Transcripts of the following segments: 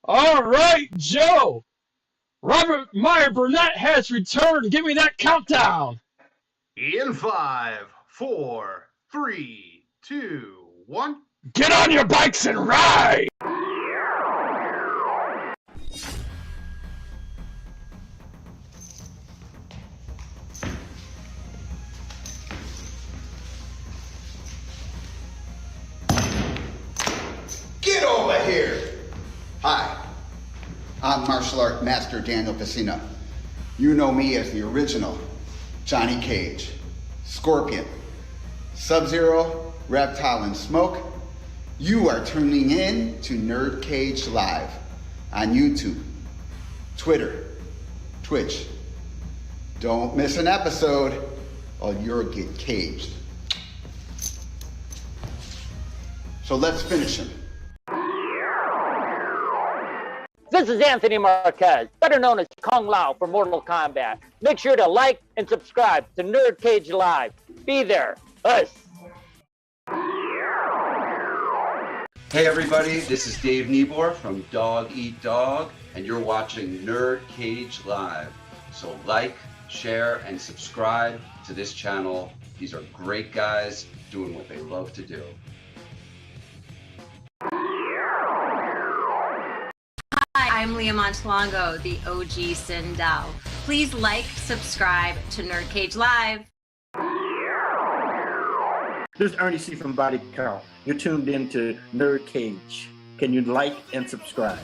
All right, Joe. Robert Meyer Burnett has returned. Give me that countdown. In 5, 4, 3, 2, 1. Get on your bikes and ride. Get over here! Hi, I'm martial art master Daniel Casino. You know me as the original Johnny Cage, Scorpion, Sub-Zero, Reptile, and Smoke. You are tuning in to NerdCage Live on YouTube, Twitter, Twitch. Don't miss an episode or you'll get caged. So let's finish him. This is Anthony Marquez, better known as Kung Lao for Mortal Kombat. Make sure to like and subscribe to NerdCage Live. Be there. Us. Hey everybody, this is Dave Niebor from Dog Eat Dog, and you're watching NerdCage Live. So like, share, and subscribe to this channel. These are great guys doing what they love to do. Hi, I'm Leah Montalongo, the OG Sindel. Please like, subscribe to NerdCage Live. This is Ernie C. from Body Count. You're tuned in to NerdCage. Can you like and subscribe?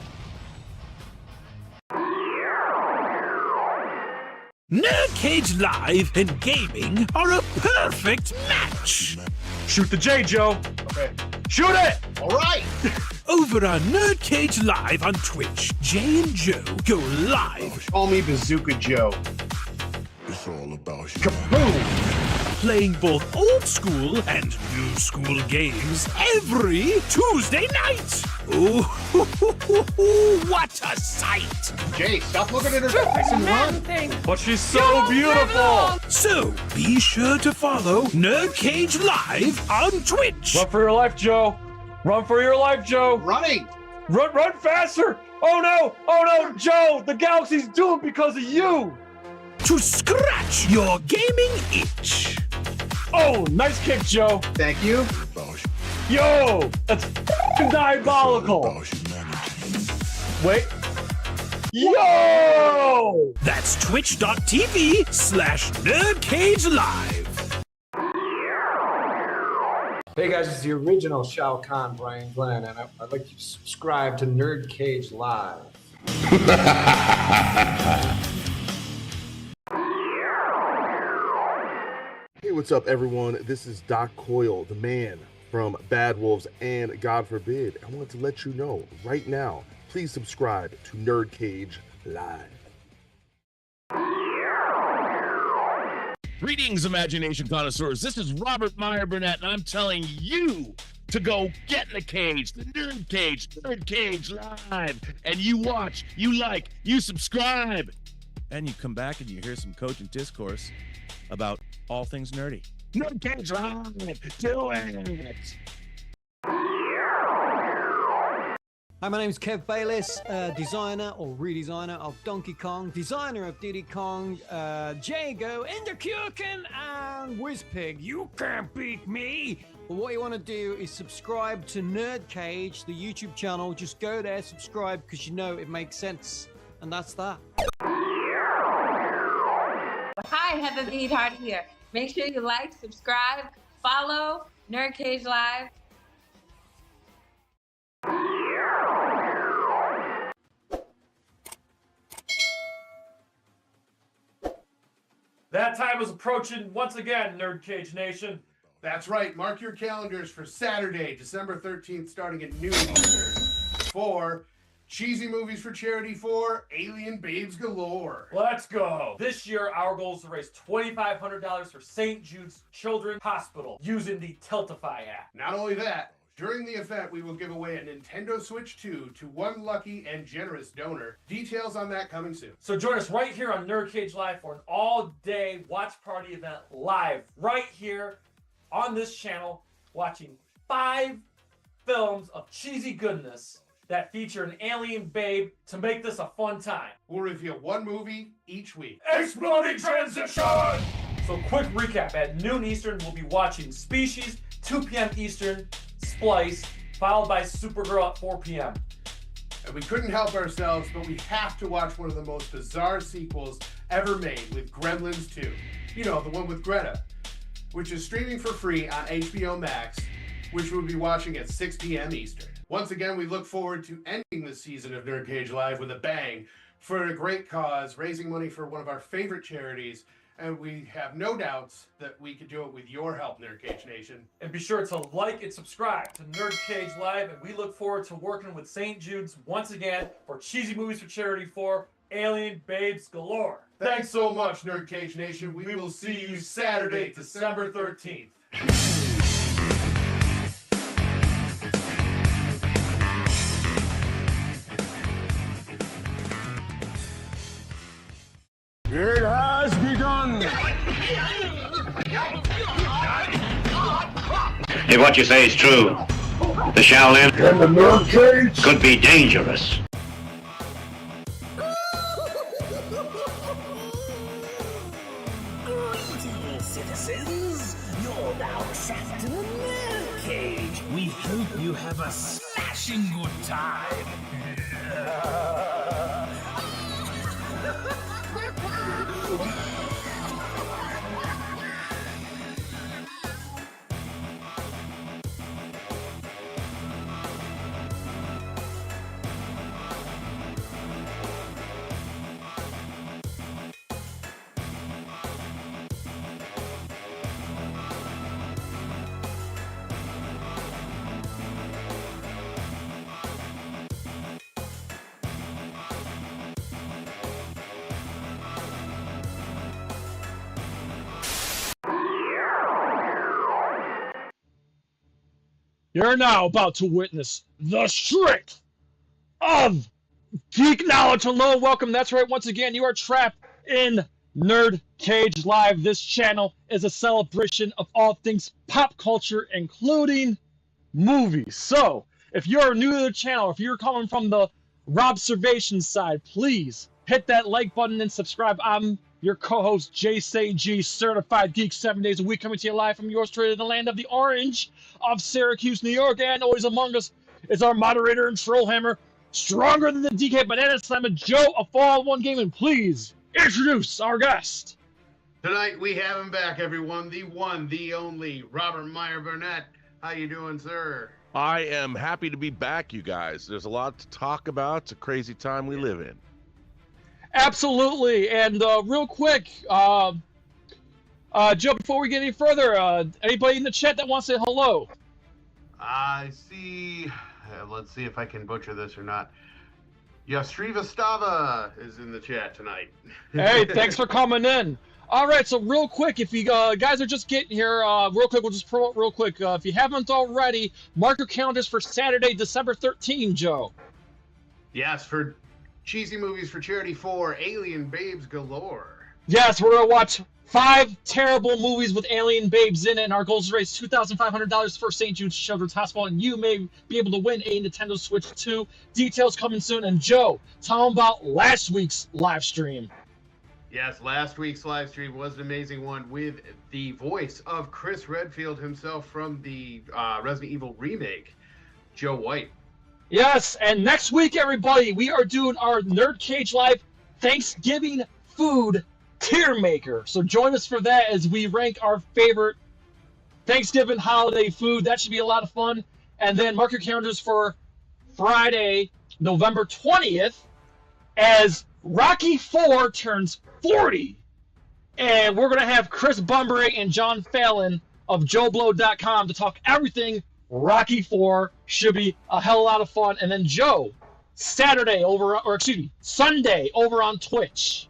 NerdCage Live and gaming are a perfect match. Shoot the J, Joe. Okay. Shoot it. All right. Over on NerdCage Live on Twitch, Jay and Joe go live. Call me Bazooka Joe. It's all about Kaboom! Playing both old school and new school games every Tuesday night. Ooh, what a sight! Jay, stop looking at her face and run. But she's so beautiful. So be sure to follow NerdCage Live on Twitch. Run for your life, Joe. Run for your life, Joe. Running. Run faster. Oh no, Joe. The galaxy's doomed because of you. To scratch your gaming itch. Oh, nice kick, Joe. Thank you. Yo, that's diabolical. Wait. Yo! That's twitch.tv/NerdCage Live. Hey guys, it's the original Shao Kahn, Brian Glenn, and I'd like you to subscribe to NerdCage Live. Hey, what's up, everyone? This is Doc Coyle, the man from Bad Wolves and God Forbid. I want to let you know right now, please subscribe to NerdCage Live. Greetings, imagination connoisseurs. This is Robert Meyer Burnett, and I'm telling you to go get in the cage, the NerdCage Live. And you watch, you like, you subscribe. And you come back and you hear some cogent discourse about all things nerdy. NerdCage Live, do it. Hi, my name is Kev Bayliss, designer or redesigner of Donkey Kong, designer of Diddy Kong, Jago, Enderkurken, and Whizpig. You can't beat me! But what you want to do is subscribe to NerdCage, the YouTube channel. Just go there, subscribe, because you know it makes sense. And that's that. Hi, Heather the Neatheart here. Make sure you like, subscribe, follow NerdCage Live. That time is approaching once again, NerdCage Nation. That's right. Mark your calendars for Saturday, December 13th, starting at noon Eastern. For Cheesy Movies for Charity 4, Alien Babes Galore. Let's go. This year, our goal is to raise $2,500 for St. Jude's Children's Hospital using the Tiltify app. Not only that, during the event, we will give away a Nintendo Switch 2 to one lucky and generous donor. Details on that coming soon. So join us right here on NerdCage Live for an all-day watch party event live right here on this channel, watching 5 films of cheesy goodness that feature an alien babe to make this a fun time. We'll reveal one movie each week. Exploding transition! So quick recap, at noon Eastern, we'll be watching Species, 2 p.m. Eastern, Splice, followed by Supergirl at 4 p.m. And we couldn't help ourselves, but we have to watch one of the most bizarre sequels ever made with Gremlins 2. You know, the one with Greta, which is streaming for free on HBO Max, which we'll be watching at 6 p.m. Eastern. Once again, we look forward to ending this season of NerdCage Live with a bang for a great cause, raising money for one of our favorite charities, and we have no doubts that we could do it with your help, NerdCage Nation. And be sure to like and subscribe to NerdCage Live, and we look forward to working with St. Jude's once again for Cheesy Movies for Charity 4, Alien Babes Galore. Thanks so much, NerdCage Nation. We will see you Saturday, December 13th. It has begun! If what you say is true, the Shaolin And the NerdCage could be dangerous. Greetings, citizens. You're now trapped in the NerdCage. We hope you have a smashing good time. You're now about to witness the strength of geek knowledge. Hello, welcome. That's right. Once again, you are trapped in NerdCage Live. This channel is a celebration of all things pop culture, including movies. So, if you're new to the channel, if you're coming from the Robservations side, please hit that like button and subscribe. I'm your co-host, JSG, Certified Geek, 7 days a week, coming to you live from yours truly, the land of the orange of Syracuse, New York, and always among us is our moderator and trollhammer, stronger than the DK Banana Slammer, Joe of FallenOne Gaming. Please introduce our guest. Tonight we have him back, everyone. The one, the only, Robert Meyer Burnett. How you doing, sir? I am happy to be back, you guys. There's a lot to talk about. It's a crazy time we live in. Absolutely, and real quick, Joe, before we get any further, anybody in the chat that wants to say hello? I see. Let's see if I can butcher this or not. Yastriva Stava is in the chat tonight. Hey, thanks for coming in. All right, so real quick, if you guys are just getting here, real quick, we'll just promote real quick. If you haven't already, mark your calendars for Saturday, December 13th, Joe. Yes, for Cheesy Movies for Charity 4, Alien Babes Galore. Yes, we're going to watch 5 terrible movies with alien babes in it, and our goal is to raise $2,500 for St. Jude's Children's Hospital, and you may be able to win a Nintendo Switch 2. Details coming soon. And Joe, tell them about last week's live stream. Yes, last week's live stream was an amazing one with the voice of Chris Redfield himself from the Resident Evil remake, Joe White. Yes, and next week, everybody, we are doing our NerdCage Live Thanksgiving food tier maker. So join us for that as we rank our favorite Thanksgiving holiday food. That should be a lot of fun. And then mark your calendars for Friday, November 20th, as Rocky IV turns 40. And we're going to have Chris Bumbury and John Fallon of JoeBlow.com to talk everything Rocky IV. Should be a hell of a lot of fun. And then Joe, Sunday over on Twitch.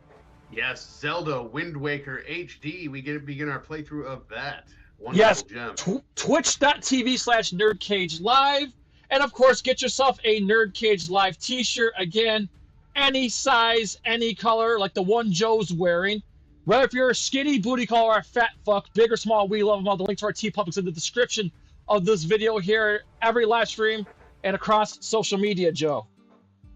Yes, Zelda Wind Waker HD. We get to begin our playthrough of that. Yes, Gem. twitch.tv/NerdCage Live. And of course, get yourself a NerdCage Live t-shirt. Again, any size, any color, like the one Joe's wearing. Whether if you're a skinny booty call or a fat fuck, big or small, we love them all. The link to our TeePublic's in the description of this video here. Every live stream, and across social media, Joe.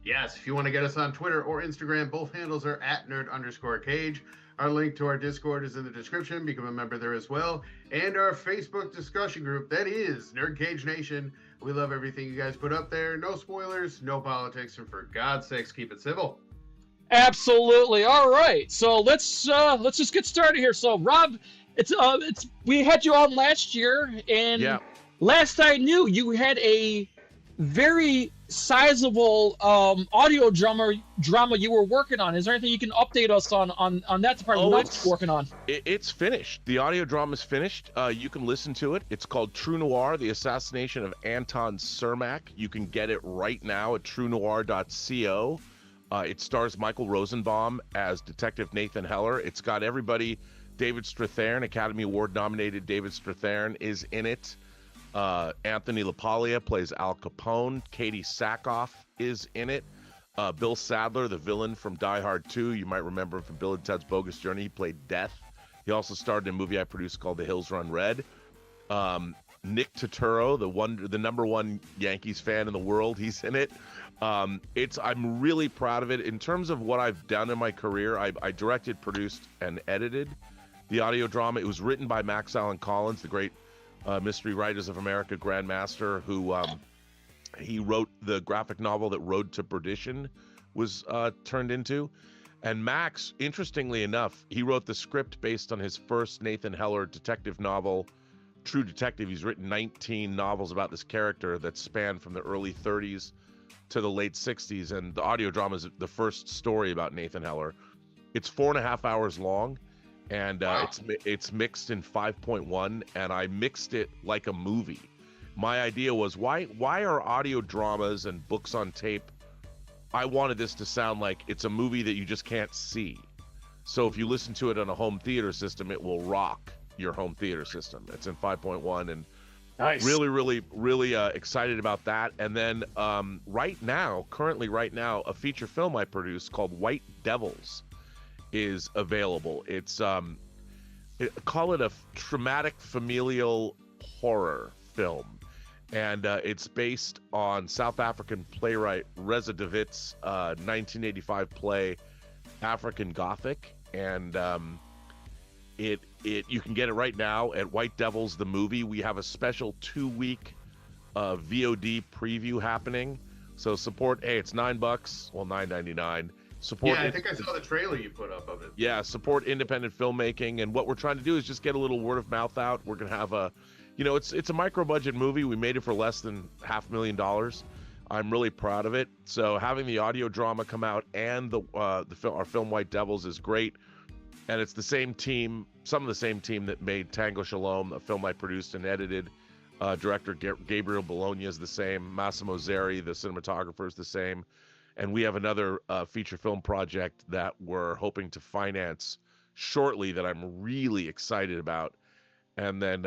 Yes, if you want to get us on Twitter or Instagram, both handles are at @nerd_cage. Our link to our Discord is in the description. Become a member there as well. And our Facebook discussion group, that is NerdCage Nation. We love everything you guys put up there. No spoilers, no politics, and for God's sakes, keep it civil. Absolutely. All right. So let's just get started here. So Rob, it's we had you on last year, and last I knew, you had a very sizable audio drama you were working on. Is there anything you can update us on that department? What you're working on? It's finished. The audio drama is finished. You can listen to it. It's called True Noir: The Assassination of Anton Cermak. You can get it right now at truenoir.co. It stars Michael Rosenbaum as Detective Nathan Heller. It's got everybody. David Strathairn, Academy Award nominated David Strathairn, is in it. Anthony LaPaglia plays Al Capone. Katie Sackhoff is in it. Bill Sadler, the villain from Die Hard 2. You might remember him from Bill and Ted's Bogus Journey. He played Death. He also starred in a movie I produced called The Hills Run Red. Nick Turturro, the number one Yankees fan in the world, he's in it. I'm really proud of it. In terms of what I've done in my career, I directed, produced, and edited the audio drama. It was written by Max Allan Collins, the great Mystery Writers of America Grandmaster, who he wrote the graphic novel that Road to Perdition was turned into. And Max, interestingly enough, he wrote the script based on his first Nathan Heller detective novel, True Detective. He's written 19 novels about this character that span from the early 30s to the late 60s, and the audio drama is the first story about Nathan Heller. It's 4.5 hours long, and it's mixed in 5.1, and I mixed it like a movie. My idea was, why are audio dramas and books on tape? I wanted this to sound like it's a movie that you just can't see. So if you listen to it on a home theater system, it will rock your home theater system. It's in 5.1, and nice. Really excited about that. And then currently right now, a feature film I produced called White Devils is available. It's call it a traumatic familial horror film, and it's based on South African playwright Reza David's 1985 play African Gothic, and you can get it right now at White Devils the movie. We have a special 2-week VOD preview happening, so support. Hey, it's $9, well, $9.99. Support. Yeah, I think I saw the trailer you put up of it. Yeah, support independent filmmaking, and what we're trying to do is just get a little word of mouth out. We're gonna have it's a micro budget movie. We made it for less than $500,000. I'm really proud of it. So having the audio drama come out and our film White Devils is great. And it's the same team, some of the same team that made Tango Shalom, a film I produced and edited. Director Gabriel Bologna is the same. Massimo Zeri, the cinematographer, is the same. And we have another feature film project that we're hoping to finance shortly that I'm really excited about. And then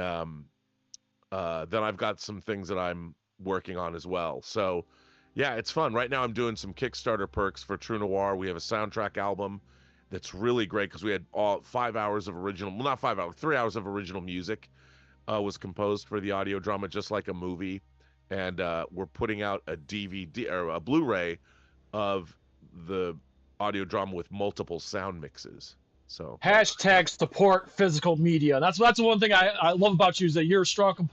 I've got some things that I'm working on as well. So, yeah, it's fun. Right now I'm doing some Kickstarter perks for True Noir. We have a soundtrack album that's really great because we had 5 hours of original, well, not 5 hours, 3 hours of original music was composed for the audio drama, just like a movie. And we're putting out a DVD or a Blu-ray of the audio drama with multiple sound mixes. So # support physical media. That's the one thing I love about you, is that you're a strong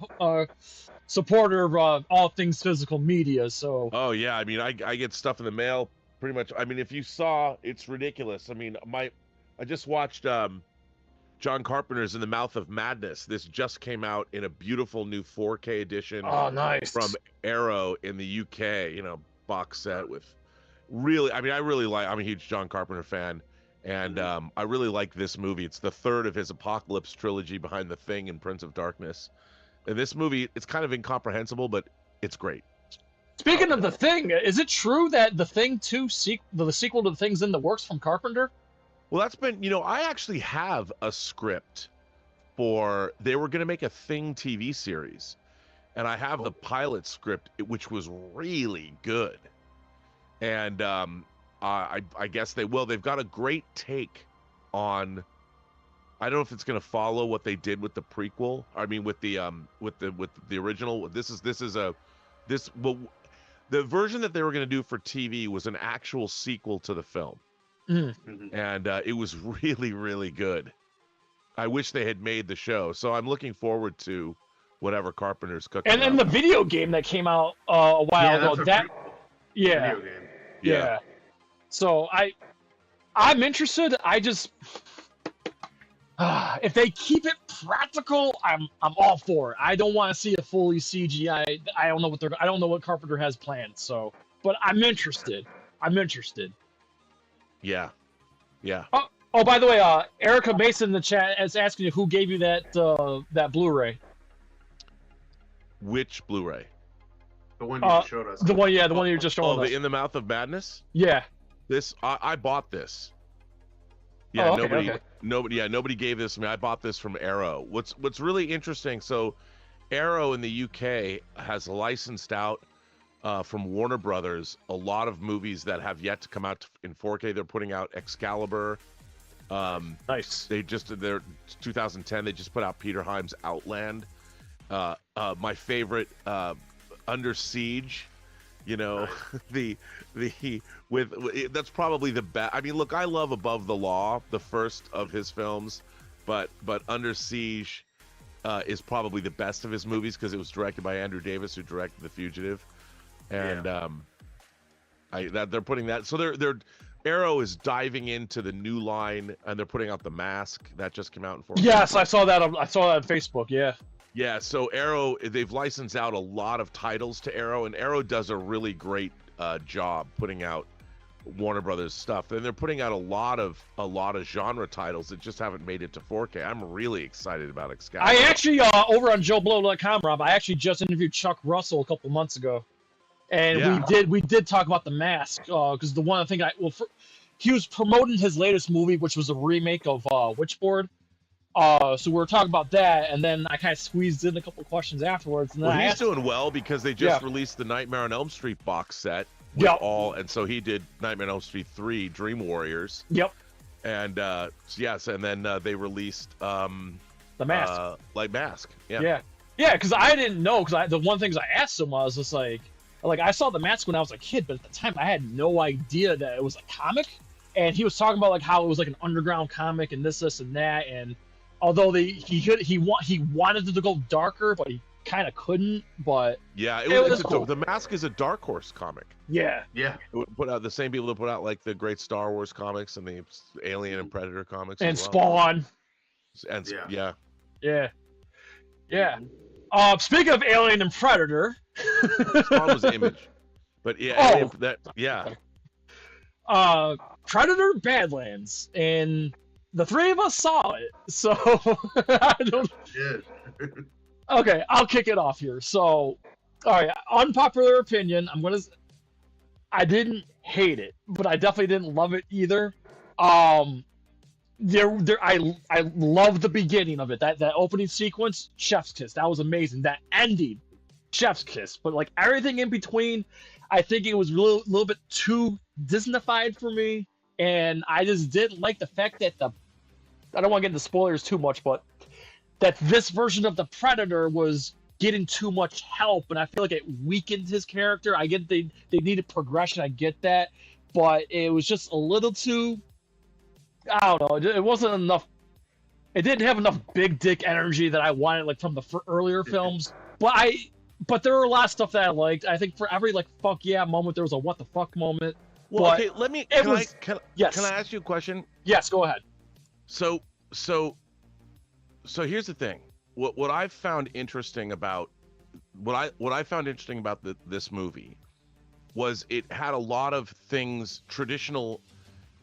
supporter of all things physical media. So I mean, I get stuff in the mail pretty much. I mean, if you saw, it's ridiculous. I mean, I just watched John Carpenter's In the Mouth of Madness. This just came out in a beautiful new 4K edition. Oh, nice. From Arrow in the UK, box set with really, I mean, I'm a huge John Carpenter fan, and I really like this movie. It's the third of his Apocalypse trilogy behind The Thing and Prince of Darkness. And this movie, it's kind of incomprehensible, but it's great. Speaking of The Thing, is it true that The Thing 2 the sequel to The Thing's in the works from Carpenter? Well, that's been, I actually have a script they were going to make a Thing TV series, and I have the pilot script, which was really good. And I guess they will. They've got a great take on, I don't know if it's going to follow what they did with the prequel. I mean, with the original. The version that they were going to do for TV was an actual sequel to the film. And it was really, really good. I wish they had made the show. So I'm looking forward to whatever Carpenter's cooking. And then the video game that came out a while ago. Video game. Yeah. So I'm interested. I just if they keep it practical, I'm all for it. I don't want to see a fully CGI. I don't know what Carpenter has planned. So, but I'm interested. Yeah. Oh, by the way, Erica Mason in the chat is asking you who gave you that Blu-ray. Which Blu-ray? The one you just showed us. The one you just showed us. The In the Mouth of Madness? Yeah. I bought this. Yeah, okay. nobody gave this to me. I bought this from Arrow. What's really interesting, so Arrow in the UK has licensed out from Warner Brothers a lot of movies that have yet to come out in 4K. They're putting out Excalibur. Nice. They just did their 2010. They just put out Peter Hyams' Outland. My favorite, Under Siege. You know, that's probably the best. I mean, look, I love Above the Law, the first of his films, but Under Siege is probably the best of his movies because it was directed by Andrew Davis, who directed The Fugitive. And they're putting that, so they're Arrow is diving into the new line, and they're putting out The Mask that just came out in 4K. Yes, I saw that on Facebook. Yeah, so Arrow, they've licensed out a lot of titles to Arrow, and Arrow does a really great job putting out Warner Brothers stuff. And they're putting out a lot of genre titles that just haven't made it to 4K. I'm really excited about Excalibur. I actually over on JoeBlow.com, Rob, I actually just interviewed Chuck Russell a couple months ago. And we did talk about The Mask, because the one thing he was promoting his latest movie, which was a remake of Witchboard. So we were talking about that, and then I kind of squeezed in a couple of questions afterwards. And then he's doing well because they just released the Nightmare on Elm Street box set with and so he did Nightmare on Elm Street 3, Dream Warriors. Yep. And and then they released The Mask. Mask. Yeah, because I didn't know, because the one things I asked him was just like I saw The Mask when I was a kid, but at the time I had no idea that it was a comic. And he was talking about how it was like an underground comic and this and that. And although he wanted it to go darker, but he kind of couldn't. But it was cool. The Mask is a Dark Horse comic. Yeah. It would put out the same people that put out like the great Star Wars comics and the Alien and Predator comics and as well. Spawn. And Speaking of Alien and Predator, Spawn was Image, but Predator Badlands, and the three of us saw it, so I don't. Okay, I'll kick it off here. So, all right, unpopular opinion. I didn't hate it, but I definitely didn't love it either. I love the beginning of it. That opening sequence, chef's kiss. That was amazing. That ending, chef's kiss. But like everything in between, I think it was a little bit too Disney-fied for me, and I just didn't like the fact that I don't want to get into spoilers too much, but that this version of the Predator was getting too much help, and I feel like it weakened his character. I get they needed progression, I get that, but it was just a little too, I don't know, it wasn't enough. It didn't have enough big dick energy that I wanted like from the earlier films, but there were a lot of stuff that I liked. I think for every like fuck yeah moment, there was a what the fuck moment. Well, okay, can I ask you a question? Yes, go ahead. So here's the thing. What I found interesting about this movie was it had a lot of things, traditional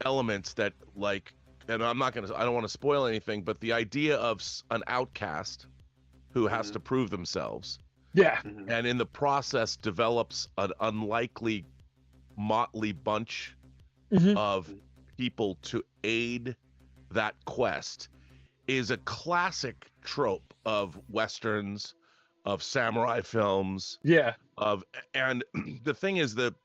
elements that like, and I don't want to spoil anything, but the idea of an outcast who has to prove themselves. Yeah. And in the process develops an unlikely motley bunch of people to aid that quest is a classic trope of westerns, of samurai films. And the thing is the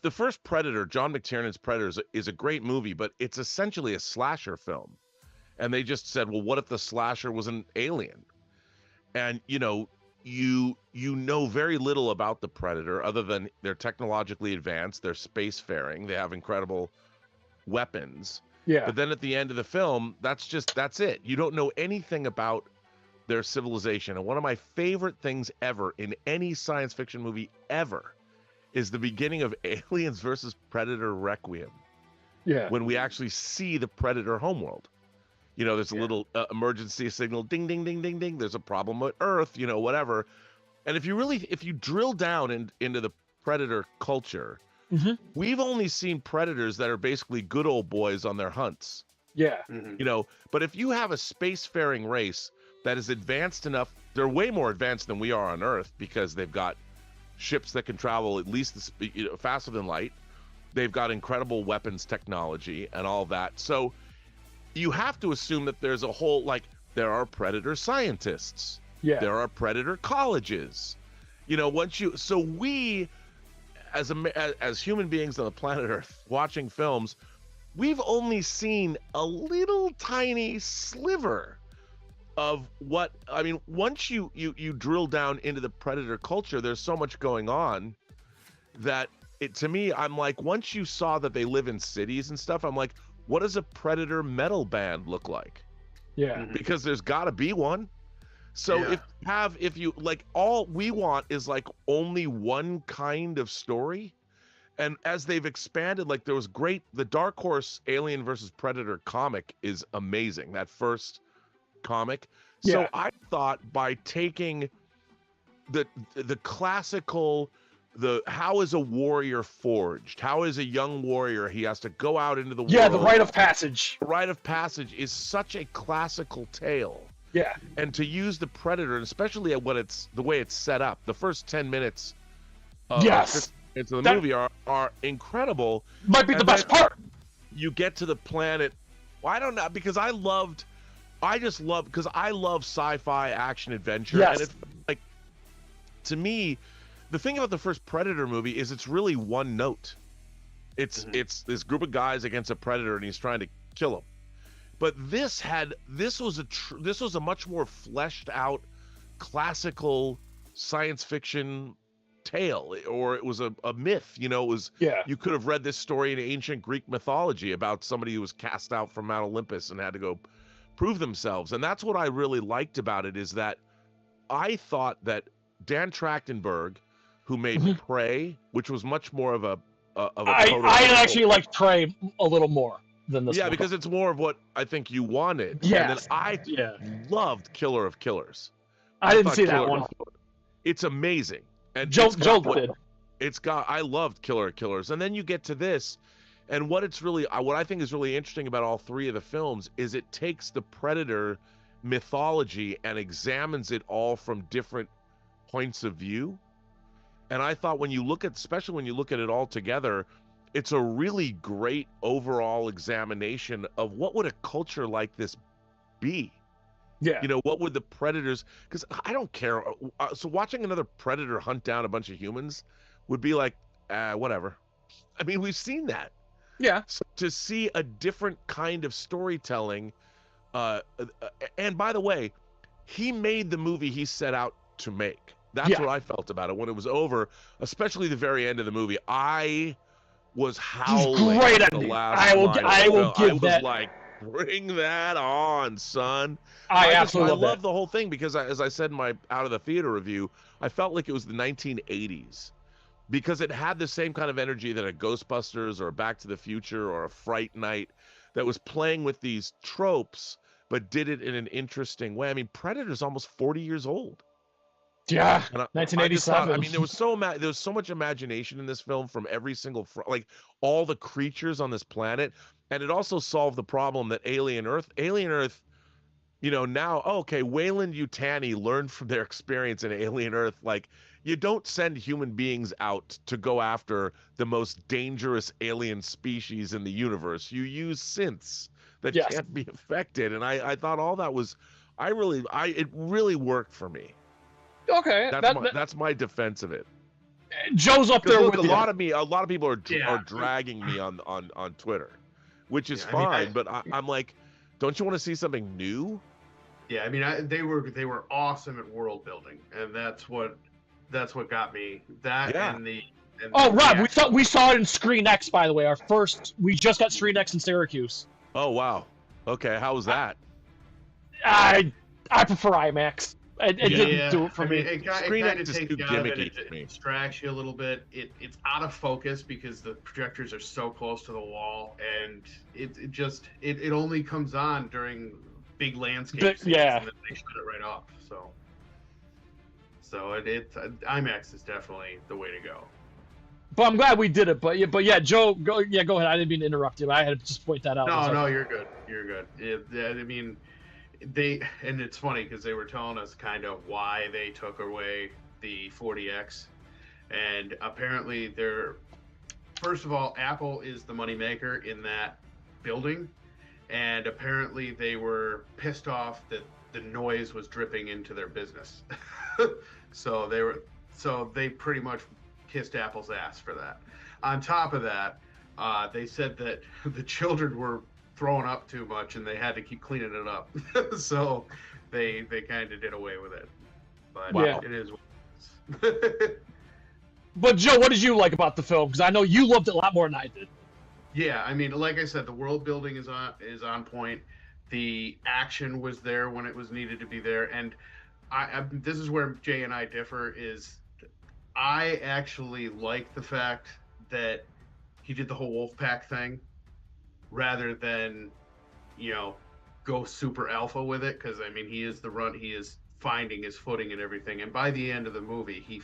first Predator, John McTiernan's Predator, is a great movie, but it's essentially a slasher film. And they just said, well, what if the slasher was an alien? And, you know, you know very little about the Predator other than they're technologically advanced, they're spacefaring, they have incredible weapons. Yeah. But then at the end of the film, that's it. You don't know anything about their civilization. And one of my favorite things ever in any science fiction movie ever is the beginning of Aliens versus Predator Requiem. Yeah. When we actually see the Predator homeworld. You know, there's a little emergency signal, ding, ding, ding, ding, ding. There's a problem with Earth, you know, whatever. And if you drill down into the Predator culture, we've only seen Predators that are basically good old boys on their hunts. Yeah. You know, but if you have a spacefaring race that is advanced enough, they're way more advanced than we are on Earth because they've got ships that can travel at least faster than light. They've got incredible weapons technology and all that. So you have to assume that there's a whole, like, there are Predator scientists. Yeah. There are Predator colleges. You know, so we, as human beings on the planet Earth, watching films, we've only seen a little tiny sliver of what, I mean, once you drill down into the Predator culture, there's so much going on that to me, I'm like, once you saw that they live in cities and stuff, I'm like, what does a Predator metal band look like? Yeah. Because there's got to be one. So if you like, all we want is like only one kind of story. And as they've expanded, like there was the Dark Horse Alien versus Predator comic is amazing. That first comic. So I thought by taking the classical, how is a warrior forged? How is a young warrior? He has to go out into the world. Yeah, the rite of passage. Rite of passage is such a classical tale. Yeah. And to use the Predator, and especially at the way it's set up, the first 10 minutes of the movie are incredible. Might be the best part. You get to the planet. Well, I don't know, because I love sci-fi action adventure. Yes. And it's like, to me, the thing about the first Predator movie is it's really one note. It's this group of guys against a predator and he's trying to kill him. But this was a much more fleshed out classical science fiction tale, or it was a myth. You know, it was you could have read this story in ancient Greek mythology about somebody who was cast out from Mount Olympus and had to go prove themselves. And that's what I really liked about it, is that I thought that Dan Trachtenberg, who made Prey, which was much more of a I actually liked Prey a little more than this. Yeah, because it's more of what I think you wanted. Yes. And then I loved Killer of Killers. I didn't see that one. It's amazing. And Joel did. I loved Killer of Killers. And then you get to this, and what I think is really interesting about all three of the films is it takes the Predator mythology and examines it all from different points of view. And I thought especially when you look at it all together, it's a really great overall examination of what would a culture like this be. Yeah. You know, what would the Predators, because I don't care. So watching another Predator hunt down a bunch of humans would be like, whatever. I mean, we've seen that. Yeah. So to see a different kind of storytelling, and by the way, he made the movie he set out to make. That's what I felt about it when it was over, especially the very end of the movie. I was howling. Great at the ending. last I will give that. I was like, bring that on, son. I love the whole thing because, as I said in my Out of the Theater review, I felt like it was the 1980s because it had the same kind of energy that a Ghostbusters or a Back to the Future or a Fright Night that was playing with these tropes but did it in an interesting way. I mean, Predator's almost 40 years old. Yeah, 1987. I mean, there was so much imagination in this film from every single like all the creatures on this planet, and it also solved the problem that Alien Earth, you know, now Weyland Yutani learned from their experience in Alien Earth. Like, you don't send human beings out to go after the most dangerous alien species in the universe. You use synths that can't be affected, and I thought all that was, it really worked for me. Okay, that's my defense of it. Joe's up there with a lot of people are dragging me on Twitter, which is fine. But I'm like, don't you want to see something new? Yeah, I mean, they were awesome at world building, and that's what got me. That and the. And Oh, the Rob, we saw it in Screen X, by the way. We just got Screen X in Syracuse. Oh wow. Okay, how was that? I prefer IMAX. It didn't do it for me. It kind of takes you out of it. It distracts you a little bit. It's out of focus because the projectors are so close to the wall, and it only comes on during big landscape scenes, yeah. and then they shut it right off. So IMAX is definitely the way to go. But I'm glad we did it. But yeah, Joe, go ahead. I didn't mean to interrupt you. I had to just point that out. No, you're good. You're good. I mean, and it's funny because they were telling us kind of why they took away the 40X, and apparently first of all, Apple is the moneymaker in that building, and apparently they were pissed off that the noise was dripping into their business. so they pretty much kissed Apple's ass for that. On top of that, they said that the children were throwing up too much and they had to keep cleaning it up. So they kind of did away with it. But wow. It is. But Joe, what did you like about the film? Because I know you loved it a lot more than I did. Yeah, I mean, like I said, the world building is on point. The action was there when it was needed to be there, and this is where Jay and I differ. Is I actually like the fact that he did the whole Wolfpack thing rather than, go super alpha with it. Because I mean, he is finding his footing and everything. And by the end of the movie, he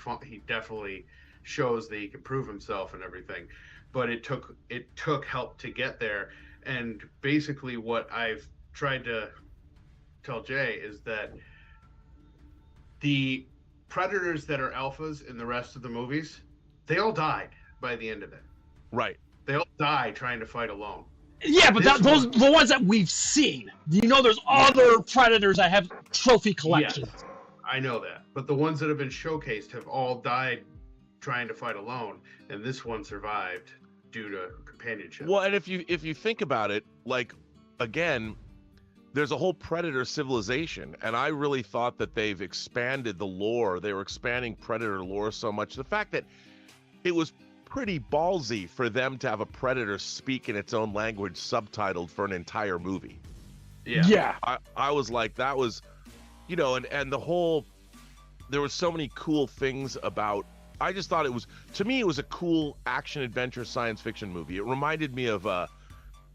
definitely shows that he can prove himself and everything. But it took help to get there. And basically, what I've tried to tell Jay is that the predators that are alphas in the rest of the movies, they all died by the end of it. Right. They all died trying to fight alone. Yeah, but those the ones that we've seen. There's other predators that have trophy collections. Yes, I know that. But the ones that have been showcased have all died trying to fight alone, and this one survived due to companionship. Well, and if you think about it, like, again, there's a whole predator civilization, and I really thought that they've expanded the lore. They were expanding predator lore so much. The fact that it was pretty ballsy for them to have a predator speak in its own language subtitled for an entire movie. Yeah. I was like, that was, and the whole, there were so many cool things about, I just thought it was a cool action adventure science fiction movie. It reminded me of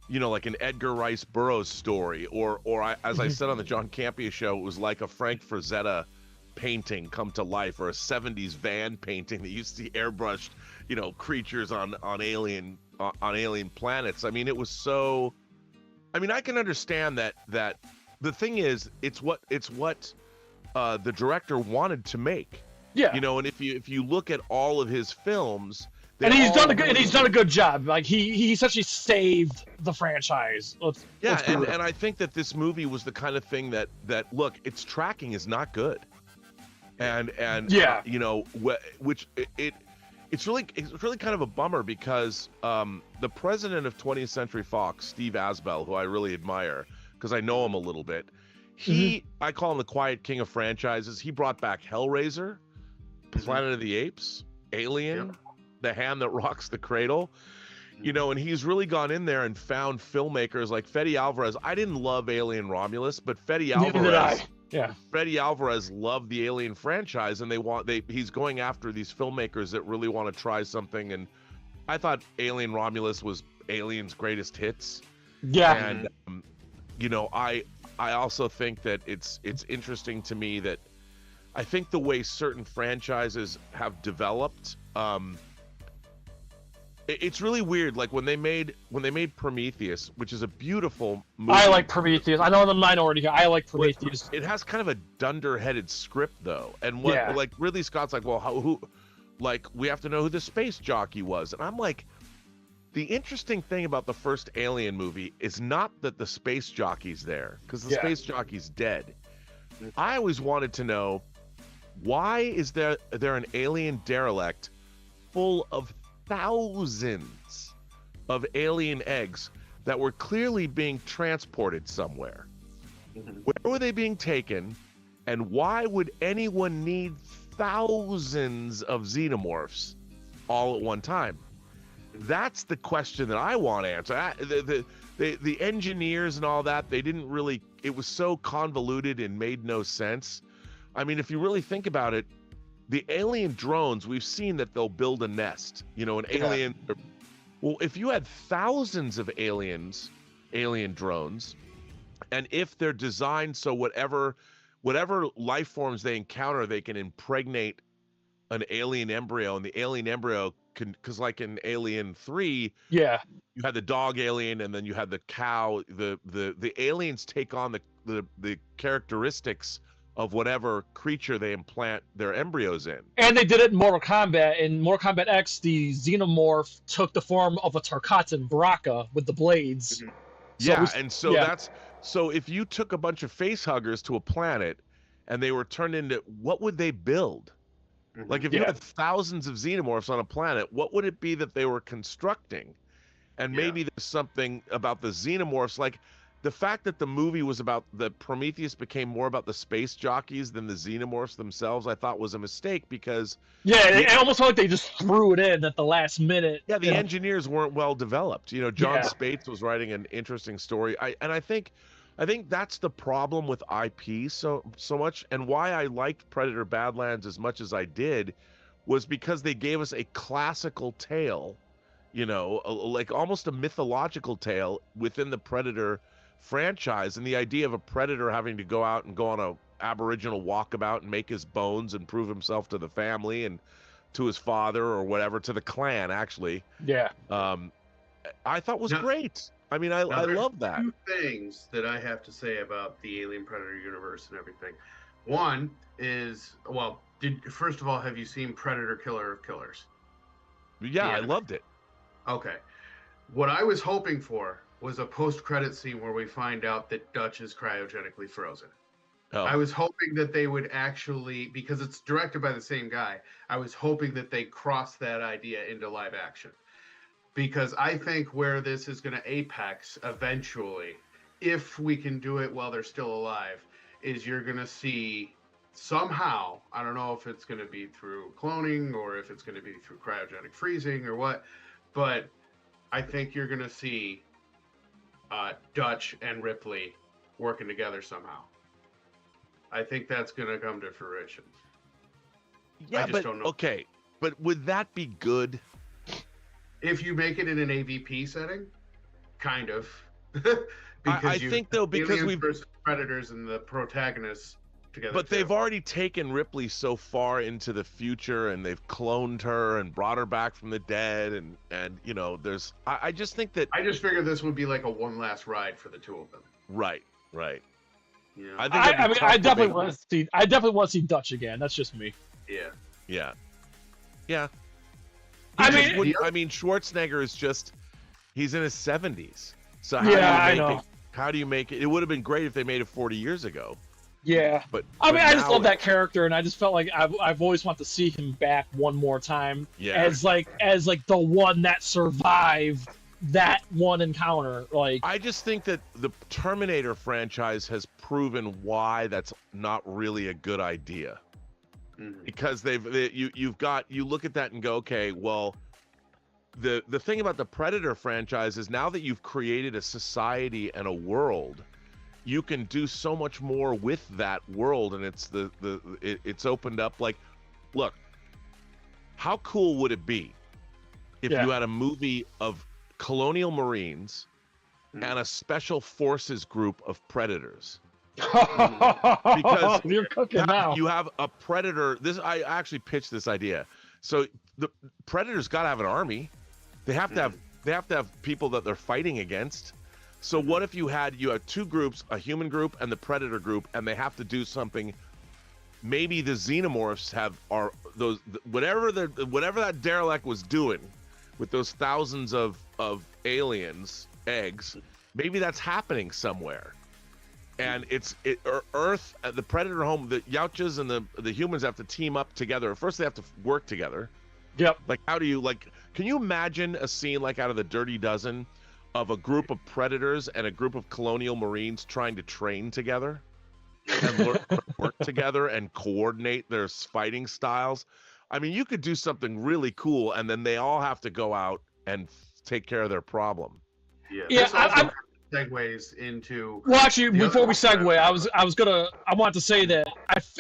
like an Edgar Rice Burroughs story, or as I said on the John Campea show, it was like a Frank Frazetta painting come to life, or a 70s van painting that you see airbrushed, creatures on alien planets. I mean, it was so. I mean, I can understand that the thing is, it's what the director wanted to make. Yeah. And if you look at all of his films. And he's done a good job. Like he essentially saved the franchise. And I think that this movie was the kind of thing that look, its tracking is not good, and yeah, which it's really kind of a bummer because the president of 20th Century Fox, Steve Asbell, who I really admire because I know him a little bit, I call him the quiet king of franchises. He brought back Hellraiser, Planet of the Apes, Alien. Yep. The Hand That Rocks the Cradle, and he's really gone in there and found filmmakers like Fede Alvarez. I didn't love Alien Romulus, but Fede Alvarez loved the Alien franchise, and he's going after these filmmakers that really want to try something. And I thought Alien Romulus was Alien's greatest hits. Yeah. And I also think that it's interesting to me that I think the way certain franchises have developed, it's really weird. Like when they made Prometheus, which is a beautiful movie. I like Prometheus. I know I'm the minority here. I like Prometheus. It has kind of a dunderheaded script though, and like Ridley Scott's like, well, who, like we have to know who the space jockey was, and I'm like, the interesting thing about the first Alien movie is not that the space jockey's there, because the space jockey's dead. I always wanted to know, why is there an alien derelict full of thousands of alien eggs that were clearly being transported somewhere? Where were they being taken, and why would anyone need thousands of xenomorphs all at one time? That's the question that I want to answer. The engineers and all that, they didn't really, it was so convoluted and made no sense. I mean, if you really think about it, the alien drones, we've seen that they'll build a nest, an alien. Well, if you had thousands of alien drones, and if they're designed so whatever life forms they encounter, they can impregnate an alien embryo, and the alien embryo can, because like in Alien 3, you had the dog alien, and then you had the cow. The aliens take on the characteristics of whatever creature they implant their embryos in. And they did it in Mortal Kombat. In Mortal Kombat X, the xenomorph took the form of a Tarkatan Baraka with the blades. So if you took a bunch of face huggers to a planet and they were turned into, what would they build? Like if you had thousands of xenomorphs on a planet, what would it be that they were constructing? And maybe there's something about the xenomorphs, like the fact that the movie was about the Prometheus became more about the space jockeys than the xenomorphs themselves, I thought was a mistake, because it almost felt like they just threw it in at the last minute. Yeah, the engineers weren't well developed. John Spates was writing an interesting story. I think that's the problem with IP so much, and why I liked Predator Badlands as much as I did was because they gave us a classical tale, like almost a mythological tale within the Predator franchise, and the idea of a predator having to go out and go on a Aboriginal walkabout and make his bones and prove himself to the family and to his father or whatever, to the clan actually. I thought was great. I mean, I love that. Two things that I have to say about the Alien Predator universe and everything. One is, first of all, have you seen Predator Killer of Killers? Yeah, I loved it. Okay. What I was hoping for was a post-credit scene where we find out that Dutch is cryogenically frozen. I was hoping that they would actually, because it's directed by the same guy, I was hoping that they cross that idea into live action. Because I think where this is going to apex eventually, if we can do it while they're still alive, is you're going to see somehow, I don't know if it's going to be through cloning or if it's going to be through cryogenic freezing or what, but I think you're going to see Dutch and Ripley working together somehow. I think that's going to come to fruition. Yeah, I just don't know. Okay, but would that be good? If you make it in an AVP setting, kind of. I think though, because we've versus Predators and the protagonists together. But they've already taken Ripley so far into the future, and they've cloned her and brought her back from the dead, and there's. I just think that. I just figured this would be like a one last ride for the two of them. Right. Yeah. I definitely want to see. I definitely want to see Dutch again. That's just me. Yeah. I mean, Schwarzenegger is he's in his 70s. So how do you make it? It would have been great if they made it 40 years ago. Yeah. But I just love that character, and I just felt like I've always wanted to see him back one more time. Yeah. As the one that survived that one encounter. I just think that the Terminator franchise has proven why that's not really a good idea. Because you look at that and go, okay, well, the thing about the Predator franchise is now that you've created a society and a world, you can do so much more with that world, and it's opened up. Like, look, how cool would it be if you had a movie of colonial Marines and a special forces group of Predators? Because you're cooking now. You have a Predator. I actually pitched this idea. So the Predators got to have an army. They have to have people that they're fighting against. So what if you had two groups, a human group and the Predator group, and they have to do something? Maybe the xenomorphs are those whatever that derelict was doing with those thousands of aliens eggs. Maybe that's happening somewhere. And Earth, the Predator home, the Yautjas and the humans have to team up together. First, they have to work together. Yep. Like, how do you, can you imagine a scene like out of the Dirty Dozen of a group of predators and a group of colonial marines trying to train together and learn to work together and coordinate their fighting styles. I mean, you could do something really cool, and then they all have to go out and take care of their problem. Yeah. Yeah, This also segues into. Well, actually, before we segue, I want to say that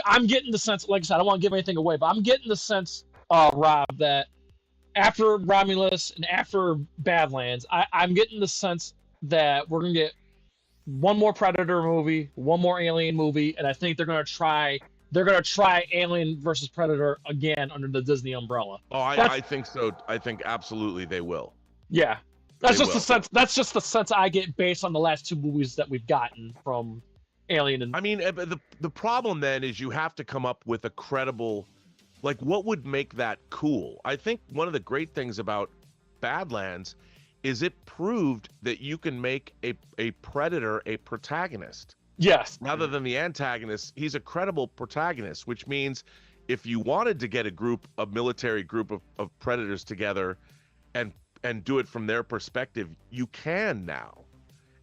I'm getting the sense, like I said, I don't want to give anything away, but I'm getting the sense, Rob, that after Romulus and after Badlands, I'm getting the sense that we're gonna get one more Predator movie, one more Alien movie, and I think they're gonna try Alien versus Predator again under the Disney umbrella. Oh, I think so. I think absolutely they will. Yeah. That's just the sense I get based on the last two movies that we've gotten from Alien and I mean, the problem then is you have to come up with a credible, like, what would make that cool? I think one of the great things about Badlands is it proved that you can make a predator a protagonist. Yes. Rather than the antagonist, he's a credible protagonist, which means if you wanted to get a military group of predators together and do it from their perspective, you can now.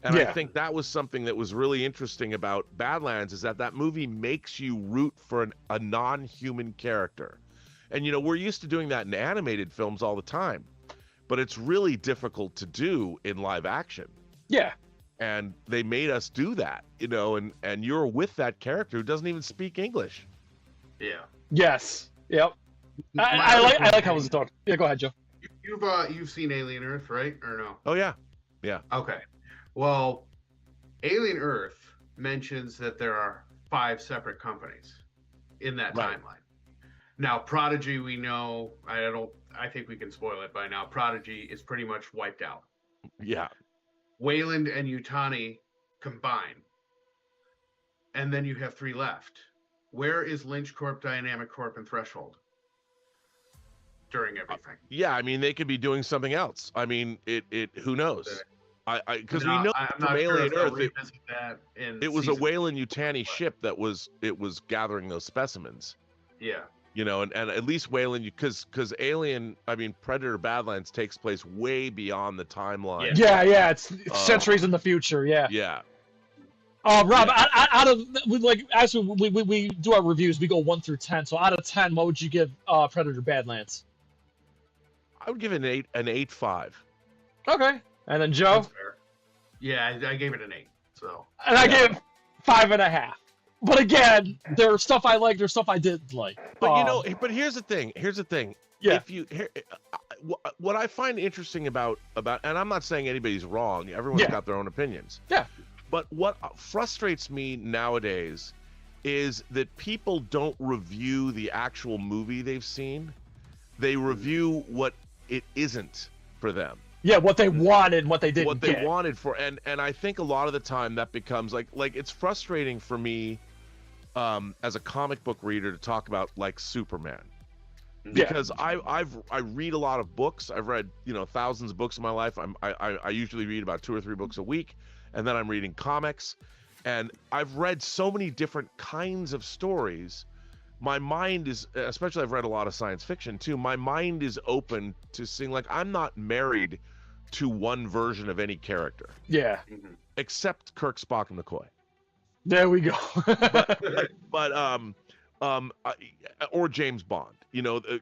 And I think that was something that was really interesting about Badlands, is that movie makes you root for a non-human character. And, we're used to doing that in animated films all the time, but it's really difficult to do in live action. Yeah. And they made us do that, and you're with that character who doesn't even speak English. Yeah. Yes. Yep. I like how it was done. Yeah, go ahead, Joe. You've seen Alien Earth, right? Or no? Oh yeah. Okay. Well, Alien Earth mentions that there are 5 separate companies in that timeline. Now, Prodigy, we know. I think we can spoil it by now. Prodigy is pretty much wiped out. Yeah. Wayland and Yutani combine, and then you have 3 left. Where is Lynch Corp, Dynamic Corp, and Threshold during everything? Yeah, I mean, they could be doing something else. I mean, who knows? Because we know from Alien Earth, it was a Wayland Yutani ship that was gathering those specimens. Yeah. And at least Wayland, because Alien, I mean, Predator Badlands takes place way beyond the timeline. Yeah, it's centuries in the future. Yeah. Yeah. Rob, out of as we do our reviews, we go 1 through 10. So out of 10, what would you give Predator Badlands? I would give it an 8.5. Okay, and then Joe. That's fair. Yeah, I gave it an 8. So. And I gave 5.5. But again, there's stuff I liked, there's stuff I didn't like. But but here's the thing. Yeah. What I find interesting about, and I'm not saying anybody's wrong. Everyone's got their own opinions. Yeah. But what frustrates me nowadays is that people don't review the actual movie they've seen. They review what it isn't for them. Yeah, what they wanted, what they didn't What they get. wanted for, and I think a lot of the time that becomes like it's frustrating for me as a comic book reader to talk about like Superman. Because I read a lot of books. I've read thousands of books in my life. I usually read about 2 or 3 books a week, and then I'm reading comics, and I've read so many different kinds of stories. My mind is, especially I've read a lot of science fiction too. My mind is open to seeing, like, I'm not married to one version of any character. Yeah. Except Kirk, Spock, and McCoy. There we go. Or James Bond.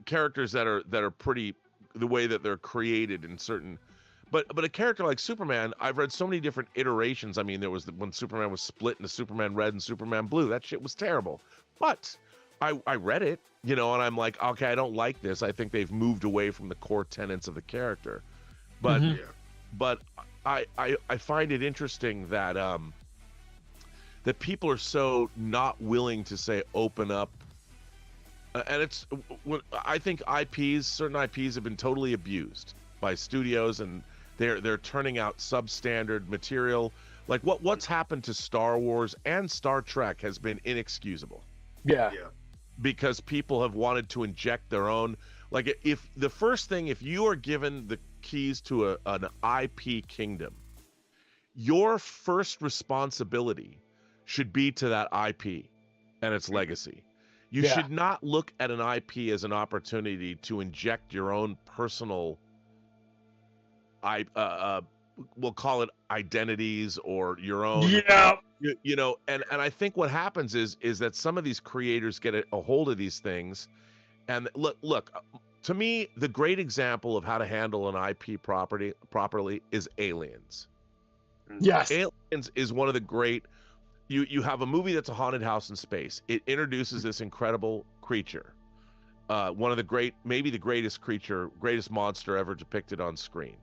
Characters that are pretty, the way that they're created in certain. But a character like Superman, I've read so many different iterations. I mean, there was when Superman was split into Superman Red and Superman Blue. That shit was terrible. But I read it, and I'm like, okay, I don't like this. I think they've moved away from the core tenets of the character. But but I find it interesting that that people are so not willing to say open up. And I think certain IPs have been totally abused by studios, and they're turning out substandard material. Like what's happened to Star Wars and Star Trek has been inexcusable. Yeah. Because people have wanted to inject their own. Like if you are given the keys to an IP kingdom, your first responsibility should be to that IP and its legacy. You should not look at an IP as an opportunity to inject your own personal we'll call it identities or your own. Yeah. You know, and I think what happens is that some of these creators get a hold of these things, and look. To me, the great example of how to handle an IP properly is Aliens. Yes. Aliens is one of the great. You have a movie that's a haunted house in space. It introduces this incredible creature, one of the maybe the greatest monster ever depicted on screen.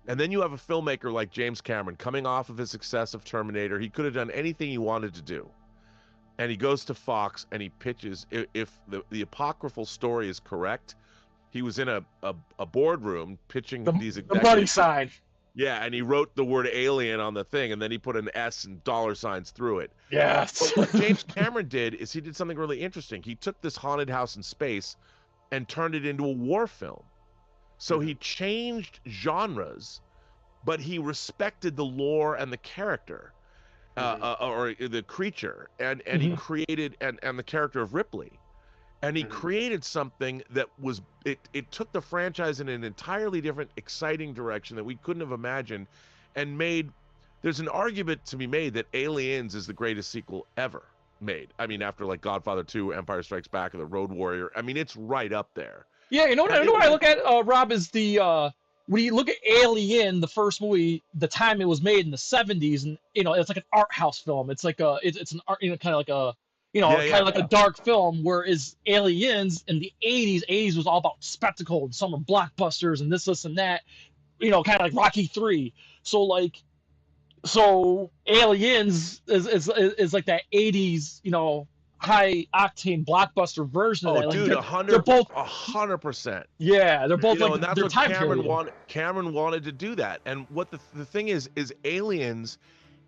And then you have a filmmaker like James Cameron coming off of his success of Terminator. He could have done anything he wanted to do. And he goes to Fox and he pitches, if the apocryphal story is correct, he was in a boardroom pitching these executives. The money sign. Yeah, and he wrote the word alien on the thing, and then he put an S and dollar signs through it. Yes. But what James Cameron did is he did something really interesting. He took this haunted house in space and turned it into a war film. So he changed genres, but he respected the lore and the character, or the creature, and he created and the character of Ripley. And he created something that was, it took the franchise in an entirely different, exciting direction that we couldn't have imagined, and there's an argument to be made that Aliens is the greatest sequel ever made. I mean, after like Godfather 2, Empire Strikes Back, and The Road Warrior, I mean, it's right up there. Yeah, you know what I look at, Rob, is when you look at Alien, the first movie, the time it was made in the 70s, and, you know, it's like an art house film. It's like it's an art, you know, kind of like a, you know, kind of like a dark film, whereas Aliens in the 80s was all about spectacle and summer blockbusters and this and that, you know, kind of like Rocky 3. So Aliens is like that 80s, you know, high octane blockbuster version of that. Like, dude, they're both 100%. Yeah, they're both, you know, like, and that's their what time Cameron period. wanted. Cameron wanted to do that, and what the thing is Aliens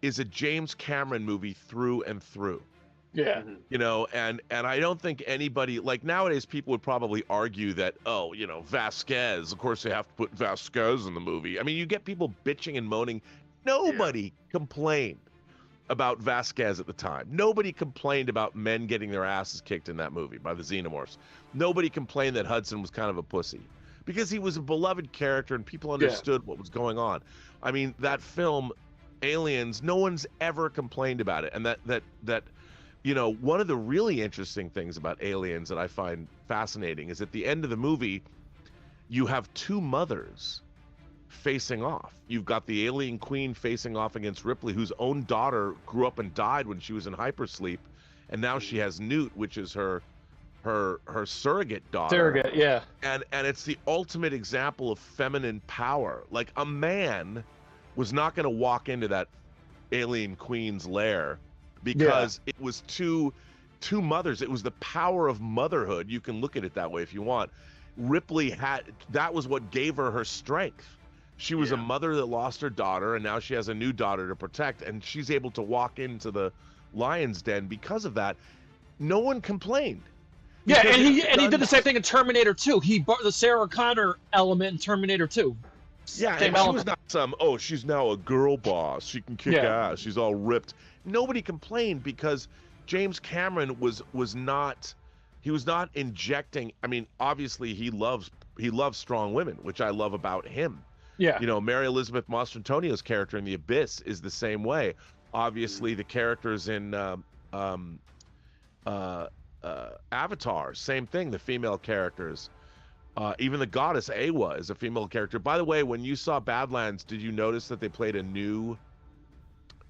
is a James Cameron movie through and through. Yeah. You know, and I don't think anybody, like nowadays people would probably argue that, oh, you know, Vasquez, of course they have to put Vasquez in the movie. I mean, you get people bitching and moaning. Nobody complained about Vasquez at the time. Nobody complained about men getting their asses kicked in that movie by the Xenomorphs. Nobody complained that Hudson was kind of a pussy, because he was a beloved character and people understood what was going on. I mean, that film, Aliens, no one's ever complained about it. And that you know, one of the really interesting things about Aliens that I find fascinating is at the end of the movie, you have two mothers facing off. You've got the alien queen facing off against Ripley, whose own daughter grew up and died when she was in hypersleep, and now she has Newt, which is her surrogate daughter. Surrogate, yeah. And it's the ultimate example of feminine power. Like, a man was not going to walk into that alien queen's lair, because it was two mothers. It was the power of motherhood. You can look at it that way if you want. Ripley that was what gave her strength. She was a mother that lost her daughter, and now she has a new daughter to protect, and she's able to walk into the lion's den because of that. No one complained. Yeah, and he did the same thing in Terminator 2. He brought the Sarah Connor element in Terminator 2. Yeah, and she was not she's now a girl boss. She can kick ass. She's all ripped. Nobody complained because James Cameron was not injecting. I mean, obviously he loves strong women, which I love about him. Yeah. You know, Mary Elizabeth Mastrantonio's character in The Abyss is the same way. Obviously, the characters in Avatar, same thing. The female characters. Even the goddess Awa is a female character. By the way, when you saw Badlands, did you notice that they played a new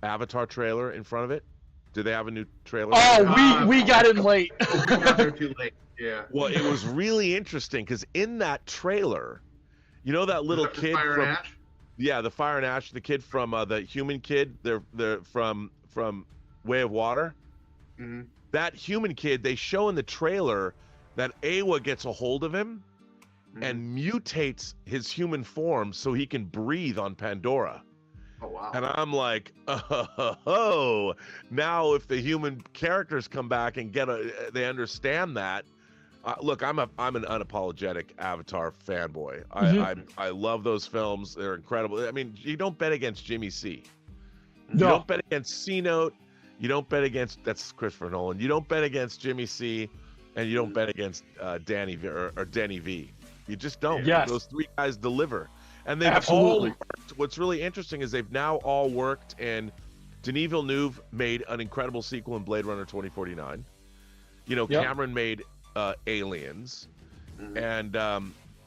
Avatar trailer in front of it? Did they have a new trailer? Oh, we got in late. We got there too late. Yeah. Well, it was really interesting because in that trailer, you know that little kid Fire and Ash? Yeah, the Fire and Ash, the kid from the human kid, they're from Way of Water. Mm-hmm. That human kid, they show in the trailer that Awa gets a hold of him and mutates his human form so he can breathe on Pandora. Oh, wow. And I'm like, oh, now if the human characters come back and they understand that. Look, I'm an unapologetic Avatar fanboy. I love those films. They're incredible. I mean, you don't bet against Jimmy C. No. You don't bet against C-Note. You don't bet against, that's Christopher Nolan. You don't bet against Jimmy C. And you don't bet against Danny V. You just don't. Yes. Those three guys deliver. And they've Absolutely. all worked. What's really interesting is they've now all worked, and Denis Villeneuve made an incredible sequel in Blade Runner 2049. You know, Yep. Cameron made Aliens, and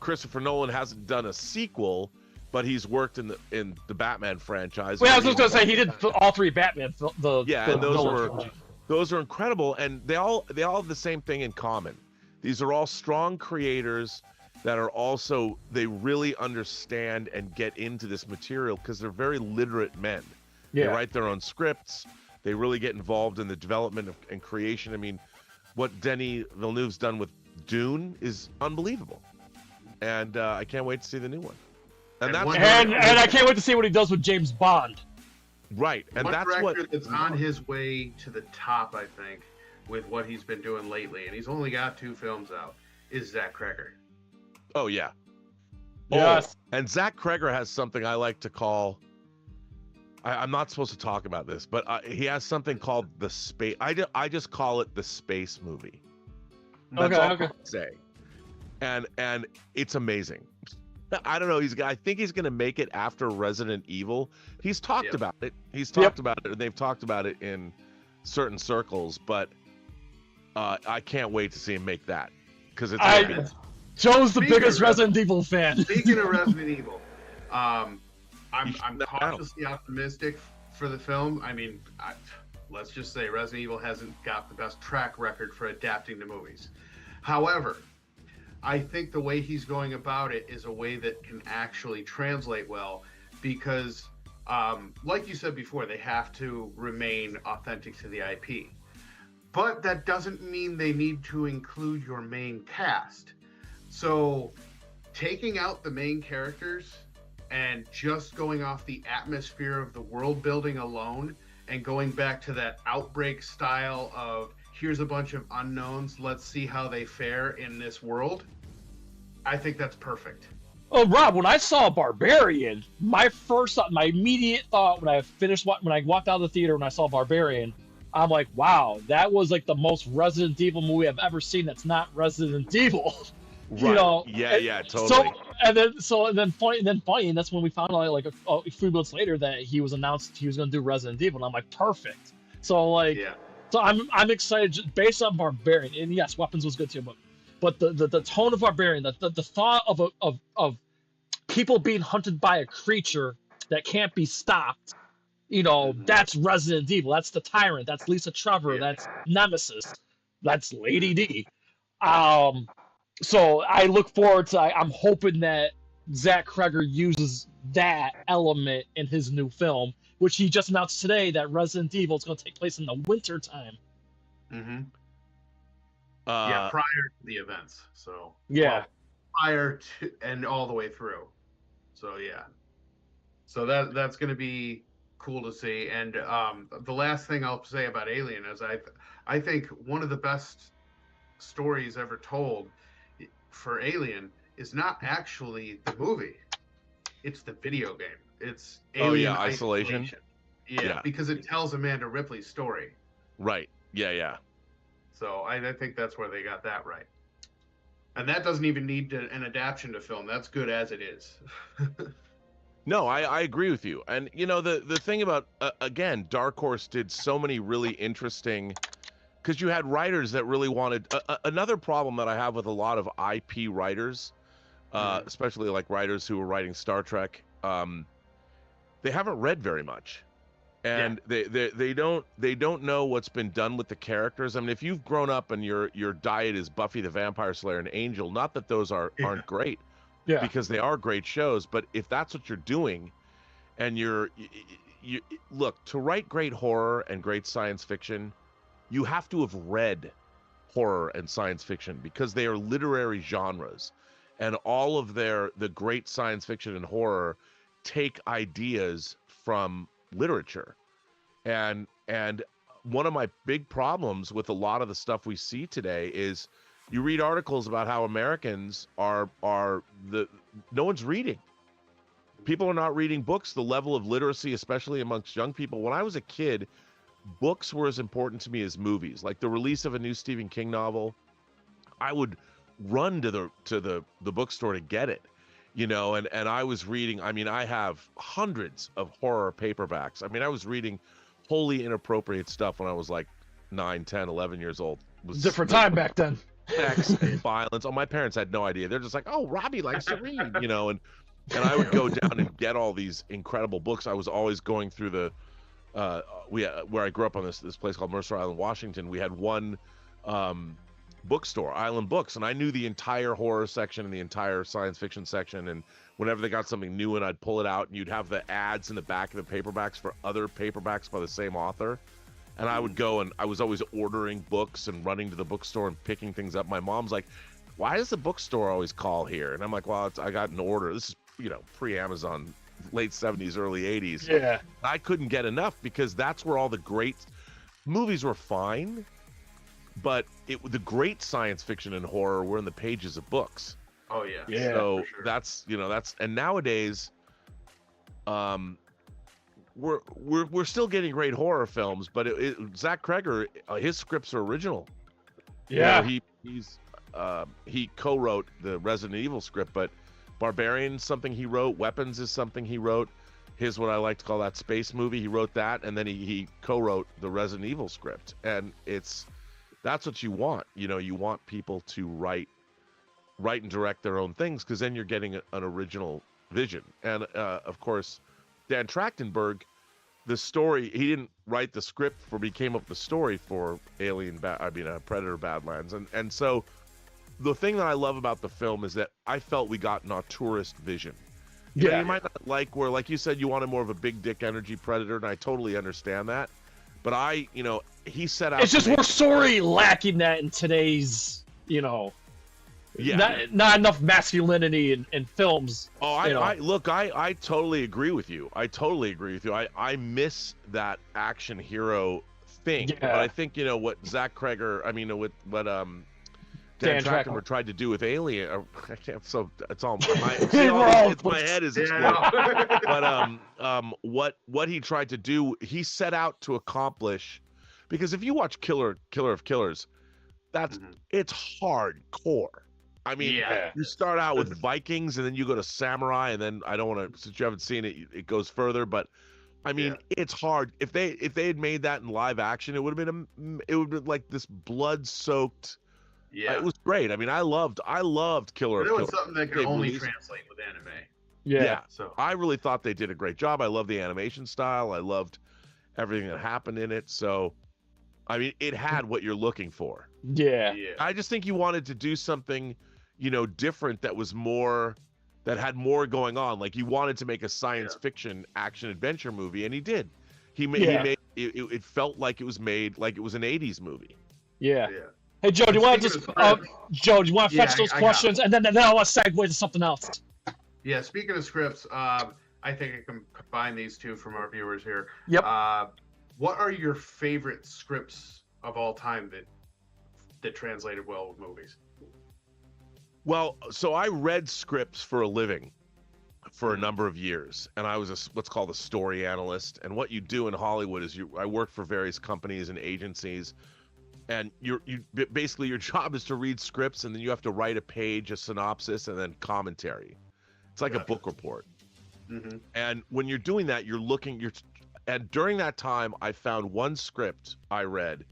Christopher Nolan hasn't done a sequel, but he's worked in the Batman franchise. Well, I was just gonna say he did all three Batman. And Nolan trilogy. those are incredible, and they all have the same thing in common. These are all strong creators that are also, they really understand and get into this material because they're very literate men. Yeah. They write their own scripts. They really get involved in the development and creation. I mean, what Denis Villeneuve's done with Dune is unbelievable, and I can't wait to see the new one. And I can't wait to see what he does with James Bond. Right, and one that's director that's on his way to the top, I think, with what he's been doing lately, and he's only got 2 films out, is Zach Cregger. Oh yeah. Yes. Oh, and Zach Cregger has something I like to call. I'm not supposed to talk about this, but he has something called the space. I just call it the space movie. That's all I can say. And it's amazing. I don't know. I think he's going to make it after Resident Evil. He's talked about it. He's talked about it, and they've talked about it in certain circles. But I can't wait to see him make that because it's. Joe's the biggest Resident Evil fan. Speaking of Resident Evil, I'm cautiously optimistic for the film. I mean, let's just say Resident Evil hasn't got the best track record for adapting to movies. However, I think the way he's going about it is a way that can actually translate well because, like you said before, they have to remain authentic to the IP. But that doesn't mean they need to include your main cast. So taking out the main characters and just going off the atmosphere of the world building alone and going back to that Outbreak style of here's a bunch of unknowns, let's see how they fare in this world, I think that's perfect. Oh, Rob, when I saw Barbarian, my immediate thought when I walked out of the theater when I saw Barbarian, I'm like, wow, that was like the most Resident Evil movie I've ever seen that's not Resident Evil. Right. You know, yeah, totally. And then funny, and that's when we found out like a few months later that he was announced he was going to do Resident Evil, and I'm like, perfect. So I'm excited just based on Barbarian, and yes, Weapons was good too, but the tone of Barbarian, the thought of people being hunted by a creature that can't be stopped, you know, that's Resident Evil. That's the Tyrant. That's Lisa Trevor. That's Nemesis. That's Lady D. So I look forward to. I'm hoping that Zach Cregger uses that element in his new film, which he just announced today that Resident Evil is going to take place in the winter time. Mm-hmm. Prior to the events. So prior to and all the way through. So so that's going to be cool to see. And the last thing I'll say about Alien is I think one of the best stories ever told for Alien is not actually the movie, it's the video game. It's Alien Isolation. Yeah, because it tells Amanda Ripley's story. Right. Yeah. So I think that's where they got that right. And that doesn't even need an adaptation to film. That's good as it is. No, I agree with you. And you know the thing about again, Dark Horse did so many really interesting. Because you had writers that really wanted another problem that I have with a lot of IP writers, especially like writers who were writing Star Trek, they haven't read very much, and they don't know what's been done with the characters. I mean, if you've grown up and your diet is Buffy the Vampire Slayer and Angel, not that those aren't great, because they are great shows, but if that's what you're doing, and you look to write great horror and great science fiction. You have to have read horror and science fiction because they are literary genres, and all of the great science fiction and horror take ideas from literature. And one of my big problems with a lot of the stuff we see today is you read articles about how Americans no one's reading. People are not reading books. The level of literacy, especially amongst young people. When I was a kid, books were as important to me as movies. Like the release of a new Stephen King novel, I would run to the bookstore to get it. you know, and I was reading, I mean, I have hundreds of horror paperbacks. I mean, I was reading wholly inappropriate stuff when I was like 9, 10, 11 years old. It was Different time back then. Sex and violence. Oh, my parents had no idea. They're just like, oh, Robbie likes to read, you know, and I would go down and get all these incredible books. I was always going through the where I grew up on this place called Mercer Island, Washington. We had one bookstore, Island Books, and I knew the entire horror section and the entire science fiction section. And whenever they got something new, and I'd pull it out, and you'd have the ads in the back of the paperbacks for other paperbacks by the same author. And I would go, and I was always ordering books and running to the bookstore and picking things up. My mom's like, why does the bookstore always call here? And I'm like, well, I got an order. This is, you know, pre-Amazon, late 70s, early 80s. Yeah. I couldn't get enough because that's where all the great movies were fine, but the great science fiction and horror were in the pages of books. Oh, yeah. Yeah. So for sure. that's, you know, and nowadays, we're still getting great horror films, but Zach Kreger, his scripts are original. Yeah. You know, he co-wrote the Resident Evil script, but Barbarian's something he wrote. Weapons is something he wrote. His, what I like to call that space movie, he wrote that, and then he co-wrote the Resident Evil script. And that's what you want. You know, you want people to write and direct their own things, because then you're getting an original vision. And of course, Dan Trachtenberg, the story, he didn't write the script but he came up with the story for Predator Badlands. And so the thing that I love about the film is that I felt we got an auteurist vision. You know, you might not like where, like you said, you wanted more of a big dick energy Predator, and I totally understand that. But he set out. It's just we're sorry lacking that in today's, you know, not enough masculinity in films. Oh, I totally agree with you. I miss that action hero thing. Yeah. But I think, you know, what Zach Kreger, what Dan Trachtenberg tried to do with Alien. I can't. So it's all my head is exploding. But what he tried to do, he set out to accomplish, because if you watch Killer of Killers, it's hardcore. I mean, you start out with Vikings, and then you go to Samurai, and then I don't want to, since you haven't seen it, it goes further. But I mean, it's hard. If they had made that in live action, it would have been like this blood-soaked. Yeah, it was great. I mean, I loved Killer. It was something that could only translate with anime. Yeah. So I really thought they did a great job. I loved the animation style. I loved everything that happened in it. So, I mean, it had what you're looking for. Yeah. I just think you wanted to do something, you know, different that had more going on. Like, you wanted to make a science fiction action adventure movie, and he did. He made it felt like it was made like it was an 80s movie. Yeah. Hey, Joe, do you want to fetch those questions, and then I'll segue to something else? Yeah, speaking of scripts, I think I can combine these two from our viewers here. Yep. What are your favorite scripts of all time that translated well with movies? Well, so I read scripts for a living for a number of years, and I was what's called a story analyst. And what you do in Hollywood is I worked for various companies and agencies. And basically your job is to read scripts, and then you have to write a page, a synopsis, and then commentary. It's like a book report. Mm-hmm. And when you're doing that, and during that time, I found one script I read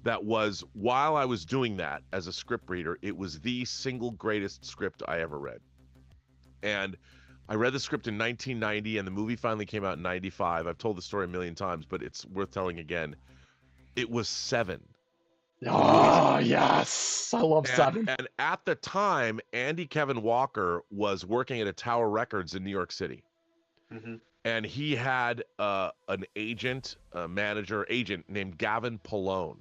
that was, while I was doing that as a script reader, it was the single greatest script I ever read. And I read the script in 1990, and the movie finally came out in 95. I've told the story a million times, but it's worth telling again. It was Seven. Oh, yes. I love Seven. And at the time, Andy Kevin Walker was working at a Tower Records in New York City. Mm-hmm. And he had an agent named Gavin Pallone.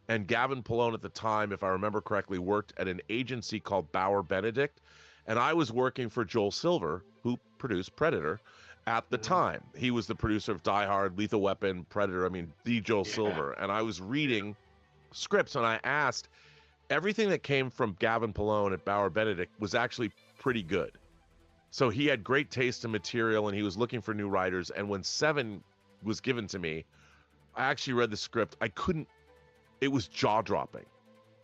And Gavin Pallone at the time, if I remember correctly, worked at an agency called Bauer Benedict. And I was working for Joel Silver, who produced Predator, at the time. He was the producer of Die Hard, Lethal Weapon, Predator. I mean, the Joel Silver. And I was reading scripts, and I asked, everything that came from Gavin Pallone at Bauer Benedict was actually pretty good. So he had great taste in material, and he was looking for new writers. And when Seven was given to me, I actually read the script. It was jaw-dropping.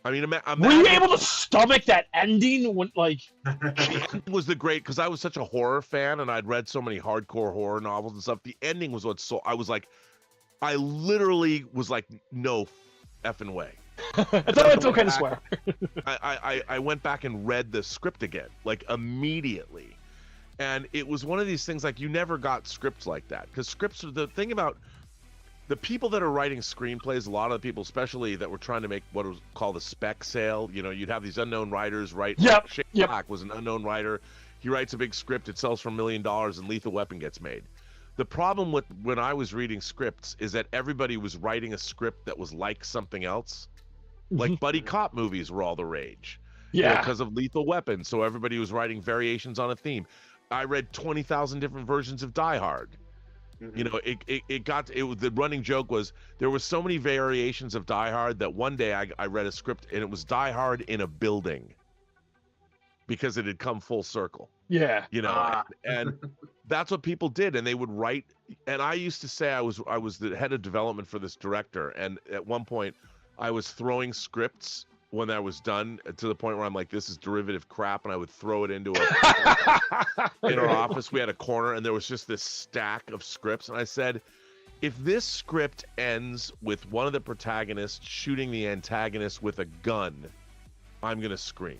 I mean, were you able to stomach that ending when, like? The ending was the great, because I was such a horror fan and I'd read so many hardcore horror novels and stuff. The ending was what I was like, I literally was like, no effing way. I thought it's okay to swear. I went back and read the script again, like immediately. And it was one of these things, like, you never got scripts like that, because scripts are the thing about the people that are writing screenplays. A lot of the people, especially that were trying to make what was called a spec sale, you know, you'd have these unknown writers write. Yep. Shane Black was an unknown writer. He writes a big script, it sells for $1 million, and Lethal Weapon gets made. The problem with when I was reading scripts is that everybody was writing a script that was like something else. Like buddy cop movies were all the rage. Yeah. Because of Lethal Weapon, so everybody was writing variations on a theme. I read 20,000 different versions of Die Hard. You know, the running joke was there were so many variations of Die Hard that one day I read a script and it was Die Hard in a building because it had come full circle. Yeah. You know, and that's what people did, and they would write. And I used to say I was the head of development for this director, and at one point I was throwing scripts when I was done to the point where I'm like, this is derivative crap, and I would throw it into in our office. We had a corner and there was just this stack of scripts, and I said, if this script ends with one of the protagonists shooting the antagonist with a gun, I'm gonna scream,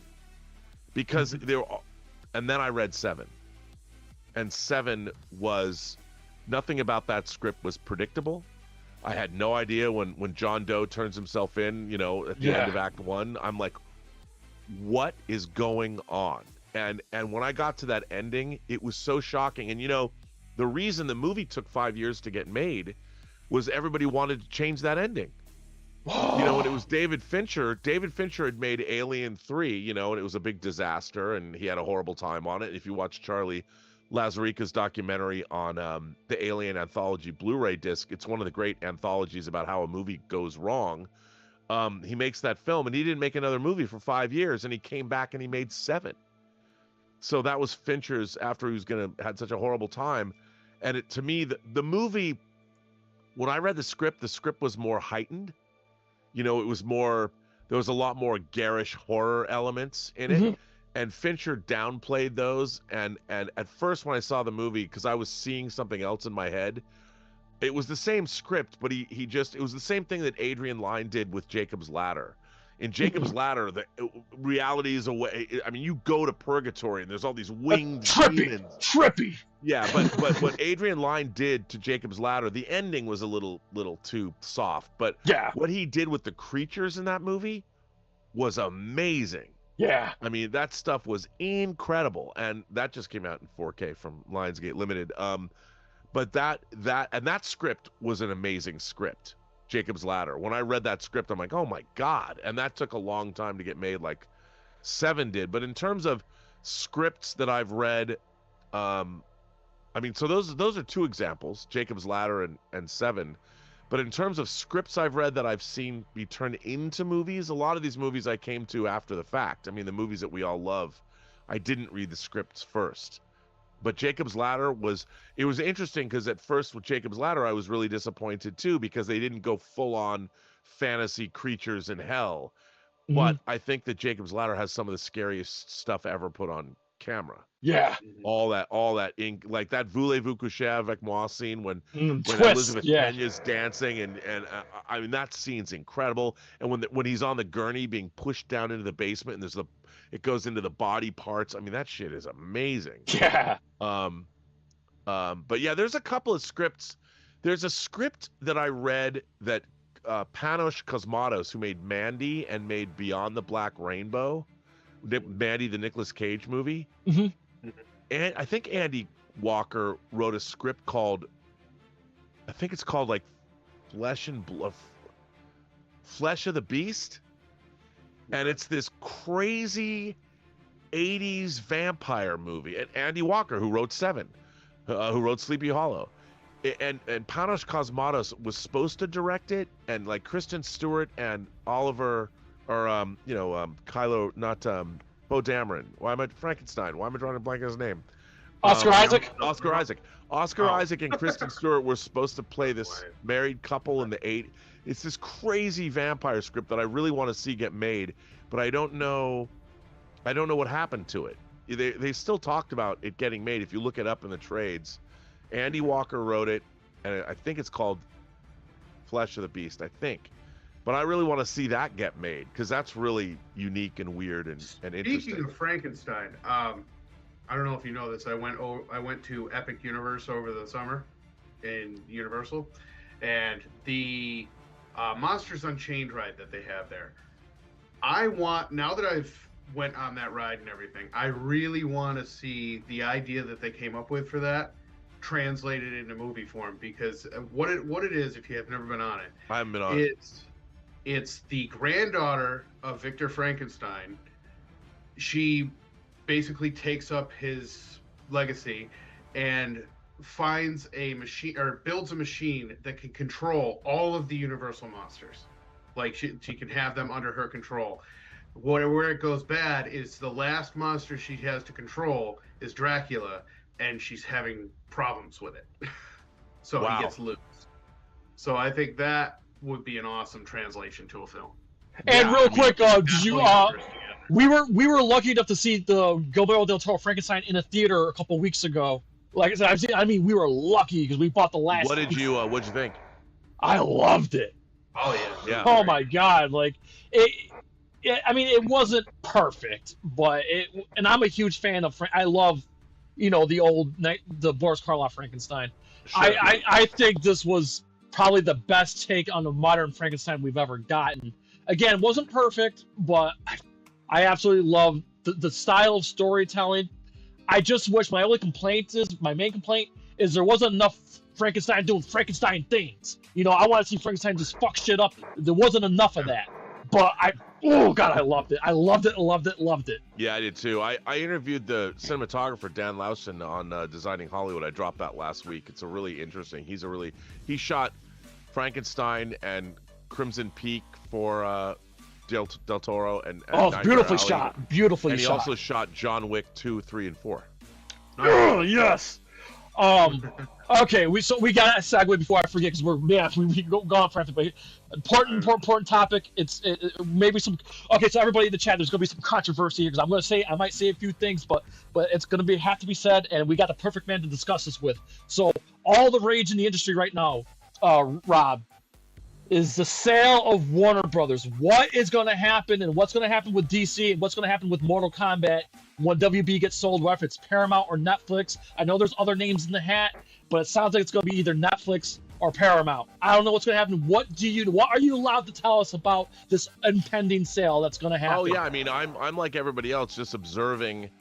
because and then I read 7, and 7 was nothing about that script was predictable. I had no idea when John Doe turns himself in, you know, at the end of Act 1. I'm like, what is going on? And when I got to that ending, it was so shocking. And, you know, the reason the movie took 5 years to get made was everybody wanted to change that ending. You know, and it was David Fincher. David Fincher had made Alien 3, you know, and it was a big disaster, and he had a horrible time on it. If you watch Charlie Lazarica's documentary on the Alien Anthology Blu-ray disc, it's one of the great anthologies about how a movie goes wrong. He makes that film, and he didn't make another movie for 5 years, and he came back and he made 7. So that was Fincher's after he was had such a horrible time. And to me, the movie, when I read the script was more heightened. You know, it was more, there was a lot more garish horror elements in it. And Fincher downplayed those, and at first when I saw the movie, because I was seeing something else in my head, it was the same script, but it was the same thing that Adrian Lyne did with Jacob's Ladder. In Jacob's Ladder, the reality is away. I mean, you go to purgatory and there's all these winged demons. Trippy. Yeah, but what Adrian Lyne did to Jacob's Ladder, the ending was a little too soft. But what he did with the creatures in that movie was amazing. Yeah. I mean, that stuff was incredible, and that just came out in 4K from Lionsgate Limited. But that script was an amazing script, Jacob's Ladder. When I read that script, I'm like, oh my God. And that took a long time to get made, like 7 did. But in terms of scripts that I've read, I mean, so those are 2 examples, Jacob's Ladder and 7. But in terms of scripts I've read that I've seen be turned into movies, a lot of these movies I came to after the fact. I mean, the movies that we all love, I didn't read the scripts first. But Jacob's Ladder was interesting, because at first with Jacob's Ladder, I was really disappointed too, because they didn't go full on fantasy creatures in hell. But I think that Jacob's Ladder has some of the scariest stuff ever put on camera. Yeah. All that ink, like that Voulez-vous coucher avec moi scene when twist, Elizabeth Pena's dancing, and I mean, that scene's incredible. And when he's on the gurney being pushed down into the basement, and it goes into the body parts. I mean, that shit is amazing. Yeah. But yeah, there's a couple of scripts. There's a script that I read that Panos Cosmatos, who made Mandy and made Beyond the Black Rainbow, Mandy, the Nicolas Cage movie. And I think Andy Walker wrote a script called, I think it's called like Flesh of the Beast. And it's this crazy 80s vampire movie. And Andy Walker, who wrote 7, who wrote Sleepy Hollow. And Panos Cosmatos was supposed to direct it, and like Kristen Stewart and Oliver, or Kylo, not Poe Dameron. Frankenstein. Why am I drawing a blank on his name? Oscar Isaac. Oscar Isaac and Kristen Stewart were supposed to play this married couple in the 80s. It's this crazy vampire script that I really want to see get made, but I don't know what happened to it. They still talked about it getting made. If you look it up in the trades, Andy Walker wrote it, and I think it's called Flesh of the Beast, I think. But I really want to see that get made because that's really unique and weird and interesting. Speaking of Frankenstein, I don't know if you know this. I went to Epic Universe over the summer in Universal, and the Monsters Unchained ride that they have there. Now that I've went on that ride and everything, I really want to see the idea that they came up with for that translated into movie form, because what it is, if you have never been on it, I haven't been on it. It's the granddaughter of Victor Frankenstein. She basically takes up his legacy and finds a machine, or builds a machine that can control all of the Universal monsters. Like she can have them under her control. Where it goes bad is the last monster she has to control is Dracula, and she's having problems with it. So Wow. He gets loose. So I think that would be an awesome translation to a film. And real quick, did you? We were lucky enough to see the Guillermo del Toro Frankenstein in a theater a couple weeks ago. Like I said, we were lucky because we bought the last. What'd you think? I loved it. Oh yeah. Oh my God! Like it it wasn't perfect, but and I'm a huge fan of. I love, the Boris Karloff Frankenstein. Sure. I think this was probably the best take on the modern Frankenstein we've ever gotten. Again, it wasn't perfect, but I absolutely love the style of storytelling. I just wish my main complaint is there wasn't enough Frankenstein doing Frankenstein things. I want to see Frankenstein just fuck shit up. There wasn't enough of that. But I loved it. I loved it. Yeah, I did too. I interviewed the cinematographer Dan Lawson on Designing Hollywood. I dropped that last week. It's a really interesting. He shot Frankenstein and Crimson Peak for Del Toro and beautifully shot. And he also shot John Wick 2, 3, and 4. Oh yes. Okay, we got a segue before I forget, because we go on for but important topic. Maybe some. Okay, so everybody in the chat, there's gonna be some controversy here, because I might say a few things, but it's gonna have to be said, and we got the perfect man to discuss this with. So all the rage in the industry right now, Rob, is the sale of Warner Brothers. What is going to happen, and what's going to happen with DC, and what's going to happen with Mortal Kombat when WB gets sold, whether it's Paramount or Netflix? I know there's other names in the hat, but it sounds like it's going to be either Netflix or Paramount. I don't know what's going to happen. What are you allowed to tell us about this impending sale that's going to happen? Oh yeah, I'm like everybody else, just observing.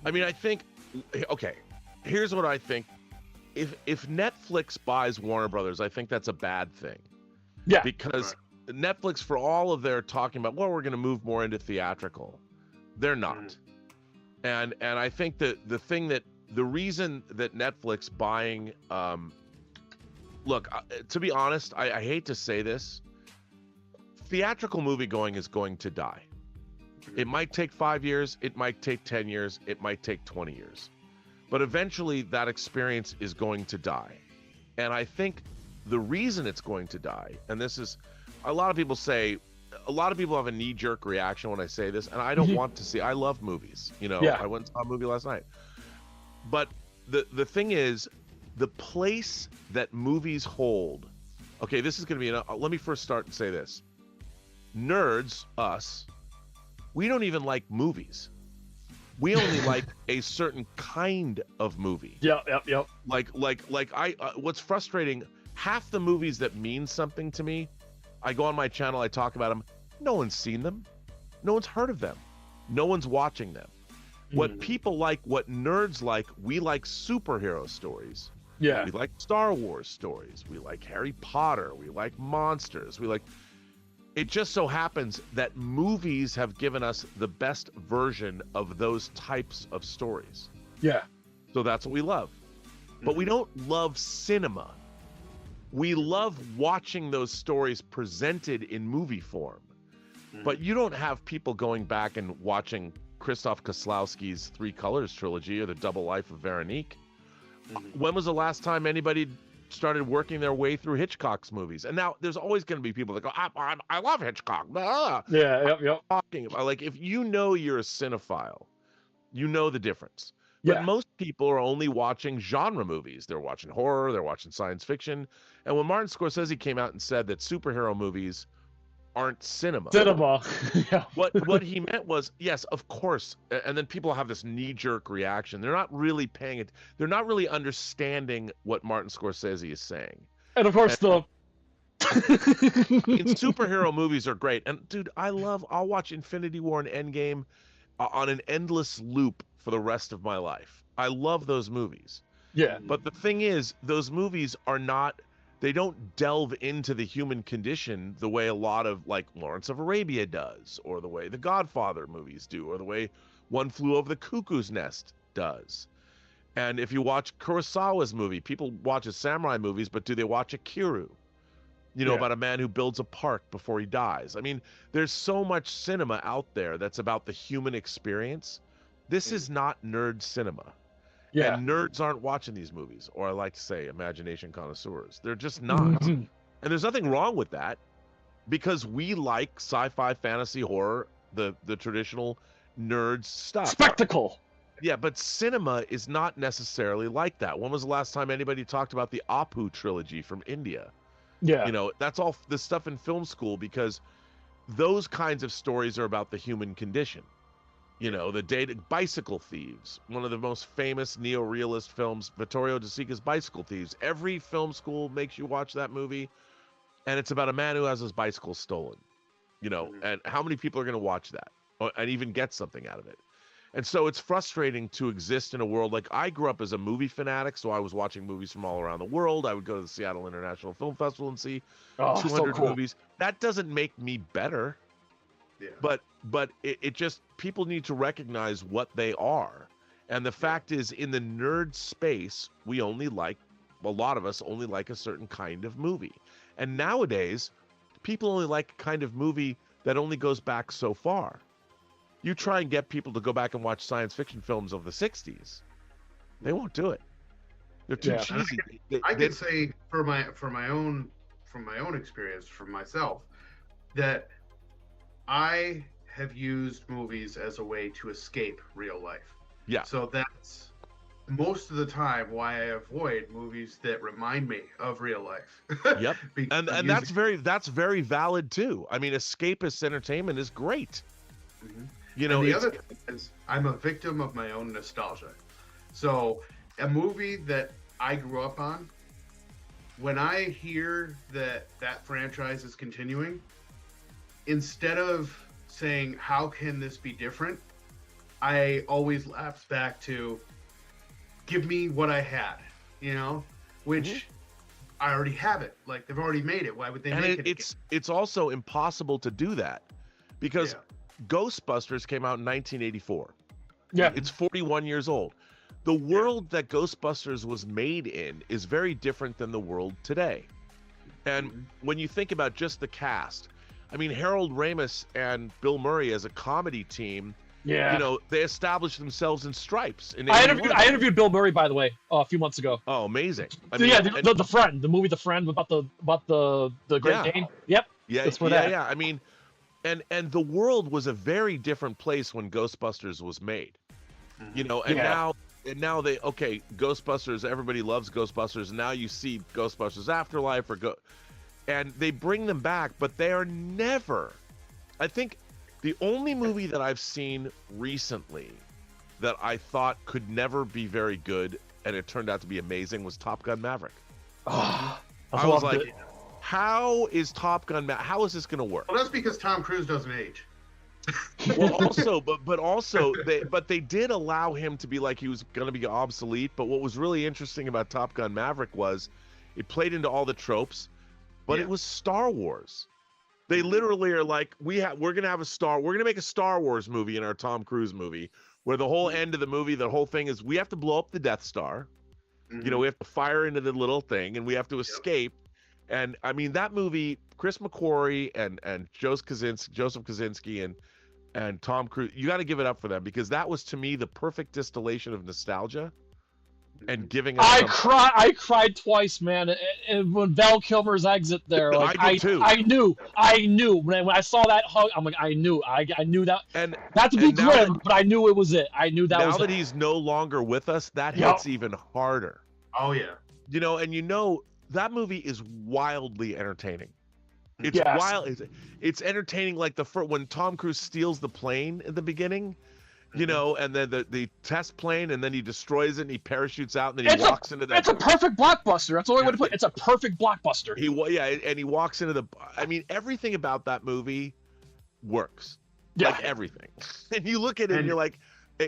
I think, okay, here's what I think. If Netflix buys Warner Brothers, I think that's a bad thing. Yeah. Because Netflix, for all of their talking about, we're going to move more into theatrical, they're not. And I think that the reason that Netflix buying, look, to be honest, I hate to say this, theatrical movie going is going to die. It might take 5 years, it might take 10 years, it might take 20 years. But eventually that experience is going to die. And I think the reason it's going to die, and this is, a lot of people have a knee-jerk reaction when I say this, and I don't want to see. I love movies. I went and saw a movie last night. But the thing is, the place that movies hold. Okay, this is going to be. Let me first start and say this. Nerds, us, we don't even like movies. We only like a certain kind of movie. Yep. What's frustrating, half the movies that mean something to me, I go on my channel, I talk about them. No one's seen them. No one's heard of them. No one's watching them. What people like, what nerds like, we like superhero stories. Yeah. We like Star Wars stories. We like Harry Potter. We like monsters. It just so happens that movies have given us the best version of those types of stories. Yeah. So that's what we love. But we don't love cinema. We love watching those stories presented in movie form. But you don't have people going back and watching Krzysztof Kieslowski's Three Colors trilogy or the Double Life of Veronique. When was the last time anybody started working their way through Hitchcock's movies? And now there's always going to be people that go, I love Hitchcock. Blah. Yeah, yep. Talking about, like, if you know you're a cinephile, you know the difference. But most people are only watching genre movies. They're watching horror, they're watching science fiction. And when Martin Scorsese came out and said that superhero movies aren't cinema. Yeah. What he meant was, yes, of course. And then people have this knee-jerk reaction. They're not really paying it. They're not really understanding what Martin Scorsese is saying. And of course, superhero movies are great. And dude, I'll watch Infinity War and Endgame on an endless loop for the rest of my life. I love those movies. Yeah. But the thing is, those movies they don't delve into the human condition the way a lot of, like, Lawrence of Arabia does, or the way the Godfather movies do, or the way One Flew Over the Cuckoo's Nest does. And if you watch Kurosawa's movie, people watch his samurai movies, but do they watch Akiru? About a man who builds a park before he dies. I mean, there's so much cinema out there that's about the human experience. This is not nerd cinema. Yeah. And nerds aren't watching these movies, or I like to say imagination connoisseurs. They're just not. And there's nothing wrong with that, because we like sci-fi, fantasy, horror, the traditional nerds stuff. Spectacle. Yeah, but cinema is not necessarily like that. When was the last time anybody talked about the Apu trilogy from India? Yeah. That's all the stuff in film school, because those kinds of stories are about the human condition. The Bicycle Thieves, one of the most famous neo-realist films, Vittorio De Sica's Bicycle Thieves. Every film school makes you watch that movie, and it's about a man who has his bicycle stolen. And how many people are going to watch that and even get something out of it? And so it's frustrating to exist in a world. Like, I grew up as a movie fanatic, so I was watching movies from all around the world. I would go to the Seattle International Film Festival and see 200 movies. That doesn't make me better. Yeah. But it just, people need to recognize what they are. And the fact is, in the nerd space, a lot of us only like a certain kind of movie. And nowadays, people only like a kind of movie that only goes back so far. You try and get people to go back and watch science fiction films of the 60s, they won't do it. They're too cheesy. I can say from my own experience, from myself, that I have used movies as a way to escape real life. Yeah. So that's most of the time why I avoid movies that remind me of real life. Yep. and that's very valid too. I mean, escapist entertainment is great. Mm-hmm. And the other thing is, I'm a victim of my own nostalgia. So a movie that I grew up on, when I hear that franchise is continuing, instead of saying, how can this be different? I always lapse back to, give me what I had, which I already have it. Like, they've already made it. Why would they make it? It's also impossible to do that, because Ghostbusters came out in 1984. Yeah. It's 41 years old. The world that Ghostbusters was made in is very different than the world today. And when you think about just the cast, I mean, Harold Ramis and Bill Murray as a comedy team, they established themselves in Stripes. I interviewed Bill Murray, by the way, a few months ago. Oh, amazing! The Friend, the movie The Friend about the Great Dane. Yep. Yeah, that's where that. Yeah. I mean, and the world was a very different place when Ghostbusters was made. Now Ghostbusters, everybody loves Ghostbusters, and now you see Ghostbusters Afterlife and they bring them back, but they are never. I think the only movie that I've seen recently that I thought could never be very good, and it turned out to be amazing, was Top Gun Maverick. I was like, how is Top Gun how is this going to work? Well, that's because Tom Cruise doesn't age. Well, also, but they did allow him to be like he was going to be obsolete. But what was really interesting about Top Gun Maverick was it played into all the tropes, but it was Star Wars. They literally are like, we're going to make a Star Wars movie in our Tom Cruise movie, where the whole end of the movie, the whole thing is we have to blow up the Death Star. Mm-hmm. We have to fire into the little thing, and we have to escape. And I mean, that movie, Chris McQuarrie and Joseph Kosinski and and Tom Cruise, you got to give it up for them, because that was, to me, the perfect distillation of nostalgia and giving us I cried twice, man, and when Val Kilmer's exit there, like, I did too. I knew when I saw that hug, I'm like, I knew that, and not to be grim, but I knew it was it. I knew that was it. Now that he's no longer with us, that hits even harder. Oh yeah. That movie is wildly entertaining. It's Yes. wild. It's entertaining, like when Tom Cruise steals the plane at the beginning, and then the test plane, and then he destroys it, and he parachutes out, and then he walks into that. It's a perfect blockbuster. That's the only way to put it. It's a perfect blockbuster. And he walks into the. I mean, everything about that movie works. Yeah. Like everything. And you look at it, and you're like,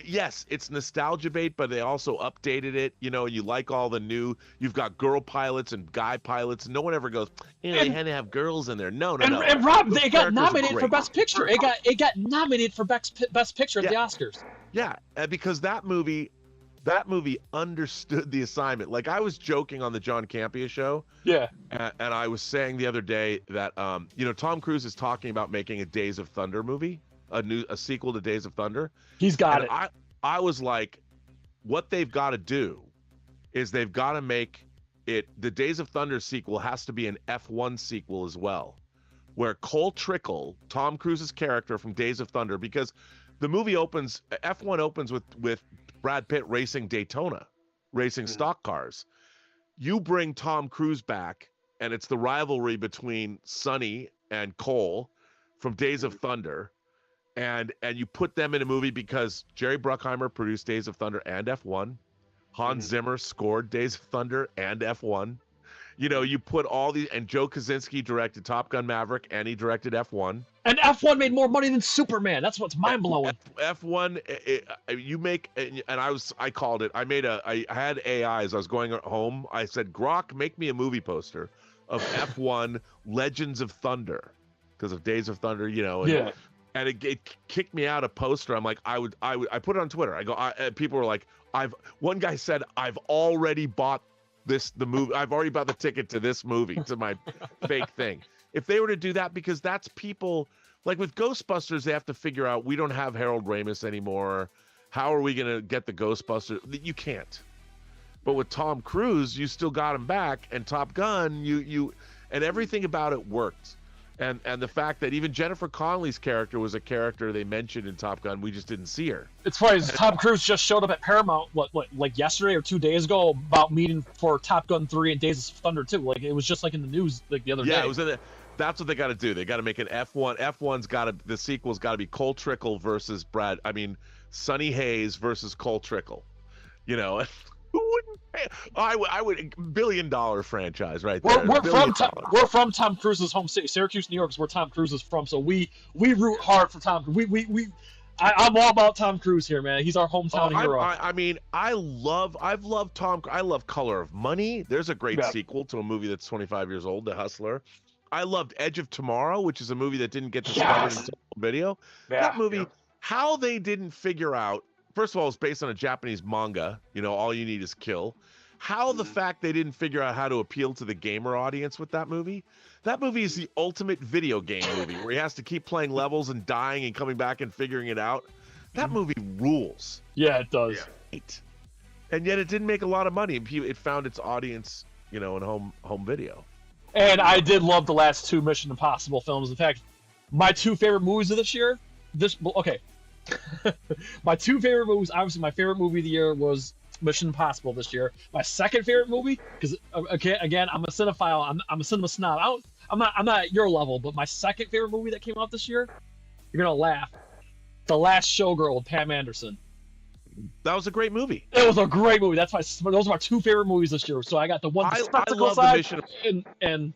yes, it's nostalgia bait, but they also updated it. And you like all the new. You've got girl pilots and guy pilots. No one ever goes, they had to have girls in there. No. And Rob, Those they got characters are nominated for great. Best Picture. It got nominated for Best Picture at the Oscars. Yeah, because that movie understood the assignment. Like, I was joking on the John Campea show. Yeah. And I was saying the other day that Tom Cruise is talking about making a Days of Thunder movie, a sequel to Days of Thunder. He's got it. I was like, what they've got to do is they've got to make it, the Days of Thunder sequel has to be an F1 sequel as well, where Cole Trickle, Tom Cruise's character from Days of Thunder, because the movie opens, F1 opens with Brad Pitt racing Daytona, racing stock cars. You bring Tom Cruise back, and it's the rivalry between Sonny and Cole from Days of Thunder, and you put them in a movie because Jerry Bruckheimer produced Days of Thunder and F1. Hans Zimmer scored Days of Thunder and F1. You put all these, and Joe Kosinski directed Top Gun Maverick, and he directed F1. And F1 made more money than Superman. That's what's mind blowing. F1, you make, and I called it. I had AI as I was going home. I said, Grok, make me a movie poster of F1 Legends of Thunder, because of Days of Thunder, And it kicked me out a poster. I'm like, I put it on Twitter. I go, people were like, one guy said, I've already bought the movie. I've already bought the ticket to this movie, to my fake thing. If they were to do that, because that's people, like with Ghostbusters, they have to figure out, we don't have Harold Ramis anymore. How are we going to get the Ghostbusters? You can't. But with Tom Cruise, you still got him back, and Top Gun, and everything about it worked. And the fact that even Jennifer Connelly's character was a character they mentioned in Top Gun, we just didn't see her. It's funny, Tom Cruise just showed up at Paramount, like yesterday or 2 days ago, about meeting for Top Gun 3 and Days of Thunder 2. Like, it was just like in the news like the other day. Yeah, it was in the. That's what they got to do. They got to make an F1. F1's got to. The sequel's got to be Cole Trickle versus Sonny Hayes versus Cole Trickle. Who wouldn't pay? I would $1 billion franchise right there. We're from Tom Cruise's home city, Syracuse, New York, is where Tom Cruise is from. So we root hard for Tom. I'm all about Tom Cruise here, man. He's our hometown hero. I've loved Tom. I love Color of Money. There's a great sequel to a movie that's 25 years old, The Hustler. I loved Edge of Tomorrow, which is a movie that didn't get discovered until video. That movie, how they didn't figure out. First of all, it's based on a Japanese manga. All you need is kill. How the fact they didn't figure out how to appeal to the gamer audience with that movie. That movie is the ultimate video game movie where he has to keep playing levels and dying and coming back and figuring it out. That movie rules. Yeah, it does. Right. And yet it didn't make a lot of money. It found its audience, in home video. And I did love the last 2 Mission Impossible films. In fact, my 2 favorite movies of this year. My 2 favorite movies, obviously my favorite movie of the year was Mission Impossible this year. My second favorite movie, because again, I'm a cinephile, I'm a cinema snob. I'm not at your level, but my second favorite movie that came out this year, you're gonna laugh. The Last Showgirl with Pam Anderson. That was a great movie. It was a great movie. Those are my 2 favorite movies this year. So I got the one spectacle side and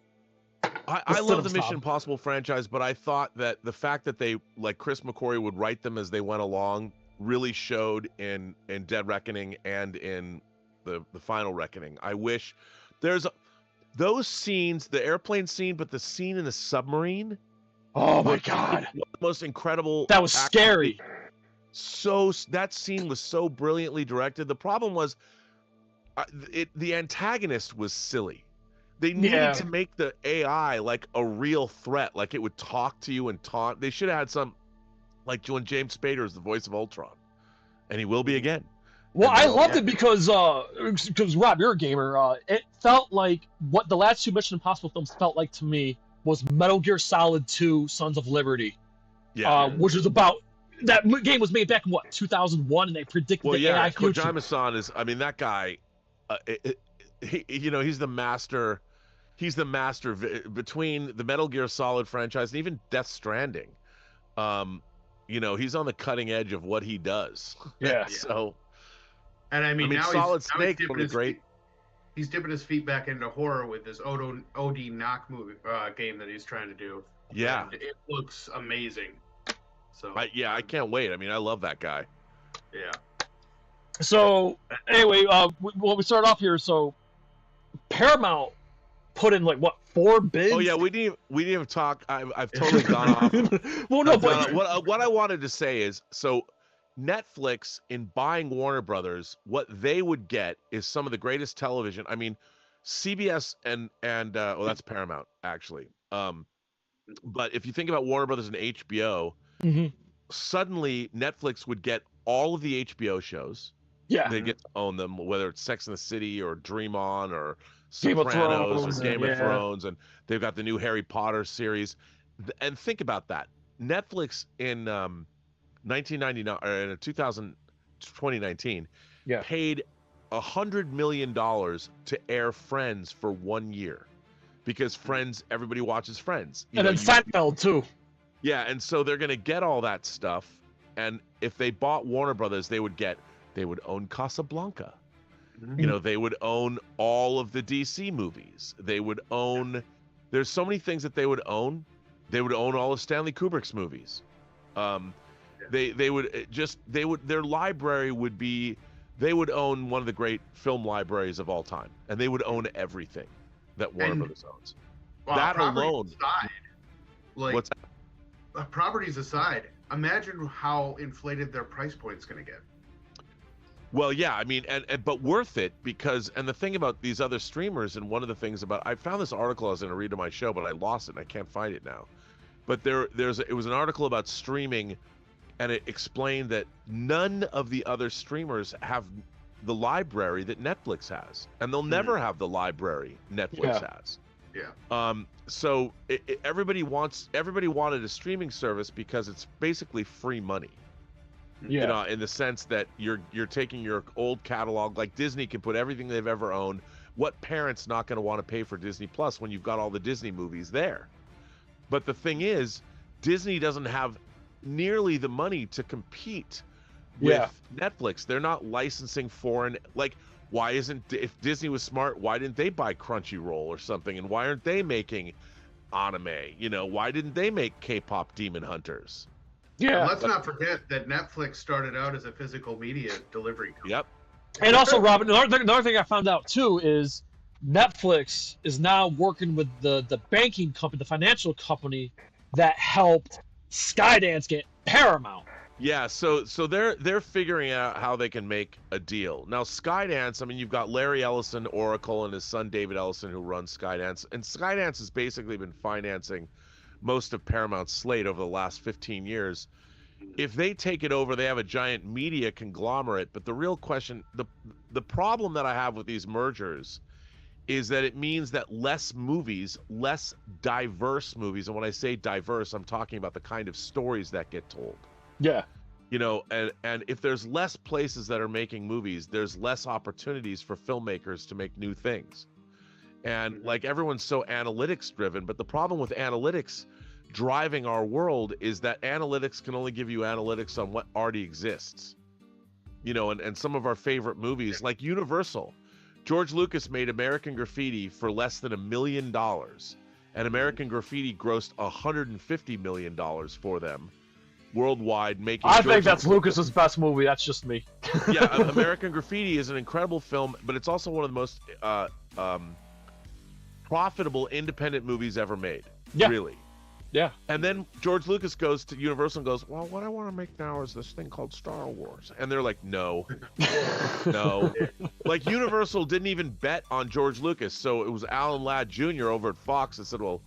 I love the Mission Impossible franchise, but I thought that the fact that they, like Chris McQuarrie, would write them as they went along really showed in Dead Reckoning and in the Final Reckoning. I wish those scenes, the airplane scene, but the scene in the submarine. Oh my God. The most incredible. That was scary. So that scene was so brilliantly directed. The problem was the antagonist was silly. They needed to make the AI like a real threat, like it would talk to you and taunt. They should have had some like when James Spader is the voice of Ultron, and he will be again. Well, I loved it because Rob, you're a gamer. It felt like what the last two Mission Impossible films felt like to me was Metal Gear Solid 2: Sons of Liberty. Yeah. Which was about that game was made back in what 2001, and they predicted the AI future. Kojima-san is. I mean, that guy. He's the master. He's the master between the Metal Gear Solid franchise and even Death Stranding. He's on the cutting edge of what he does. Yeah. So. And I mean now Solid he's Snake dipping would be his great. He's dipping his feet back into horror with this OD Knock movie game that he's trying to do. Yeah. And it looks amazing. So I can't wait. I mean, I love that guy. Yeah. So anyway, we start off here. So Paramount put in like what 4 bids? Oh yeah, we didn't even talk. I've totally gone off. Well, no, but what I wanted to say is so. Netflix, in buying Warner Brothers, what they would get is some of the greatest television. I mean, CBS and that's Paramount actually. But if you think about Warner Brothers and HBO, suddenly Netflix would get all of the HBO shows. Yeah, they get to own them, whether it's Sex and the City or Dream On or Game of Sopranos or Thrones, Game of Thrones, and they've got the new Harry Potter series. And think about that. Netflix in 1999 or in 2019 paid $100 million to air Friends for 1 year because Friends, everybody watches Friends. And then Seinfeld too. Yeah, and so they're gonna get all that stuff, and if they bought Warner Brothers, they would own Casablanca. They would own all of the DC movies. They would own. There's so many things that they would own. They would own all of Stanley Kubrick's movies. Their library would be, they would own one of the great film libraries of all time, and they would own everything that Warner Brothers owns. That alone. What's that? Properties aside, imagine how inflated their price point's going to get. Well, yeah, I mean, but worth it because, and the thing about these other streamers, and one of the things about, I found this article I was going to read on my show, but I lost it and I can't find it now. But it was an article about streaming, and it explained that none of the other streamers have the library that Netflix has, and they'll never have the library Netflix has. Yeah. So everybody wanted a streaming service because it's basically free money. Yeah. In the sense that you're taking your old catalog, like Disney can put everything they've ever owned. What parent's not going to want to pay for Disney Plus when you've got all the Disney movies there? But the thing is, Disney doesn't have nearly the money to compete with Netflix. They're not licensing foreign, like, if Disney was smart, why didn't they buy Crunchyroll or something? And why aren't they making anime? Why didn't they make K-pop Demon Hunters? Yeah. And let's not forget that Netflix started out as a physical media delivery company. Yep. And also, Robert, another thing I found out too is Netflix is now working with the banking company, the financial company that helped Skydance get Paramount. Yeah, so they're figuring out how they can make a deal. Now, Skydance, I mean, you've got Larry Ellison, Oracle, and his son David Ellison, who runs Skydance. And Skydance has basically been financing most of Paramount's slate over the last 15 years. If they take it over, they have a giant media conglomerate. But the real question, the problem that I have with these mergers is that it means that less diverse movies, and when I say diverse, I'm talking about the kind of stories that get told. Yeah. And if there's less places that are making movies, there's less opportunities for filmmakers to make new things. And like everyone's so analytics driven, but the problem with analytics driving our world is that analytics can only give you analytics on what already exists. And some of our favorite movies, like Universal, George Lucas made American Graffiti for less than $1 million, and American Graffiti grossed $150 million for them worldwide, making. I think that's Lucas's best movie. That's just me. Yeah, American Graffiti is an incredible film, but it's also one of the most profitable independent movies ever made. Yeah. Really. Yeah. And then George Lucas goes to Universal and goes, well, what I want to make now is this thing called Star Wars. And they're like, no. No. Like, Universal didn't even bet on George Lucas. So it was Alan Ladd Jr. over at Fox that said, well,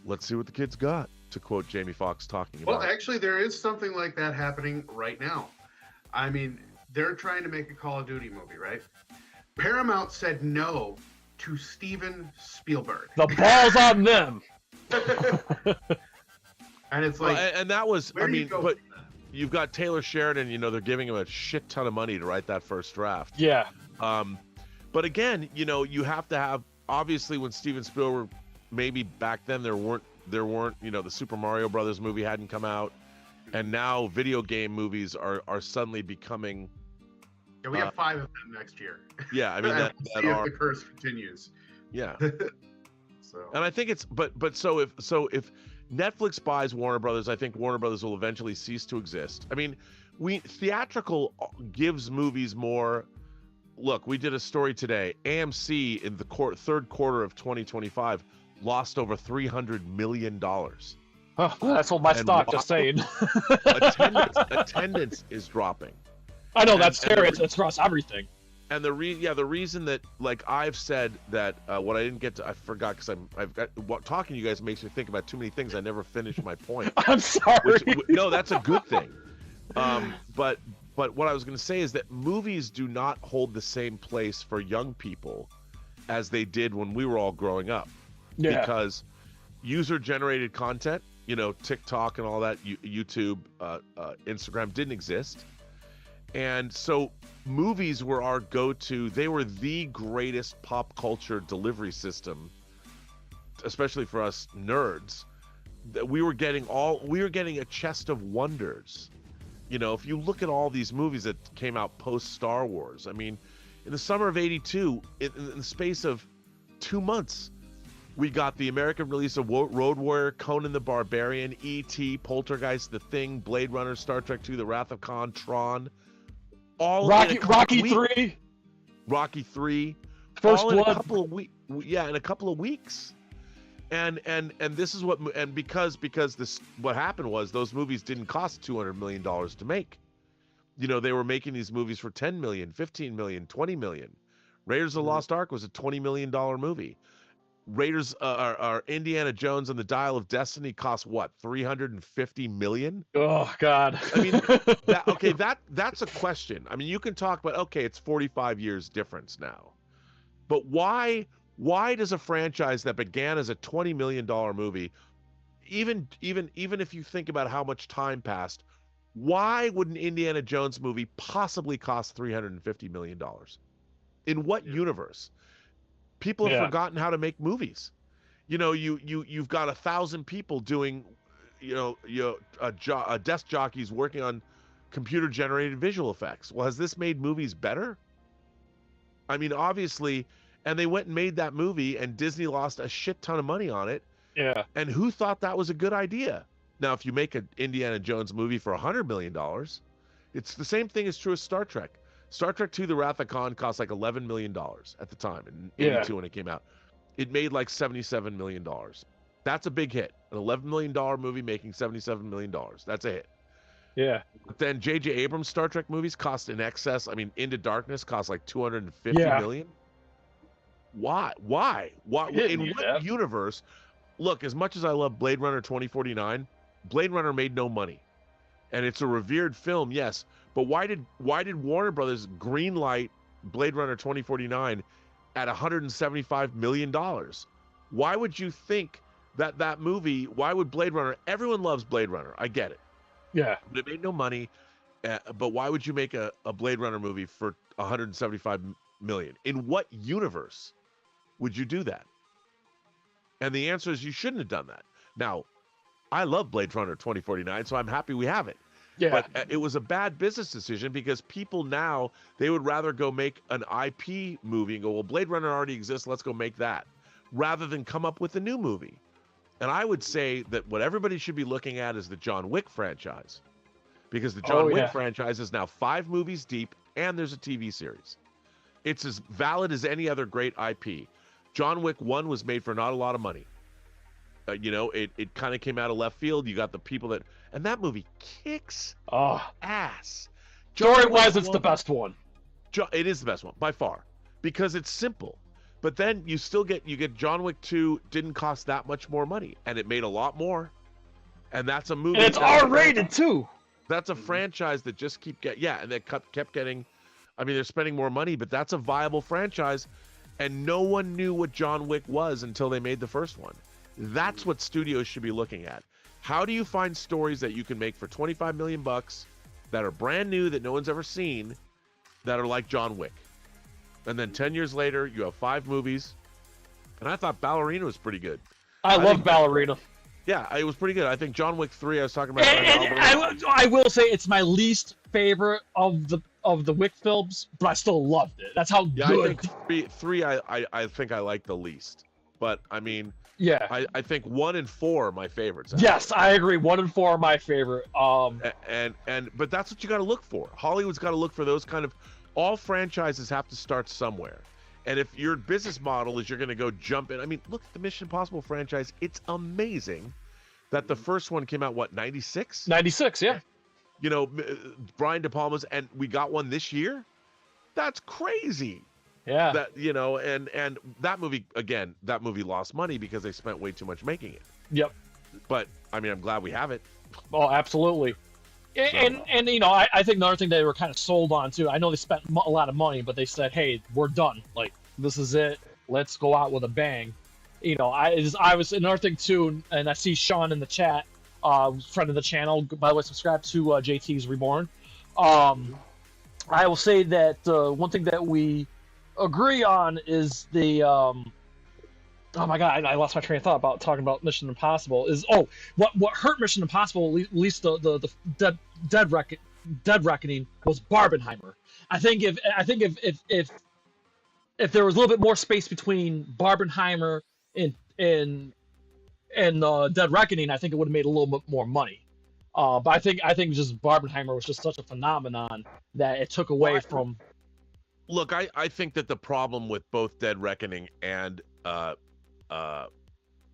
let's see what the kid's got. to quote Jamie Foxx talking about. Well, actually, there is something like that happening right now. I mean, they're trying to make a Call of Duty movie, right? Paramount said no to Steven Spielberg. The ball's on them. And it's like, and that was, where I do you mean, go but from that? you've got Taylor Sheridan, you know, they're giving him a shit ton of money to write that first draft. Yeah. But again, you know, you have to have, obviously when Steven Spielberg, maybe back then there weren't, you know, the Super Mario Brothers movie hadn't come out, and now video game movies are suddenly becoming. Yeah, we have 5 of them next year. Yeah, I mean that see if the curse continues. Yeah. So. And I think it's, but so if Netflix buys Warner Brothers, I think Warner Brothers will eventually cease to exist. I mean, theatrical gives movies more. Look, we did a story today. AMC in the third quarter of 2025 lost over $300 million. Oh, that's what my stock just saying. attendance is dropping. I know, that's scary. It's across everything. And the reason that, like I've said that what I didn't get to, I forgot because talking to you guys makes me think about too many things. I never finished my point. I'm sorry. No, that's a good thing. But what I was going to say is that movies do not hold the same place for young people as they did when we were all growing up. Yeah. Because user-generated content, you know, TikTok and all that, YouTube, Instagram didn't exist. And so movies were our go-to. They were the greatest pop culture delivery system, especially for us nerds. We were getting a chest of wonders. You know, if you look at all these movies that came out post Star Wars, I mean, in the summer of '82, in the space of 2 months, we got the American release of Road Warrior, Conan the Barbarian, E.T., Poltergeist, The Thing, Blade Runner, Star Trek II, The Wrath of Khan, Tron. All Rocky 3. Rocky 3. First all Blood. In a couple of in a couple of weeks. And this is because this, what happened was those movies didn't cost $200 million to make. You know, they were making these movies for 10 million, 15 million, 20 million. Raiders of the Lost Ark was a $20 million movie. Raiders are Indiana Jones and the Dial of Destiny cost what, 350 million? Oh God. I mean, that's a question. I mean, you can talk about, okay, it's 45 years difference now, but why does a franchise that began as a $20 million movie, even if you think about how much time passed, why would an Indiana Jones movie possibly cost $350 million? In what universe? People have forgotten how to make movies. You know, you've got 1,000 people doing, desk jockeys working on computer generated visual effects. Well, has this made movies better? I mean, obviously, and they went and made that movie, and Disney lost a shit ton of money on it. Yeah. And who thought that was a good idea? Now, if you make an Indiana Jones movie for $100 million, it's the same thing is true as Star Trek. Star Trek II, The Wrath of Khan cost like $11 million at the time in '82 when it came out. It made like $77 million. That's a big hit. An $11 million movie making $77 million. That's a hit. Yeah. But then J.J. Abrams' Star Trek movies cost in excess. I mean, Into Darkness cost like $250 million. Why? In what universe? Look, as much as I love Blade Runner 2049, Blade Runner made no money. And it's a revered film, yes. But why did Warner Brothers greenlight Blade Runner 2049 at $175 million? Why would you think that movie, why would Blade Runner, everyone loves Blade Runner, I get it. Yeah. But it made no money, but why would you make a Blade Runner movie for $175 million? In what universe would you do that? And the answer is you shouldn't have done that. Now, I love Blade Runner 2049, so I'm happy we have it. Yeah. But it was a bad business decision because people now, they would rather go make an IP movie and go, well, Blade Runner already exists, let's go make that, rather than come up with a new movie. And I would say that what everybody should be looking at is the John Wick franchise, because the John Wick franchise is now 5 movies deep and there's a TV series. It's as valid as any other great IP. John Wick 1 was made for not a lot of money. It kind of came out of left field. You got the people that, and that movie kicks ass. Story-wise, it's the best one. It is the best one by far because it's simple. But then you get John Wick 2 didn't cost that much more money, and it made a lot more. and that's a movie. And it's R-rated too. That's a franchise that just and they kept getting. I mean, they're spending more money, but that's a viable franchise, and no one knew what John Wick was until they made the first one. That's what studios should be looking at. How do you find stories that you can make for $25 million that are brand new, that no one's ever seen, that are like John Wick? And then 10 years later, you have 5 movies. And I thought Ballerina was pretty good. I love Ballerina. Yeah, it was pretty good. I think John Wick 3, I was talking about. And I will say it's my least favorite of the Wick films, but I still loved it. That's how good. I think three I think I like the least. But, I mean... Yeah, I think 1 and 4 are my favorites. Yes, I agree. 1 and 4 are my favorite. But that's what you got to look for. Hollywood's got to look for those kind of. All franchises have to start somewhere, and if your business model is you're going to go jump in. I mean, look at the Mission Impossible franchise. It's amazing that the first one came out 96. 96, yeah. You know, Brian De Palma's, and we got one this year. That's crazy. Yeah. That and that movie lost money because they spent way too much making it. Yep. But I mean, I'm glad we have it. Oh, absolutely. And I think another thing they were kind of sold on too. I know they spent a lot of money, but they said, "Hey, we're done. Like this is it. Let's go out with a bang." I was another thing too, and I see Sean in the chat, friend of the channel. By the way, subscribe to JT's Reborn. I will say that one thing that we agree on is the oh my god, I lost my train of thought about talking about Mission Impossible. What hurt Mission Impossible, at least the Dead Reckoning, was Barbenheimer. I think if there was a little bit more space between Barbenheimer and Dead Reckoning, I think it would have made a little bit more money. But I think just Barbenheimer was just such a phenomenon that it took away from. Look, I think that the problem with both Dead Reckoning and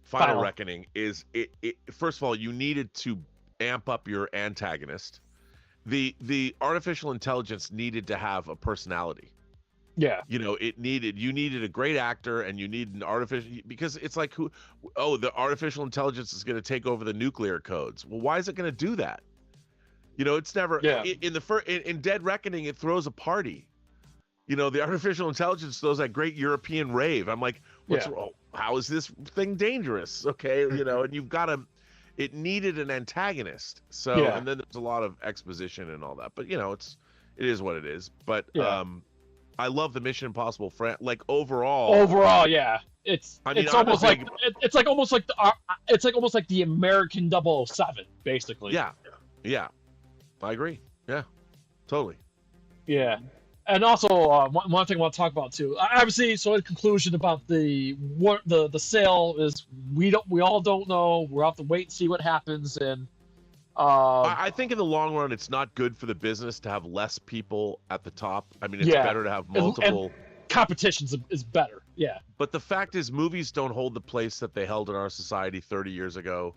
Final Reckoning is it first of all, you needed to amp up your antagonist. The artificial intelligence needed to have a personality. Yeah. You needed a great actor, and you need an artificial, because it's like the artificial intelligence is going to take over the nuclear codes. Well, why is it going to do that? It's never in Dead Reckoning it throws a party. The artificial intelligence throws that great European rave. I'm like, how is this thing dangerous? Okay, and you've got it needed an antagonist. So, and then there's a lot of exposition and all that. But it is what it is. But I love the Mission Impossible overall. Overall, yeah, it's almost like the American 007, basically. Yeah, I agree. Yeah, totally. Yeah. And also, one thing I want to talk about too. Obviously, so in conclusion about the sale is we all don't know. We'll have to wait and see what happens. And I think in the long run, it's not good for the business to have less people at the top. I mean, it's better to have multiple. And competition is better. Yeah. But the fact is, movies don't hold the place that they held in our society 30 years ago.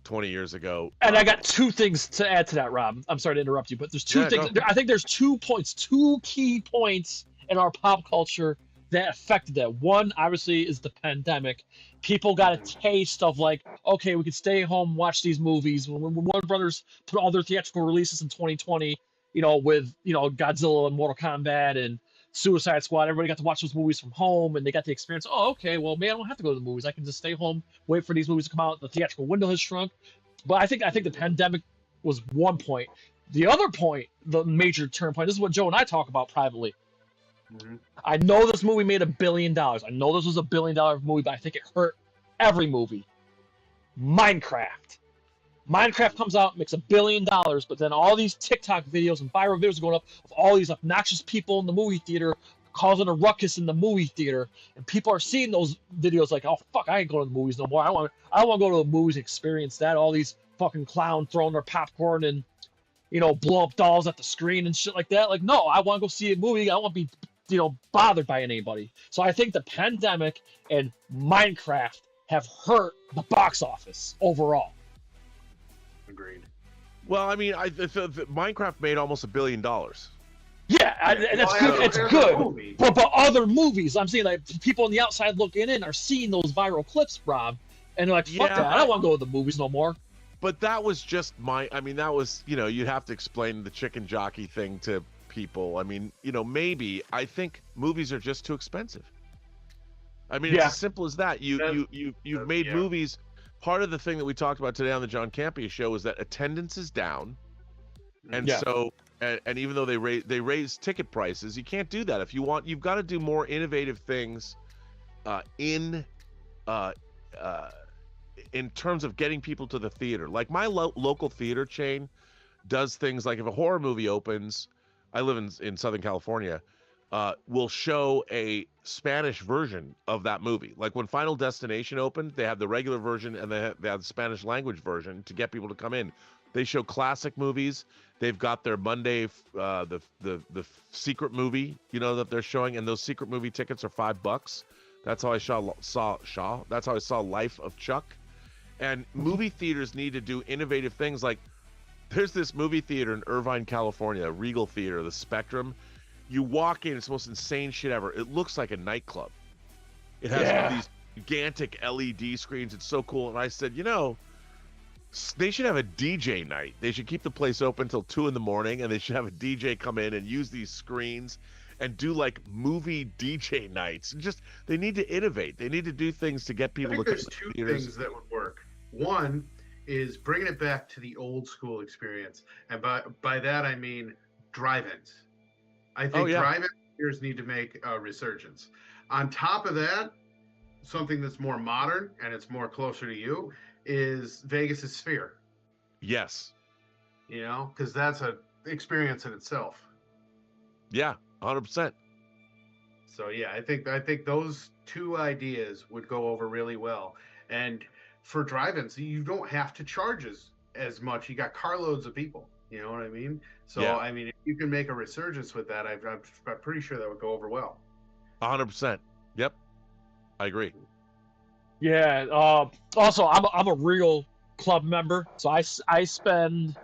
20 years ago. And I got 2 things to add to that, Rob. I'm sorry to interrupt you, but there's 2 things. I think there's 2 key points in our pop culture that affected that. One, obviously, is the pandemic. People got a taste of okay, we could stay home, watch these movies. When Warner Brothers put all their theatrical releases in 2020, with Godzilla and Mortal Kombat and Suicide Squad, everybody got to watch those movies from home, and they got the experience. Oh, okay, well, maybe I don't have to go to the movies. I can just stay home, wait for these movies to come out. The theatrical window has shrunk. But I think the pandemic was one point. The other point, the major turn point, this is what Joe and I talk about privately. Mm-hmm. I know this movie made $1 billion. I know this was $1 billion movie, but I think it hurt every movie. Minecraft. Minecraft comes out, makes $1 billion, but then all these TikTok videos and viral videos are going up of all these obnoxious people in the movie theater causing a ruckus in the movie theater, and people are seeing those videos like, oh fuck, I ain't going to the movies no more. I don't want to go to the movies and experience that. All these fucking clowns throwing their popcorn and blow up dolls at the screen and shit like that. Like, no, I want to go see a movie. I don't want to be bothered by anybody. So I think the pandemic and Minecraft have hurt the box office overall. Agreed. Well, I mean, Minecraft made almost $1 billion. Yeah, that's good. It's good. But other movies, I'm saying, like, people on the outside looking in are seeing those viral clips, Rob, and they're like, fuck that. I don't want to go to the movies no more. But that was just that was, you'd have to explain the chicken jockey thing to people. I mean, maybe I think movies are just too expensive. I mean, it's as simple as that. You've made movies. Part of the thing that we talked about today on the John Campea show is that attendance is down. And so, and even though they raise ticket prices, you can't do that. If you want, you've got to do more innovative things in terms of getting people to the theater. Like my local theater chain does things like if a horror movie opens, I live in Southern California, will show a Spanish version of that movie. Like when Final Destination opened, they have the regular version and they have the Spanish language version to get people to come in. They show classic movies. They've got their Monday, the secret movie, that they're showing, and those secret movie tickets are $5. That's how I saw. That's how I saw Life of Chuck. And movie theaters need to do innovative things. Like there's this movie theater in Irvine, California, Regal Theater, the Spectrum. You walk in, it's the most insane shit ever. It looks like a nightclub. It has these gigantic LED screens. It's so cool. And I said, they should have a DJ night. They should keep the place open until 2 a.m, and they should have a DJ come in and use these screens and do like movie DJ nights. Just they need to innovate. They need to do things to get people to come to there's two theaters. things that would work. One is bringing it back to the old school experience, and by that I mean drive-ins. I think drive-in theaters need to make a resurgence. On top of that, something that's more modern and it's more closer to you is Vegas' Sphere. Yes. Because that's an experience in itself. Yeah, 100%. So yeah, I think those two ideas would go over really well. And for drive-ins, you don't have to charge as much. You got carloads of people. You know what I mean? So I mean, if you can make a resurgence with that, I'm pretty sure that would go over well. 100%. Yep, I agree. Yeah. Also, I'm a real club member, so I spend.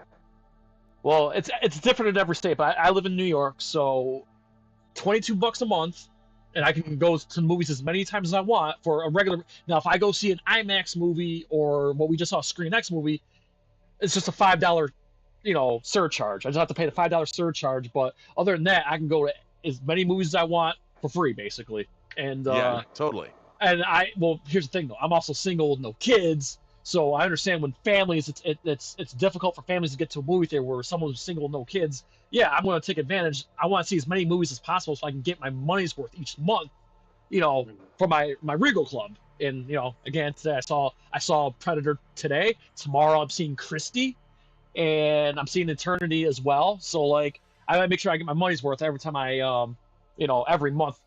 Well, it's different in every state, but I live in New York, so $22 a month, and I can go to movies as many times as I want for a regular. Now, if I go see an IMAX movie or what we just saw, a Screen X movie, it's just a $5, surcharge. I just have to pay the $5 surcharge, but other than that, I can go to as many movies as I want for free, basically. And yeah, totally. And here's the thing though. I'm also single with no kids, so I understand when families, it's difficult for families to get to a movie theater where someone who's single with no kids. Yeah, I'm going to take advantage. I want to see as many movies as possible so I can get my money's worth each month, for my Regal Club. And again, today I saw Predator today. Tomorrow I'm seeing Christie, and I'm seeing Eternity as well. So like, I make sure I get my money's worth every time I, every month,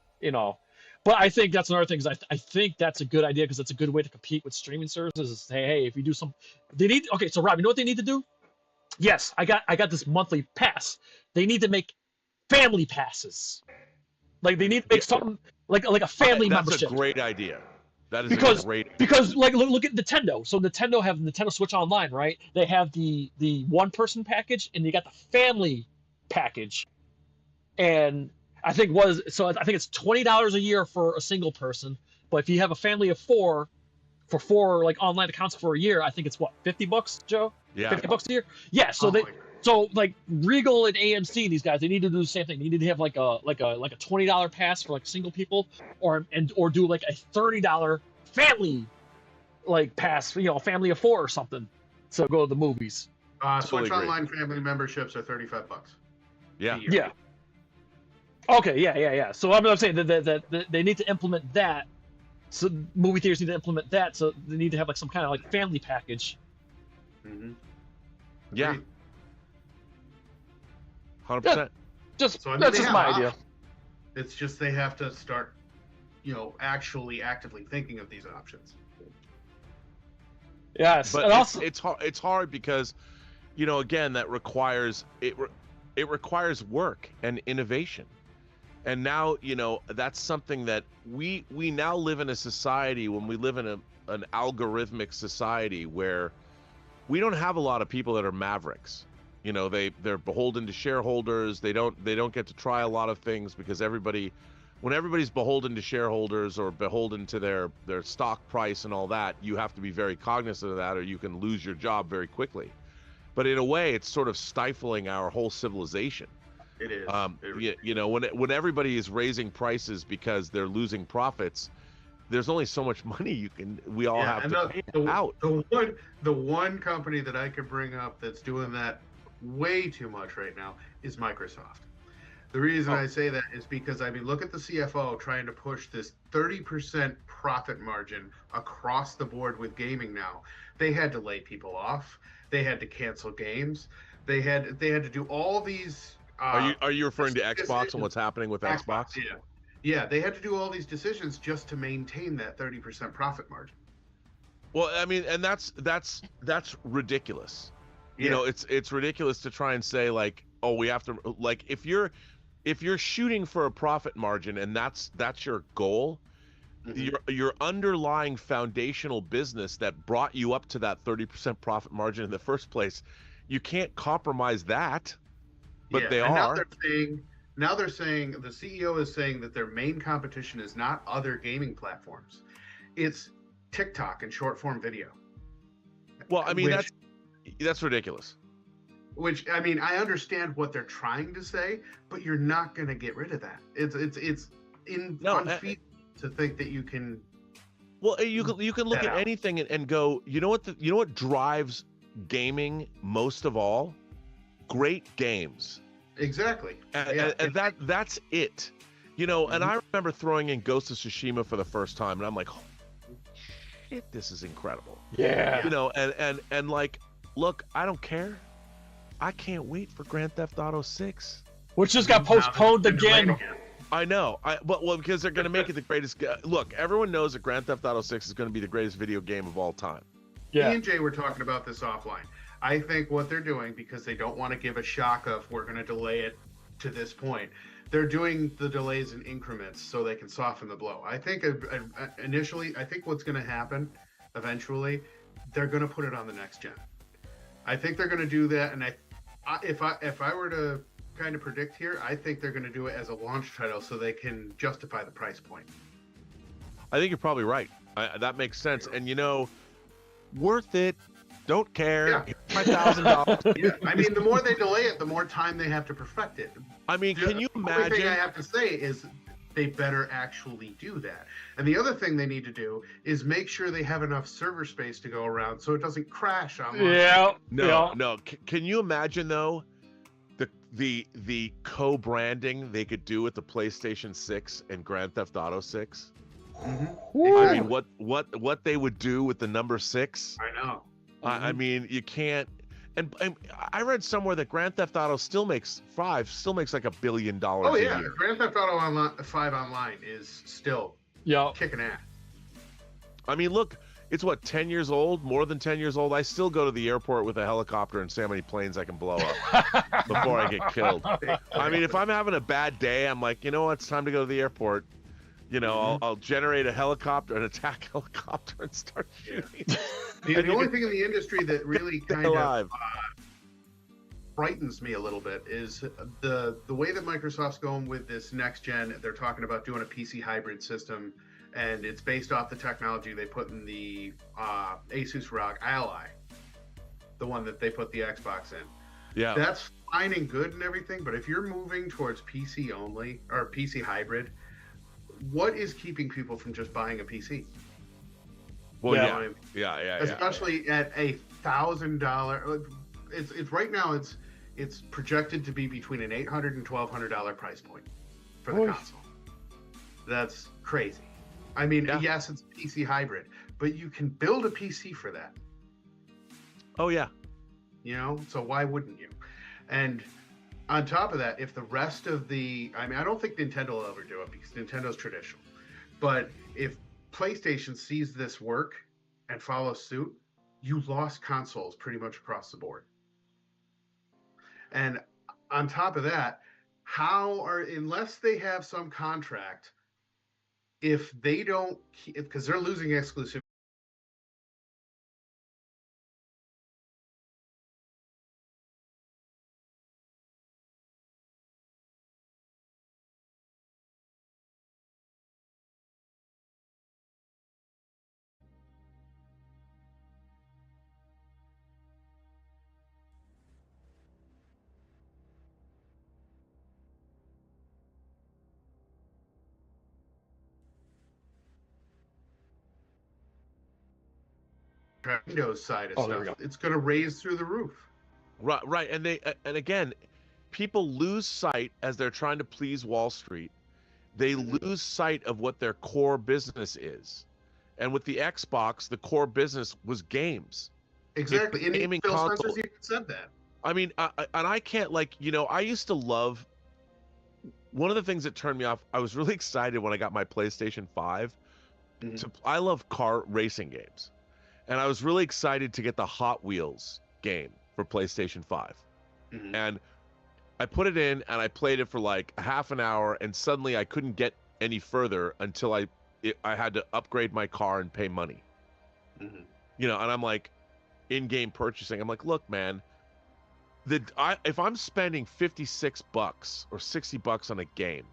But I think that's another thing. Is I think that's a good idea because it's a good way to compete with streaming services. Is say, hey, if you do okay. So Rob, you know what they need to do? Yes, I got this monthly pass. They need to make family passes. Like they need to make something like a family membership. That's a great idea. That is because a great because like look at Nintendo. So Nintendo have Nintendo Switch Online, right? They have the one person package and you got the family package, and I think it's $20 a year for a single person, but if you have a family of four, for 4 like online accounts for a year, I think it's what, $50, Joe? Yeah. $50 a year? Yeah. So like Regal and AMC, these guys, they need to do the same thing. They need to have like a $20 pass for like single people, or do like a $30 family like pass, family of 4 or something, to go to the movies. Switch Online family memberships are $35. Yeah. Yeah. Okay, yeah. So I'm saying that they need to implement that. So movie theaters need to implement that. So they need to have like some kind of like family package. Mm-hmm. Yeah. 100%. That's just my idea. It's just they have to start, actually actively thinking of these options. Yes, but and also it's hard because, again, that requires it requires work and innovation. And now, that's something that we now live in a society, when we live in an algorithmic society where we don't have a lot of people that are mavericks. They're beholden to shareholders. They don't get to try a lot of things because everybody when everybody's beholden to shareholders or beholden to their stock price and all that, you have to be very cognizant of that, or you can lose your job very quickly. But in a way, it's sort of stifling our whole civilization. It is. You know, when everybody is raising prices because they're losing profits, there's only so much money we all have to pay out. The one company that I could bring up that's doing that way too much right now is Microsoft. The reason I say that is because, I mean, look at the CFO trying to push this 30% profit margin across the board with gaming now. They had to lay people off. They had to cancel games. They had to do all these. Are you referring to Xbox and what's happening with Xbox? Yeah, they had to do all these decisions just to maintain that 30% profit margin. Well, I mean, and that's ridiculous. You know, it's ridiculous to try and say like, oh, we have to, like, if you're shooting for a profit margin and that's your goal, your underlying foundational business that brought you up to that 30% profit margin in the first place, you can't compromise that. But they are. Now they're saying the CEO is saying that their main competition is not other gaming platforms, it's TikTok and short form video. Well, I mean, that's ridiculous. Which, I mean, I understand what they're trying to say, but you're not going to get rid of that. It's unfeasible to think that you can. Well, you can look at anything and go, you know what drives gaming most of all? Great games. Exactly. And that's it. You know, and I remember throwing in Ghost of Tsushima for the first time, and I'm like, holy shit, this is incredible. Yeah. You know, and like, look, I don't care. I can't wait for Grand Theft Auto 6. Which just got postponed again. I know. Well, because they're going to make it the greatest. Look, everyone knows that Grand Theft Auto 6 is going to be the greatest video game of all time. Me and Jay were talking about this offline. I think what they're doing, because they don't want to give a shock of we're going to delay it to this point, they're doing the delays in increments so they can soften the blow. I think initially, I think what's going to happen eventually, they're going to put it on the next gen. I think they're going to do that, and if I were to kind of predict here, I think they're going to do it as a launch title so they can justify the price point. I think you're probably right. That makes sense, and you know, worth it. Don't care. $5,000. Yeah. I mean, the more they delay it, the more time they have to perfect it. I mean, can you imagine? The only thing I have to say is they better actually do that. And the other thing they need to do is make sure they have enough server space to go around so it doesn't crash online. No. Can you imagine though, the co-branding they could do with the PlayStation 6 and Grand Theft Auto 6? Mm-hmm. I mean, what they would do with the number 6? I know. I mean, you can't. And I read somewhere that Grand Theft Auto still makes like $1 billion a year. Grand Theft Auto 5 online is still kicking ass. I mean, look, it's what, 10 years old, more than 10 years old. I still go to the airport with a helicopter and see how many planes I can blow up before I get killed. I mean, if I'm having a bad day, I'm like, you know what, it's time to go to the airport. You know, I'll generate a helicopter, an attack helicopter, and start shooting. The only thing in the industry that really kind of frightens me a little bit is the way that Microsoft's going with this next gen. They're talking about doing a PC hybrid system, and it's based off the technology they put in the Asus ROG Ally, the one that they put the Xbox in. Yeah, that's fine and good and everything, but if you're moving towards PC only or PC hybrid, what is keeping people from just buying a PC? Well, yeah. Especially at $1,000. It's right now. It's projected to be between an $800 and $1,200 price point for the console. That's crazy. I mean, yes, it's PC hybrid, but you can build a PC for that. Oh yeah. You know, so why wouldn't you? And on top of that, if the rest of I don't think Nintendo will ever do it because Nintendo's traditional. But if PlayStation sees this work and follows suit, you lost consoles pretty much across the board. And on top of that, unless they have some contract, if they don't, because they're losing exclusivity. Windows side of Oh, there we stuff, go. it's going to raise through the roof. Right, and again, people lose sight as they're trying to please Wall Street. They lose sight of what their core business is, and with the Xbox, the core business was games. Exactly, and gaming Phil console. Spencer's even said that. I mean, and I can't I used to love. One of the things that turned me off, I was really excited when I got my PlayStation 5. I love car racing games, and I was really excited to get the Hot Wheels game for PlayStation 5. And I put it in and I played it for like a half an hour, and suddenly I couldn't get any further until I had to upgrade my car and pay money. And I'm like, in-game purchasing. I'm like, look, man, if I'm spending $56 or $60 on a game,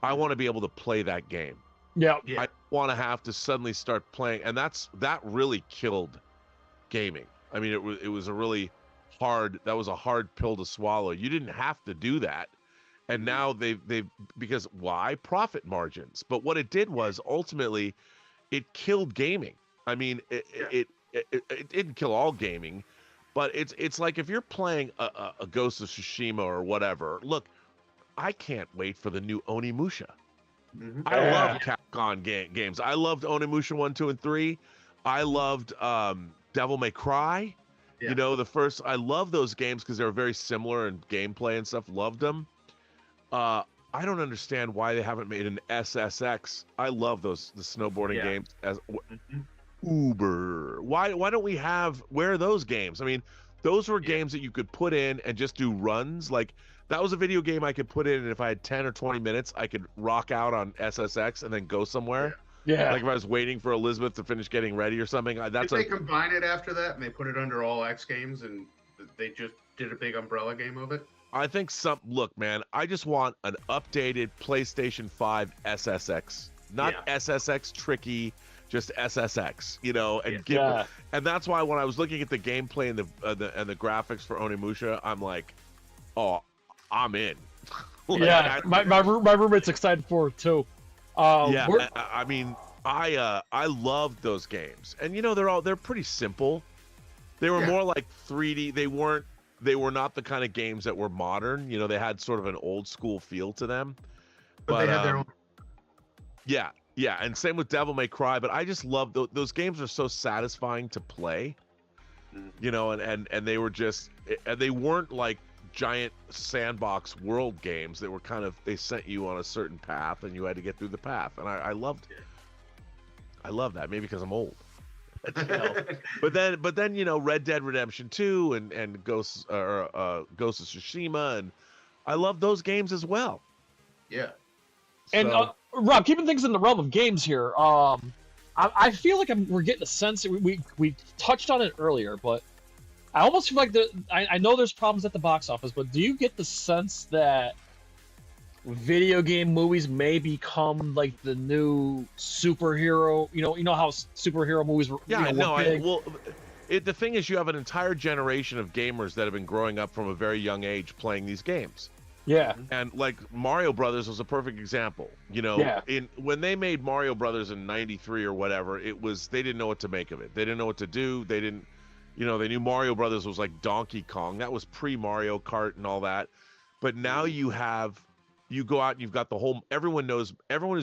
I want to be able to play that game. Yeah. I want to have to suddenly start playing, and that really killed gaming. I mean, it was a really hard. That was a hard pill to swallow. You didn't have to do that, and now they've because why? Profit margins. But what it did was ultimately, it killed gaming. I mean, it didn't kill all gaming, but it's like if you're playing a Ghost of Tsushima or whatever. Look, I can't wait for the new Onimusha. I love Capcom games. I loved Onimusha 1, 2, and 3. I loved Devil May Cry. You know, the first. I love those games because they were very similar in gameplay and stuff. Loved them. I don't understand why they haven't made an SSX. I love the snowboarding games as Uber. Why don't we have? Where are those games? I mean, those were games that you could put in and just do runs. Like, that was a video game I could put in, and if I had 10 or 20 minutes, I could rock out on SSX and then go somewhere. Yeah. Like if I was waiting for Elizabeth to finish getting ready or something. Did they combine it after that and they put it under all X Games and they just did a big umbrella game of it? I think look, man, I just want an updated PlayStation 5 SSX. Not SSX tricky, just SSX, and and that's why when I was looking at the gameplay and the graphics for Onimusha, I'm like, oh, I'm in. My roommate's excited for it too. I mean, I loved those games, and they're pretty simple. They were more like 3D. They were not the kind of games that were modern. They had sort of an old school feel to them. But they had their own. Yeah, and same with Devil May Cry. But I just love those games. Are so satisfying to play. And they were just, they weren't like giant sandbox world games. They were they sent you on a certain path and you had to get through the path, and I loved it. I love that, maybe because I'm old. But then Red Dead Redemption 2 and Ghost of Tsushima, and I love those games as well. And Rob, keeping things in the realm of games here, I feel like we're getting a sense. We touched on it earlier, but I almost feel like I know there's problems at the box office, but do you get the sense that video game movies may become like the new superhero? You know how superhero movies were. The thing is, you have an entire generation of gamers that have been growing up from a very young age playing these games. Yeah. And like Mario Brothers was a perfect example. When they made Mario Brothers in '93 or whatever, they didn't know what to make of it. They didn't know what to do. They didn't. They knew Mario Brothers was like Donkey Kong. That was pre-Mario Kart and all that. But now you go out and you've got everyone who's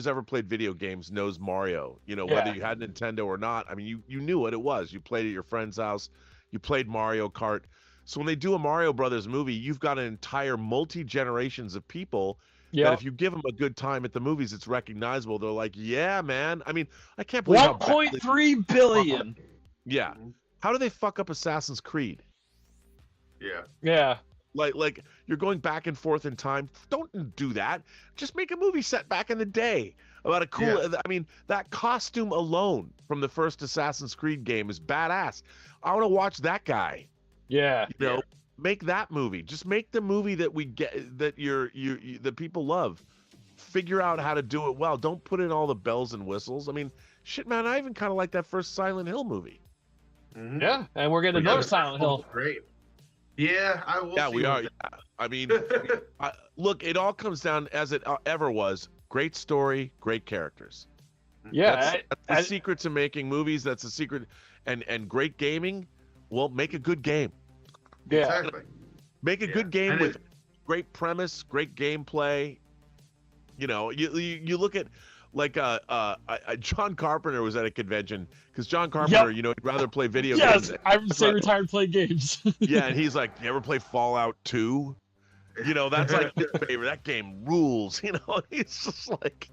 ever played video games knows Mario. Whether you had Nintendo or not. I mean, you knew what it was. You played at your friend's house. You played Mario Kart. So when they do a Mario Brothers movie, you've got an entire multi-generations of people that if you give them a good time at the movies, it's recognizable. They're like, yeah, man. I mean, I can't believe 1.3 billion. Yeah. How do they fuck up Assassin's Creed? Yeah. Like you're going back and forth in time. Don't do that. Just make a movie set back in the day about a cool. I mean, that costume alone from the first Assassin's Creed game is badass. I want to watch that guy. Yeah. Make that movie. Just make the movie that we get, that that people love. Figure out how to do it well. Don't put in all the bells and whistles. I mean, shit, man. I even kind of like that first Silent Hill movie. Yeah, and we're getting another Silent Hill. Great. Yeah, I will. Yeah, we are. Yeah. I mean, look, it all comes down, as it ever was, great story, great characters. Yeah, that's the secret to making movies. That's the secret. and great gaming, well, make a good game. Yeah. Exactly. Make a good game And with great premise, great gameplay. You know, you look at like John Carpenter was at a convention because John Carpenter, Yep. you know, he'd rather play video Yes, games. I would say retired playing games. Yeah, and he's like, you ever play Fallout 2? You know, that's like his favorite. That game rules. You know, he's just like.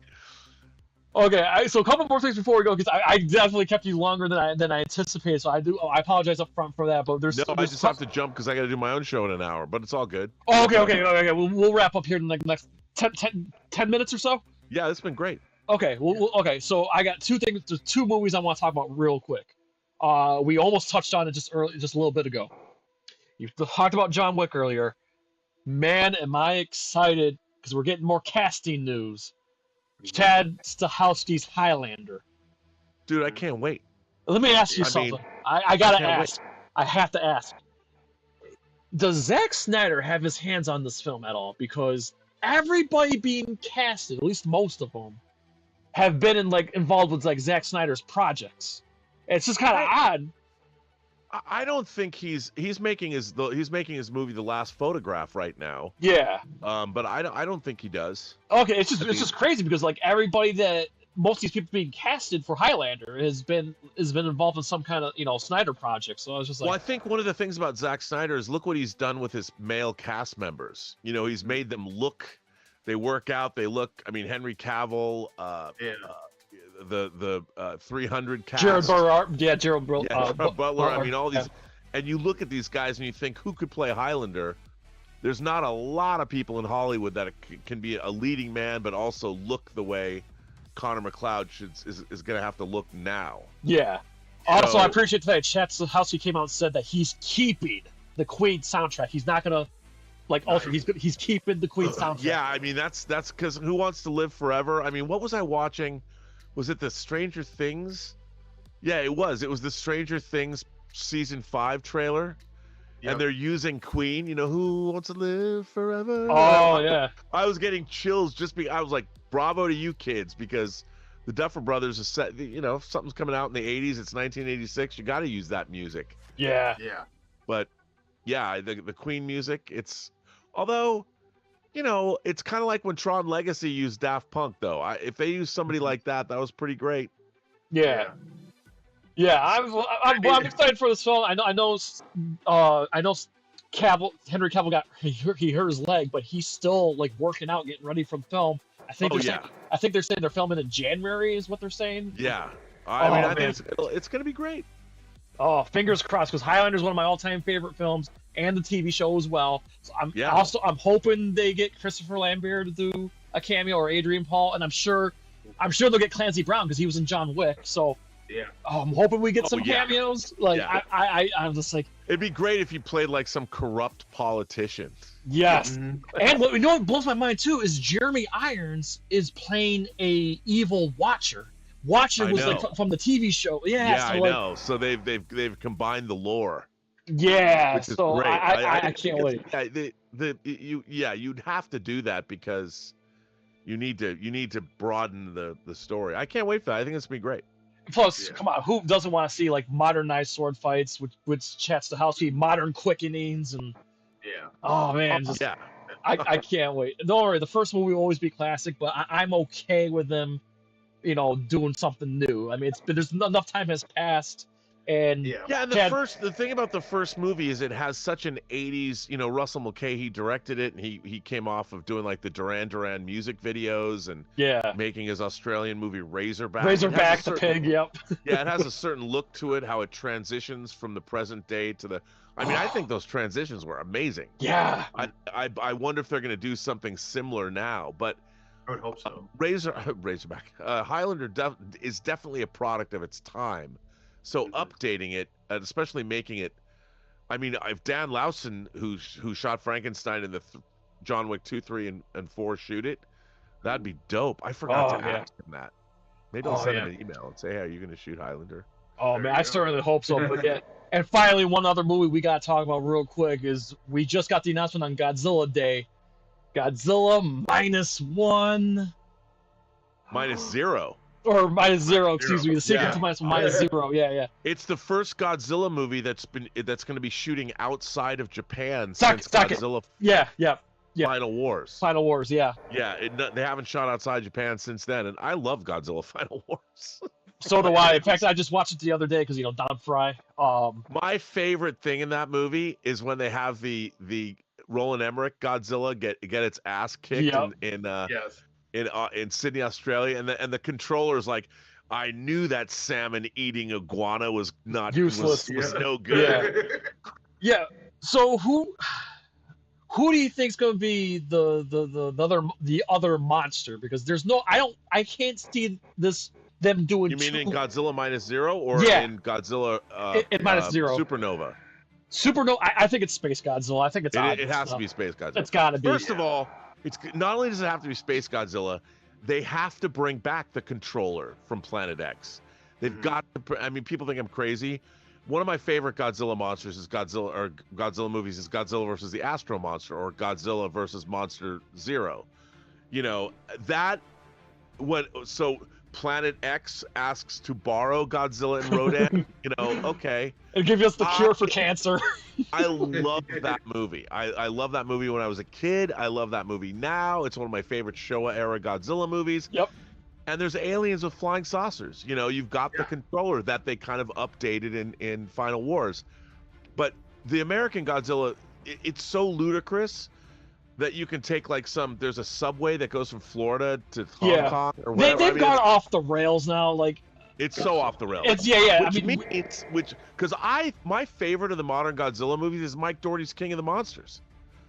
Okay, so a couple more things before we go, because I definitely kept you longer than I anticipated. So I apologize up front for that. But there's I just have to jump because I got to do my own show in an hour, but it's all good. Oh, okay. We'll wrap up here in like the next 10 minutes or so. Yeah, it's been great. Okay, okay. So I got two things. There's two movies I want to talk about real quick. We almost touched on it just a little bit ago. You talked about John Wick earlier. Man, am I excited because we're getting more casting news. Chad Stahelski's Highlander. Dude, I can't wait. Let me ask you something. I gotta ask. I have to ask. Does Zack Snyder have his hands on this film at all? Because everybody being casted, at least most of them, have been involved with Zack Snyder's projects. It's just kind of odd. I don't think he's making his movie The Last Photograph right now. Yeah. But I don't think he does. Okay, it's just crazy because everybody that most of these people being casted for Highlander has been involved in some kind of Snyder project. So I was just like, well, I think one of the things about Zack Snyder is look what he's done with his male cast members. You know, he's made them look, they work out, they look. I mean, Henry Cavill, the 300 cast. Gerald Butler. Butler. I mean, all these, and you look at these guys and you think, who could play Highlander? There's not a lot of people in Hollywood that can be a leading man, but also look the way Connor McLeod is going to have to look now. Yeah. Also, I appreciate the fact Chad Stahelski came out and said that he's keeping the Queen soundtrack. He's not going to alter. He's keeping the Queen soundtrack. Yeah, I mean that's because Who Wants to Live Forever? I mean, what was I watching? Was it the Stranger Things? Yeah, it was. It was the Stranger Things season 5 trailer. Yep. And they're using Queen, Who Wants to Live Forever? Oh, yeah. I was getting chills I was like, bravo to you kids, because the Duffer Brothers is set, if something's coming out in the 80s, it's 1986, you got to use that music. Yeah. Yeah. But, yeah, the Queen music, although, it's kind of like when Tron Legacy used Daft Punk, though. If they used somebody like that was pretty great. Yeah. Yeah, I'm excited for this film. I know Henry Cavill he hurt his leg, but he's still working out, getting ready for the film. I think they're saying they're filming in January, is what they're saying. Yeah, I think it's gonna be great. Oh, fingers crossed, because Highlander is one of my all-time favorite films, and the TV show as well. So I'm hoping they get Christopher Lambert to do a cameo, or Adrian Paul, and I'm sure they'll get Clancy Brown because he was in John Wick. So. Yeah. I'm hoping we get some cameos. I'm just like. It'd be great if you played some corrupt politician. Yes. And what blows my mind too is Jeremy Irons is playing a evil Watcher. Watcher was from the TV show. Yeah. Yeah, I know. So they've combined the lore. Yeah. Which is so great. I can't wait. You'd have to do that because you need to broaden the story. I can't wait for that. I think it's gonna be great. Plus, come on, who doesn't want to see modernized sword fights with Chad Stahelski, modern quickenings, and oh man, I can't wait. Don't worry, the first one will always be classic, but I'm okay with them, doing something new. I mean, there's enough time has passed, and and the thing about the first movie is it has such an 80s. Russell Mulcahy directed it, and he came off of doing the Duran Duran music videos and making his Australian movie Razorback. The pig, yep. Yeah, it has a certain look to it, how it transitions from the present day to the. I mean, I think those transitions were amazing. Yeah. I wonder if they're going to do something similar now, but. I would hope so. Razorback. Highlander is definitely a product of its time. So updating it, and especially making it, I mean, if Dan Lawson, who shot Frankenstein in the John Wick 2, 3, and 4 shoot it, that'd be dope. I forgot to ask him that. Maybe I'll send him an email and say, hey, are you going to shoot Highlander? Oh, man, I certainly hope so. But and finally, one other movie we got to talk about real quick is we just got the announcement on Godzilla Day. Godzilla -1. -0. Or -0, excuse me. The sequel Yeah. to -0. Yeah. It's the first Godzilla movie that's going to be shooting outside of Japan Second. since Godzilla. Yeah. Final Wars. Final Wars. Yeah. Yeah, they haven't shot outside Japan since then, and I love Godzilla Final Wars. So do I. In fact, I just watched it the other day because Don Fry. My favorite thing in that movie is when they have the Roland Emmerich Godzilla get its ass kicked in Sydney, Australia, and the controller's like, I knew that salmon-eating iguana was not useless. Was no good. Yeah. So who do you think's going to be the other monster? Because there's no, I can't see them doing. You mean in Godzilla -0 or in Godzilla in -0 Supernova? Supernova. I think it's Space Godzilla. I think it's it has to be Space Godzilla. It's got to be. First of all, it's not only does it have to be Space Godzilla, they have to bring back the controller from Planet X. They've got to. I mean, people think I'm crazy. One of my favorite Godzilla monsters is Godzilla movies is Godzilla versus the Astro Monster or Godzilla versus Monster Zero. So Planet X asks to borrow Godzilla and Rodan. Okay. It'll give us the cure for cancer. I love that movie. I love that movie when I was a kid. I love that movie now. It's one of my favorite Showa era Godzilla movies. Yep. And there's aliens with flying saucers. You've got the controller that they kind of updated in Final Wars. But the American Godzilla, it's so ludicrous that you can take there's a subway that goes from Florida to Hong Kong or whatever. They've gone off the rails now. It's so off the rails. My favorite of the modern Godzilla movies is Mike Dougherty's King of the Monsters.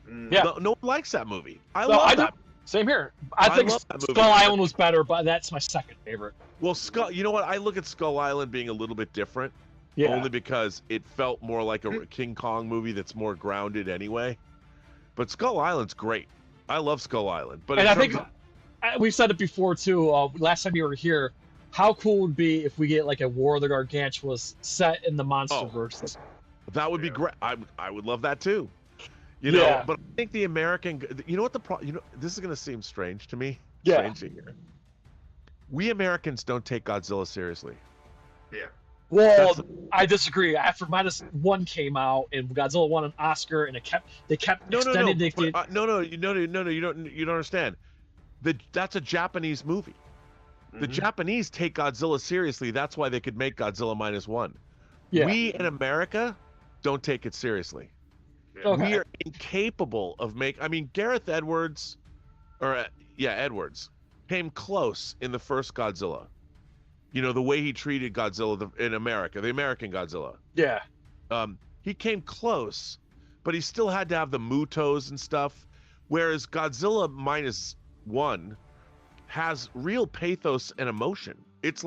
Yeah. No one likes that movie. I love that. Same here. I think Skull Island was better, but that's my second favorite. Well, you know what? I look at Skull Island being a little bit different. Yeah. Only because it felt more like a King Kong movie that's more grounded anyway. But Skull Island's great. I love Skull Island. But I think we've said it before too. Last time you were here, how cool would it be if we get a War of the Gargantuas set in the MonsterVerse? That would be great. I would love that too. But I think the American, what the problem, this is going to seem strange to me. Yeah. Strange to hear. We Americans don't take Godzilla seriously. Yeah. Well, I disagree. After -1 came out and Godzilla won an Oscar, and they kept extending it. No, you don't understand. That's a Japanese movie. The Japanese take Godzilla seriously. That's why they could make Godzilla -1. Yeah. We in America don't take it seriously. Okay. We are incapable of Gareth Edwards, Edwards, came close in the first Godzilla. The way he treated Godzilla in America, the American Godzilla. Yeah. He came close, but he still had to have the Mutos and stuff. Whereas Godzilla -1 has real pathos and emotion. It's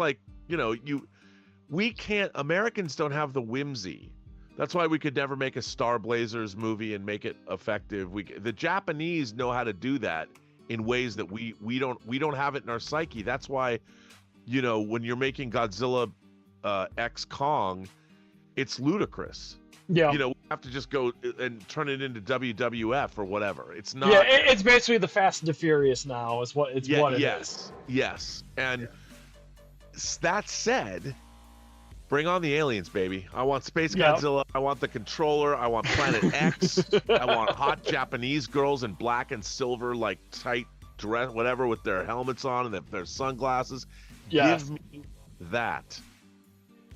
Americans don't have the whimsy. That's why we could never make a Star Blazers movie and make it effective. The Japanese know how to do that in ways that we don't have it in our psyche. That's why, when you're making Godzilla X Kong, it's ludicrous. Yeah. We have to just go and turn it into WWF or whatever. It's not. Yeah, it's basically the Fast and the Furious now. Is what it is. Yes. And that said, bring on the aliens, baby. I want Space Godzilla. I want the controller. I want Planet X. I want hot Japanese girls in black and silver, tight dress, whatever, with their helmets on and their sunglasses. Yes. Give me that.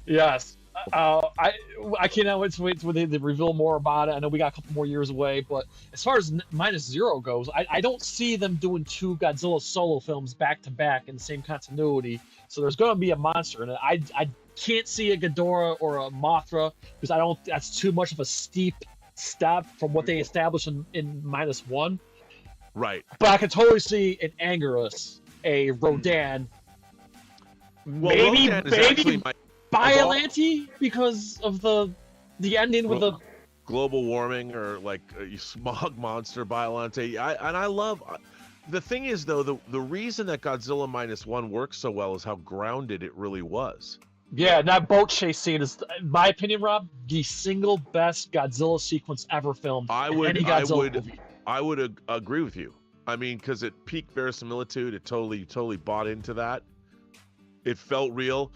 Yes. I cannot wait to they reveal more about it. I know we got a couple more years away, but as far as -0 goes, I don't see them doing 2 Godzilla solo films back to back in the same continuity. So there's going to be a monster in it. I can't see a Ghidorah or a Mothra because that's too much of a steep step from what they established in -1. Right. But I can totally see an Anguirus, a Rodan, maybe Biollante because of the ending with the global warming or smog monster Biollante. I love. The thing is, though, the reason that Godzilla -1 works so well is how grounded it really was. Yeah, that boat chase scene is, in my opinion, Rob, the single best Godzilla sequence ever filmed. I would agree with you. Because it peaked verisimilitude. It totally bought into that. It felt real.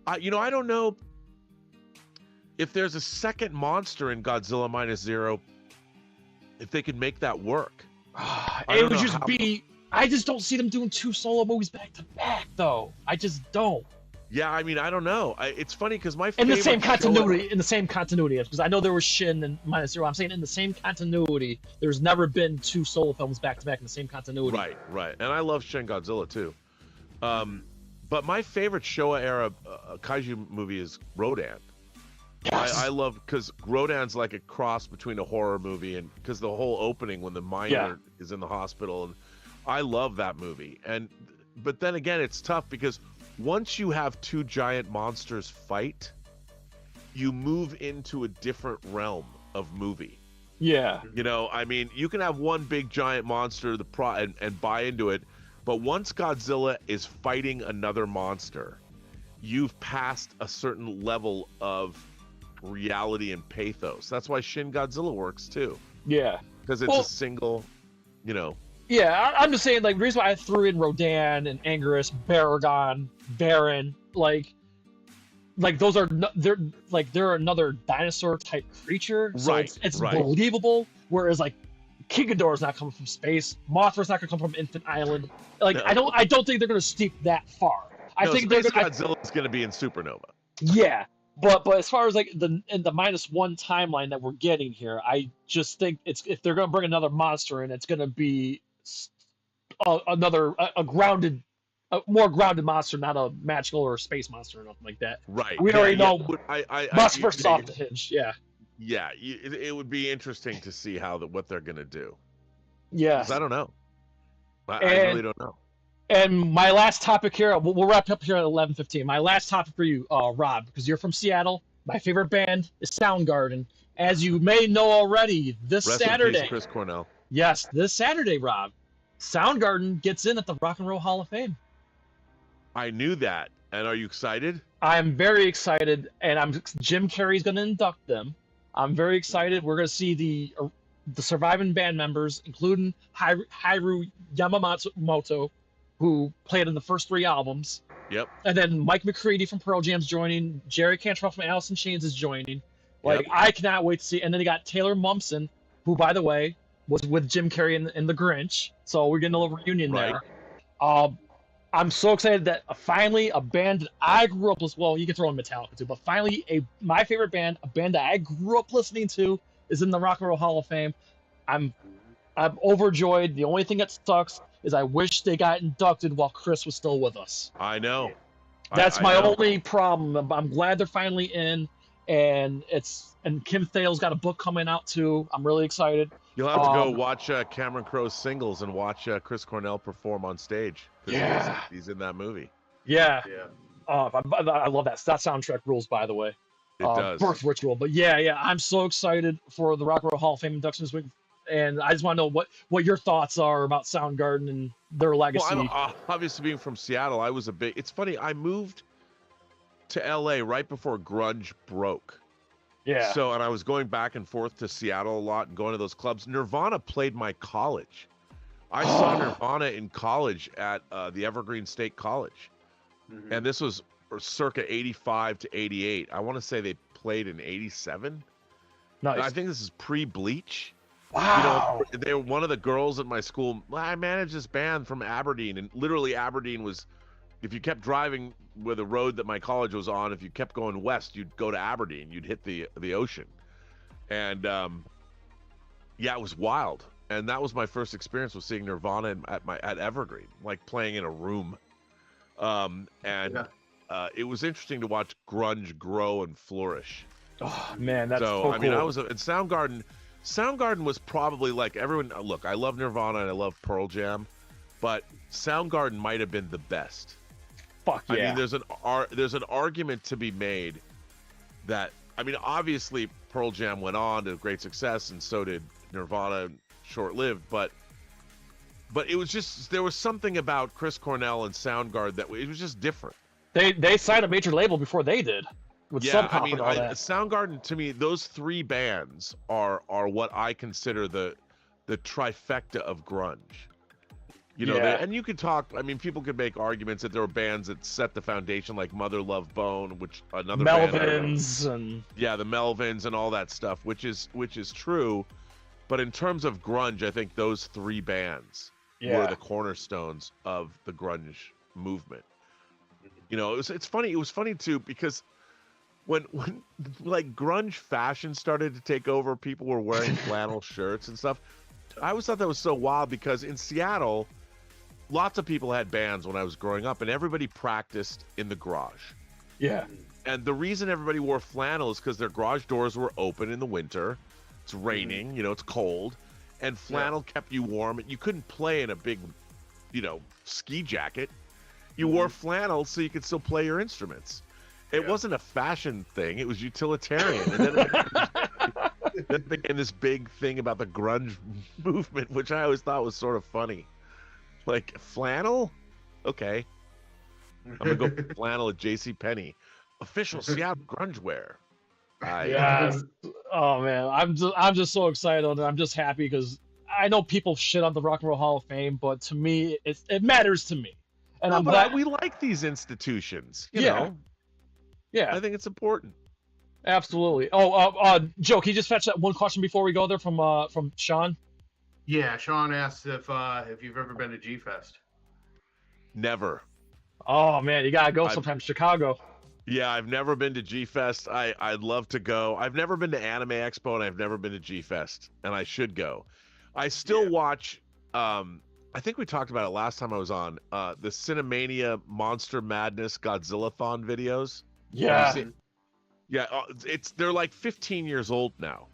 I don't know if there's a second monster in Godzilla Minus Zero, if they could make that work. It would just be. I just don't see them doing 2 solo movies back to back, though. I just don't. Yeah, I mean, I don't know. It's funny because my In the favorite same continuity, Showa... because I know there was Shin and Minus Zero. I'm saying in the same continuity, there's never been 2 solo films back to back in the same continuity. Right. And I love Shin Godzilla too. But my favorite Showa era kaiju movie is Rodan. Yes. I love because Rodan's like a cross between a horror movie and because the whole opening when the miner is in the hospital, and I love that movie. But then again, it's tough because once you have 2 giant monsters fight, you move into a different realm of movie. Yeah. I mean, you can have one big giant monster and buy into it, but once Godzilla is fighting another monster, you've passed a certain level of reality and pathos. That's why Shin Godzilla works too. Yeah. Because it's a single, Yeah, I'm just saying, like, the reason why I threw in Rodan and Anguirus, Baragon, Baron, like those are they're another dinosaur type creature, so it's believable. Whereas like King Ghidorah's not coming from space, Mothra's not gonna come from Infant Island. Like I don't think they're gonna steep that far. I think Godzilla's gonna be in Supernova. Yeah, but as far as like in the -1 timeline that we're getting here, I just think if they're gonna bring another monster in, it's gonna be a more grounded monster, not a magical or space monster or nothing like that. Right. We already know. Monster bursts off the hinge. Yeah. Yeah, it would be interesting to see what they're gonna do. Yeah. 'Cause I don't know. I really don't know. And my last topic here, we'll wrap up here at 11:15. My last topic for you, Rob, because you're from Seattle. My favorite band is Soundgarden. As you may know already, this Rest in Saturday. peace, Chris Cornell. Yes, this Saturday, Rob, Soundgarden gets in at the Rock and Roll Hall of Fame. I knew that. And are you excited? I'm very excited, and Jim Carrey's going to induct them. I'm very excited. We're going to see the surviving band members, including Haru Yamamoto, who played in the first 3 albums. Yep. And then Mike McCready from Pearl Jam's joining. Jerry Cantrell from Alice in Chains is joining. Like, I cannot wait to see. And then you got Taylor Momsen, who, by the way, was with Jim Carrey in The Grinch. So we're getting a little reunion there. I'm so excited that finally a band that I grew up with. Well, you can throw in Metallica too, but finally my favorite band, a band that I grew up listening to, is in the Rock and Roll Hall of Fame. I'm overjoyed. The only thing that sucks is I wish they got inducted while Chris was still with us. I know. That's my only problem. I'm glad they're finally in, and Kim Thayil's got a book coming out too. I'm really excited. You'll have to go watch Cameron Crowe's Singles and watch Chris Cornell perform on stage. Yeah. He's in that movie. Yeah. I love that. That soundtrack rules, by the way. It does. Birth Ritual. But yeah, I'm so excited for the Rock and Roll Hall of Fame induction this week. And I just want to know what your thoughts are about Soundgarden and their legacy. Well, obviously, being from Seattle, I was it's funny, I moved to LA right before grunge broke. Yeah. So, and I was going back and forth to Seattle a lot and going to those clubs. Nirvana played my college. I saw Nirvana in college at the Evergreen State College. Mm-hmm. And this was circa 85 to 88. I want to say they played in 87. Nice. I think this is pre-Bleach. Wow. They were one of the girls at my school. I managed this band from Aberdeen, and literally Aberdeen was, if you kept driving with the road that my college was on, if you kept going west, you'd go to Aberdeen. You'd hit the ocean. And it was wild. And that was my first experience with seeing Nirvana at Evergreen, like playing in a room. It was interesting to watch grunge grow and flourish. Oh man, that's so I mean, cool. I was at Soundgarden. Soundgarden was probably like everyone. Look, I love Nirvana and I love Pearl Jam, but Soundgarden might have been the best. Fuck yeah! I mean, there's an argument to be made that, I mean, obviously Pearl Jam went on to great success, and so did Nirvana, short-lived. But it was just, there was something about Chris Cornell and Soundgarden that it was just different. They signed a major label before they did. With Sub Pop and all that. Soundgarden, to me, those 3 bands are what I consider the trifecta of grunge. You know, Yeah. and you could talk. I mean, people could make arguments that there were bands that set the foundation, like Mother Love Bone, which another band. Melvins and Yeah, the Melvins and all that stuff, which is true. But in terms of grunge, I think those three bands were the cornerstones of the grunge movement. You know, it's funny. It was funny too because when like grunge fashion started to take over, people were wearing flannel shirts and stuff. I always thought that was so wild because in Seattle, lots of people had bands when I was growing up, and everybody practiced in the garage. Yeah. And the reason everybody wore flannel is because their garage doors were open in the winter. It's raining, you know, it's cold, and flannel kept you warm. You couldn't play in a big, you know, ski jacket. You wore flannel so you could still play your instruments. It wasn't a fashion thing; it was utilitarian. And then it became this big thing about the grunge movement, which I always thought was sort of funny. Like flannel, okay. I'm gonna go for flannel at JCPenney. Official Seattle grunge wear. Yes. Oh man, I'm just so excited and I'm just happy because I know people shit on the Rock and Roll Hall of Fame, but to me, it matters to me, and I'm glad we like these institutions. You know? Yeah, I think it's important. Absolutely. Joe, can you just fetch that one question before we go there from Sean? Yeah, Sean asked if you've ever been to G-Fest. Never. Oh man, you gotta go sometime. Chicago. Yeah, I've never been to G-Fest. I'd love to go. I've never been to Anime Expo, and I've never been to G-Fest, and I should go. I still watch, I think we talked about it last time I was on, the Cinemania Monster Madness Godzilla-thon videos. Yeah. Yeah, they're like 15 years old now.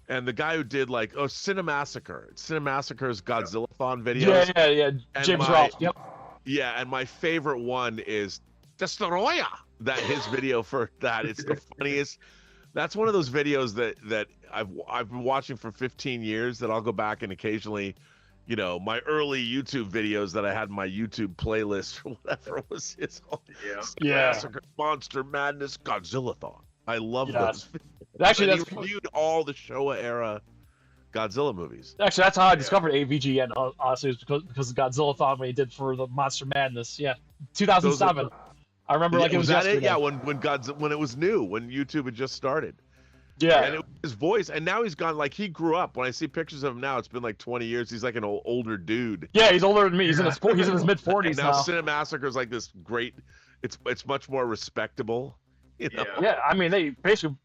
And the guy who did like, Cinemassacre. Cinemassacre's Godzilla-thon videos. Yeah. James Rolfe. Yep. Yeah, and my favorite one is Destroyer. His video for that. It's the funniest. That's one of those videos that I've been watching for 15 years that I'll go back and occasionally, you know, my early YouTube videos that I had in my YouTube playlist or whatever was his Massacre, Monster Madness, Godzilla-thon. I love those. Actually, he reviewed all the Showa era Godzilla movies. Actually, that's how I discovered AVGN. Honestly, it was because of Godzilla-thon when he did for the Monster Madness. Yeah, 2007. I remember like it was yesterday. Yeah, when it was new, when YouTube had just started. Yeah. And it was his voice, and now he's gone, like, he grew up. When I see pictures of him now, it's been like 20 years. He's like an older dude. Yeah, he's older than me. He's in his mid-40s now. now. Cinemassacre is like this great, it's much more respectable. You know? Yeah, I mean, they basically,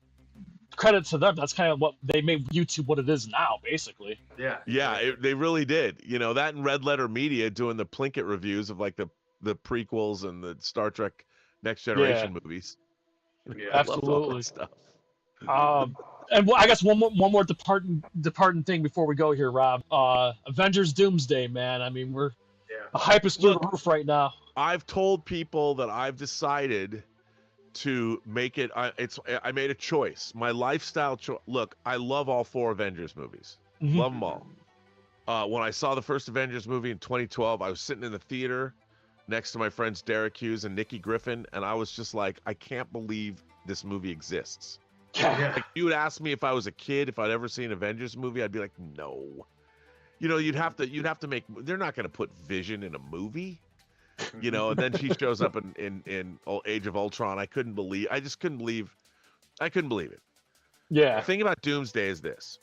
credit to them, that's kind of what they made YouTube what it is now, basically. Yeah, they really did. You know, that and Red Letter Media doing the Plinkett reviews of, like, the prequels and the Star Trek Next Generation movies. Yeah, absolutely. Stuff. And I guess one more departing thing before we go here, Rob. Avengers Doomsday, man. I mean, we're the hype is through the roof right now. I've told people that I've decided to make it. I made a choice. My lifestyle choice. Look, I love all 4 Avengers movies. Mm-hmm. Love them all. When I saw the first Avengers movie in 2012, I was sitting in the theater next to my friends Derek Hughes and Nikki Griffin, and I was just like, I can't believe this movie exists. Like, you would ask me if I was a kid if I'd ever seen an Avengers movie, I'd be like, no. You know, you'd have to make. They're not going to put Vision in a movie. You know, and then she shows up in Age of Ultron. I couldn't believe it. Yeah. The thing about Doomsday is this.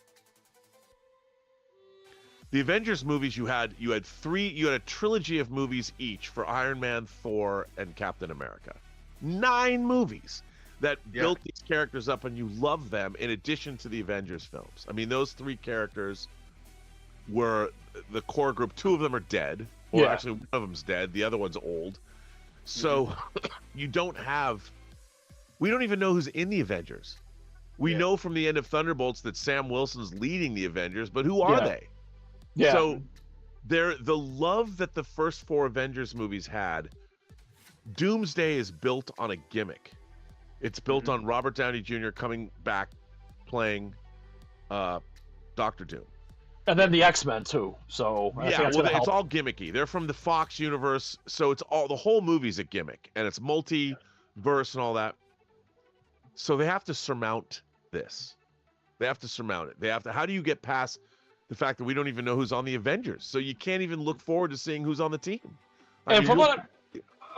The Avengers movies, you had a trilogy of movies each for Iron Man, Thor, and Captain America. 9 movies that built these characters up, and you love them in addition to the Avengers films. I mean, those 3 characters were the core group. 2 of them are dead. Or actually, one of them's dead. The other one's old. So we don't even know who's in the Avengers. We know from the end of Thunderbolts that Sam Wilson's leading the Avengers, but who are they? Yeah. So the love that the first 4 Avengers movies had, Doomsday is built on a gimmick. It's built on Robert Downey Jr. coming back playing Dr. Doom. And then the X-Men too. So it's all gimmicky. They're from the Fox universe, so the whole movie's a gimmick, and it's multiverse and all that. So they have to surmount this. They have to surmount it. How do you get past? the fact that we don't even know who's on the Avengers. So you can't even look forward to seeing who's on the team. And from what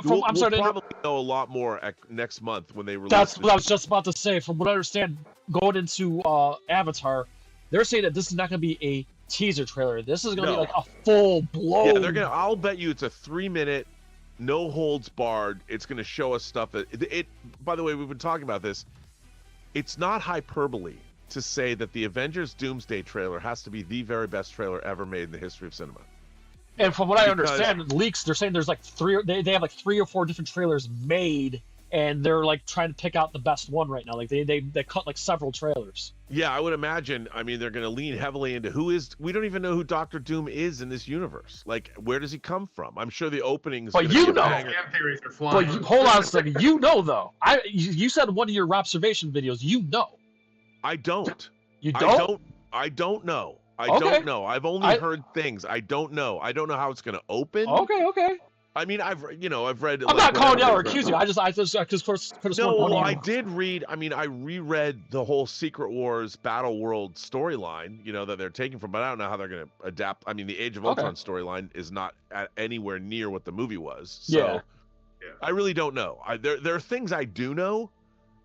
we'll probably know a lot more next month when they release. That's what I was just about to say. From what I understand, going into Avatar, they're saying that this is not going to be a teaser trailer. This is going to be like a full blown. Yeah, they're gonna. I'll bet you it's a 3-minute, no holds barred. It's going to show us stuff that it. By the way, we've been talking about this. It's not hyperbole to say that the Avengers Doomsday trailer has to be the very best trailer ever made in the history of cinema. And from what I understand, leaks, they're saying there's like they have like 3 or 4 different trailers made, and they're like trying to pick out the best one right now. Like they cut like several trailers. Yeah, I would imagine. I mean, they're going to lean heavily into we don't even know who Doctor Doom is in this universe. Like, where does he come from? I'm sure the openings. But you know, theories are flying. But hold on a second. You know though, you said in one of your Robservation videos. You know. I don't. You don't. I don't know. I Okay. don't know. I've only heard things. I don't know. I don't know how it's going to open. Okay. I mean, I've read. I'm not calling you out or accusing you. I just could No, I did read. I mean, I reread the whole Secret Wars Battle World storyline. That they're taking from, but I don't know how they're going to adapt. I mean, the Age of Ultron storyline is not anywhere near what the movie was. So I really don't know. There are things I do know,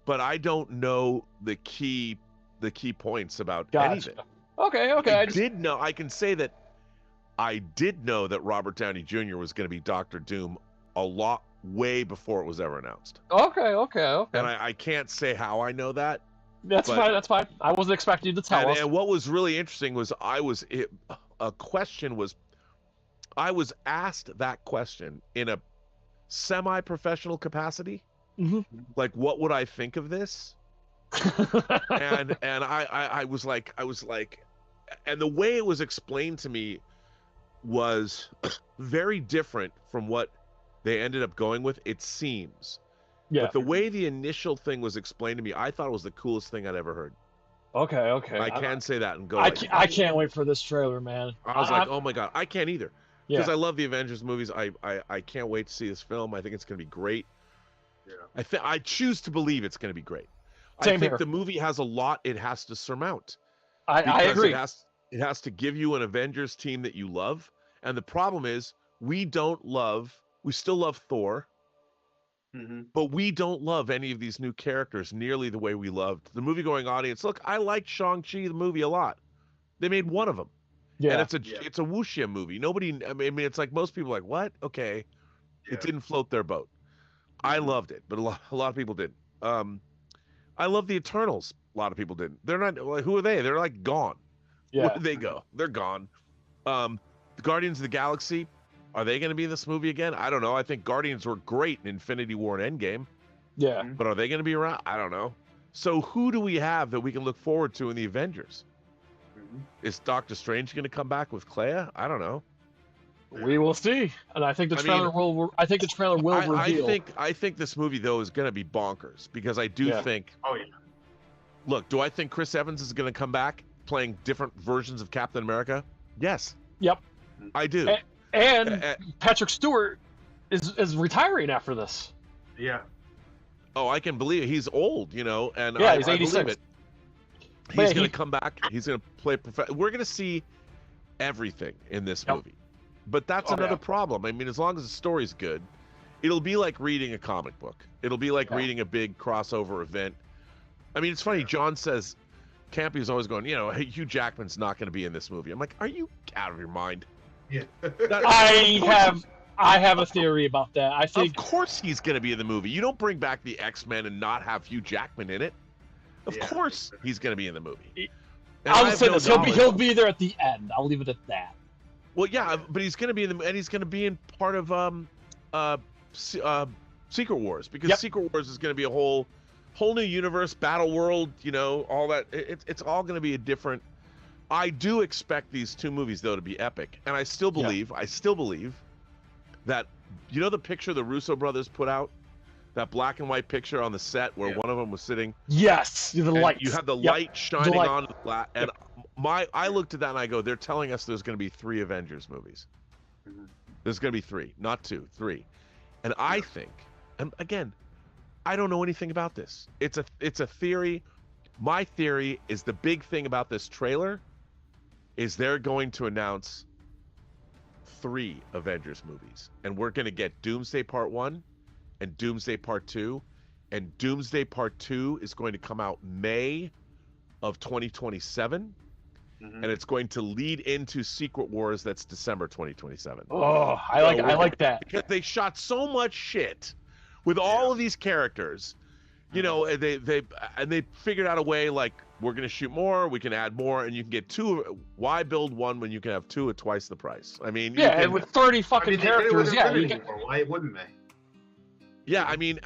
but I don't know the key points about anything. Okay. I can say that I did know that Robert Downey Jr. was going to be Doctor Doom a lot way before it was ever announced. Okay. And I can't say how I know that. That's fine. I wasn't expecting you to tell us. And what was really interesting was I was asked that question in a semi-professional capacity. Mm-hmm. Like, what would I think of this? and I was like, and the way it was explained to me was very different from what they ended up going with, it seems. Yeah. But the way the initial thing was explained to me, I thought it was the coolest thing I'd ever heard. Okay. I can say that and go. I can't wait for this trailer, man. I was like, oh my god, I can't either. Yeah. Because I love the Avengers movies. I can't wait to see this film. I think it's going to be great. Yeah. I choose to believe it's going to be great. Same I think here. the movie has a lot it has to surmount. I agree. It has to give you an Avengers team that you love. And the problem is we still love Thor, but we don't love any of these new characters nearly the way we loved the movie-going audience. Look, I liked Shang-Chi, the movie, a lot. They made one of them. Yeah. And it's a wuxia movie. I mean, it's like most people are like, what? Okay. Yeah. It didn't float their boat. I loved it, but a lot of people didn't. I love the Eternals. A lot of people didn't. They're not, like, who are they? They're like gone. Yeah. Where did they go? They're gone. The Guardians of the Galaxy, are they going to be in this movie again? I don't know. I think Guardians were great in Infinity War and Endgame. Yeah. But are they going to be around? I don't know. So who do we have that we can look forward to in the Avengers? Is Doctor Strange going to come back with Clea? I don't know. We will see, and I think the trailer will. I think the trailer will reveal. I think this movie though is going to be bonkers because I do think. Oh yeah. Look, do I think Chris Evans is going to come back playing different versions of Captain America? Yes. Yep. I do. And Patrick Stewart is retiring after this. Yeah. Oh, I can believe it. He's old, and yeah, he's he's 86. I believe it. He's going to come back. He's going to play We're going to see everything in this movie. But that's another problem. I mean, as long as the story's good, it'll be like reading a comic book. It'll be like reading a big crossover event. I mean, it's funny. John says, Campy's always going, hey, Hugh Jackman's not going to be in this movie. I'm like, are you out of your mind? Yeah. I have a theory about that. I think, of course, he's going to be in the movie. You don't bring back the X-Men and not have Hugh Jackman in it. Of course, he's going to be in the movie. And I'll say this: he'll be there at the end. I'll leave it at that. Well, yeah, but he's going to be in and he's going to be in part of Secret Wars because Secret Wars is going to be a whole new universe, battle world, all that. It's all going to be a different. I do expect these two movies though to be epic, and I still believe that the picture the Russo brothers put out, that black and white picture on the set where one of them was sitting. Yes, the light. You had the light shining on the black, and I looked at that and I go, they're telling us there's going to be 3 Avengers movies. There's going to be 3, not 2, 3. And I think, and again, I don't know anything about this. It's a theory. My theory is the big thing about this trailer is they're going to announce 3 Avengers movies, and we're going to get Doomsday Part 1 and Doomsday Part 2, and Doomsday Part 2 is going to come out May of 2027, and it's going to lead into Secret Wars that's December 2027. Oh, I like that. Because they shot so much shit with all of these characters, you know, they figured out a way, like, we're going to shoot more, we can add more, and you can get 2. Why build 1 when you can have 2 at twice the price? I mean, yeah, and with 30 fucking characters, yeah. Why wouldn't they? Yeah, I mean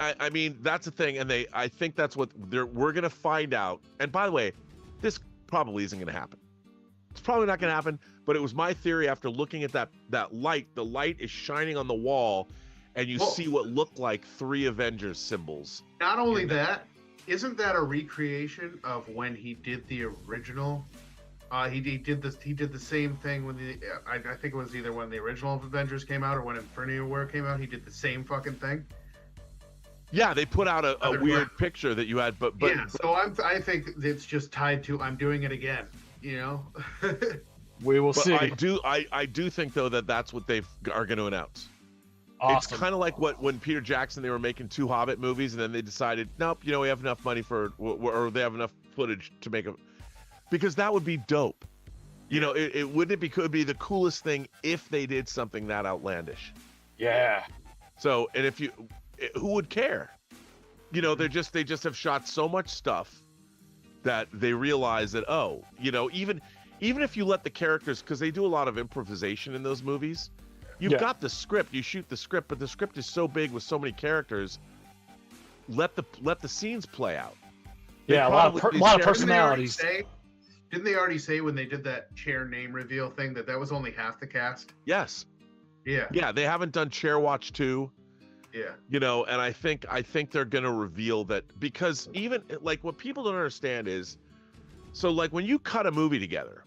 that's the thing, and I think that's what we're gonna find out. And by the way, this probably isn't gonna happen. It's probably not gonna happen. But it was my theory after looking at that light. The light is shining on the wall, and you see what looked like 3 Avengers symbols. Not only that, isn't that a recreation of when he did the original? He did the same thing when I think it was either when the original Avengers came out or when Infinity War came out. He did the same fucking thing. Yeah, they put out a weird picture that you had, but yeah. So I think it's just tied to I'm doing it again. You know. We will see. I do think though that's what they are going to announce. Awesome. It's kind of like when Peter Jackson, they were making 2 Hobbit movies, and then they decided, nope, you know, we have enough money or they have enough footage to make because that would be dope. You know, could be the coolest thing if they did something that outlandish. Yeah. So, and who would care? You know, they just have shot so much stuff that they realize that, oh, you know, even if you let the characters, because they do a lot of improvisation in those movies. You've got the script, you shoot the script, but the script is so big with so many characters. Let the scenes play out. Yeah, a lot of personalities. Didn't they already say when they did that chair name reveal thing that was only half the cast? Yes. Yeah. Yeah, they haven't done Chair Watch 2. Yeah. You know, and I think they're gonna reveal that, because even like what people don't understand is, so like when you cut a movie together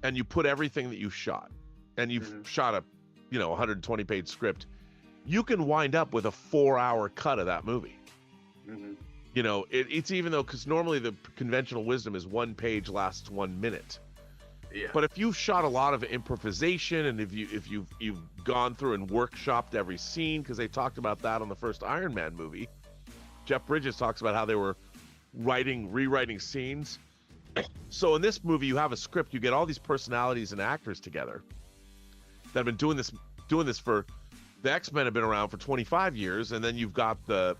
and you put everything that you shot and you've shot a 120-page script, you can wind up with a 4-hour cut of that movie. You know, it's even though, because normally the conventional wisdom is 1 page lasts 1 minute. Yeah. But if you've shot a lot of improvisation, and if you've gone through and workshopped every scene, because they talked about that on the first Iron Man movie. Jeff Bridges talks about how they were rewriting scenes. So in this movie, you have a script, you get all these personalities and actors together that have been doing this for, the X-Men have been around for 25 years, and then you've got the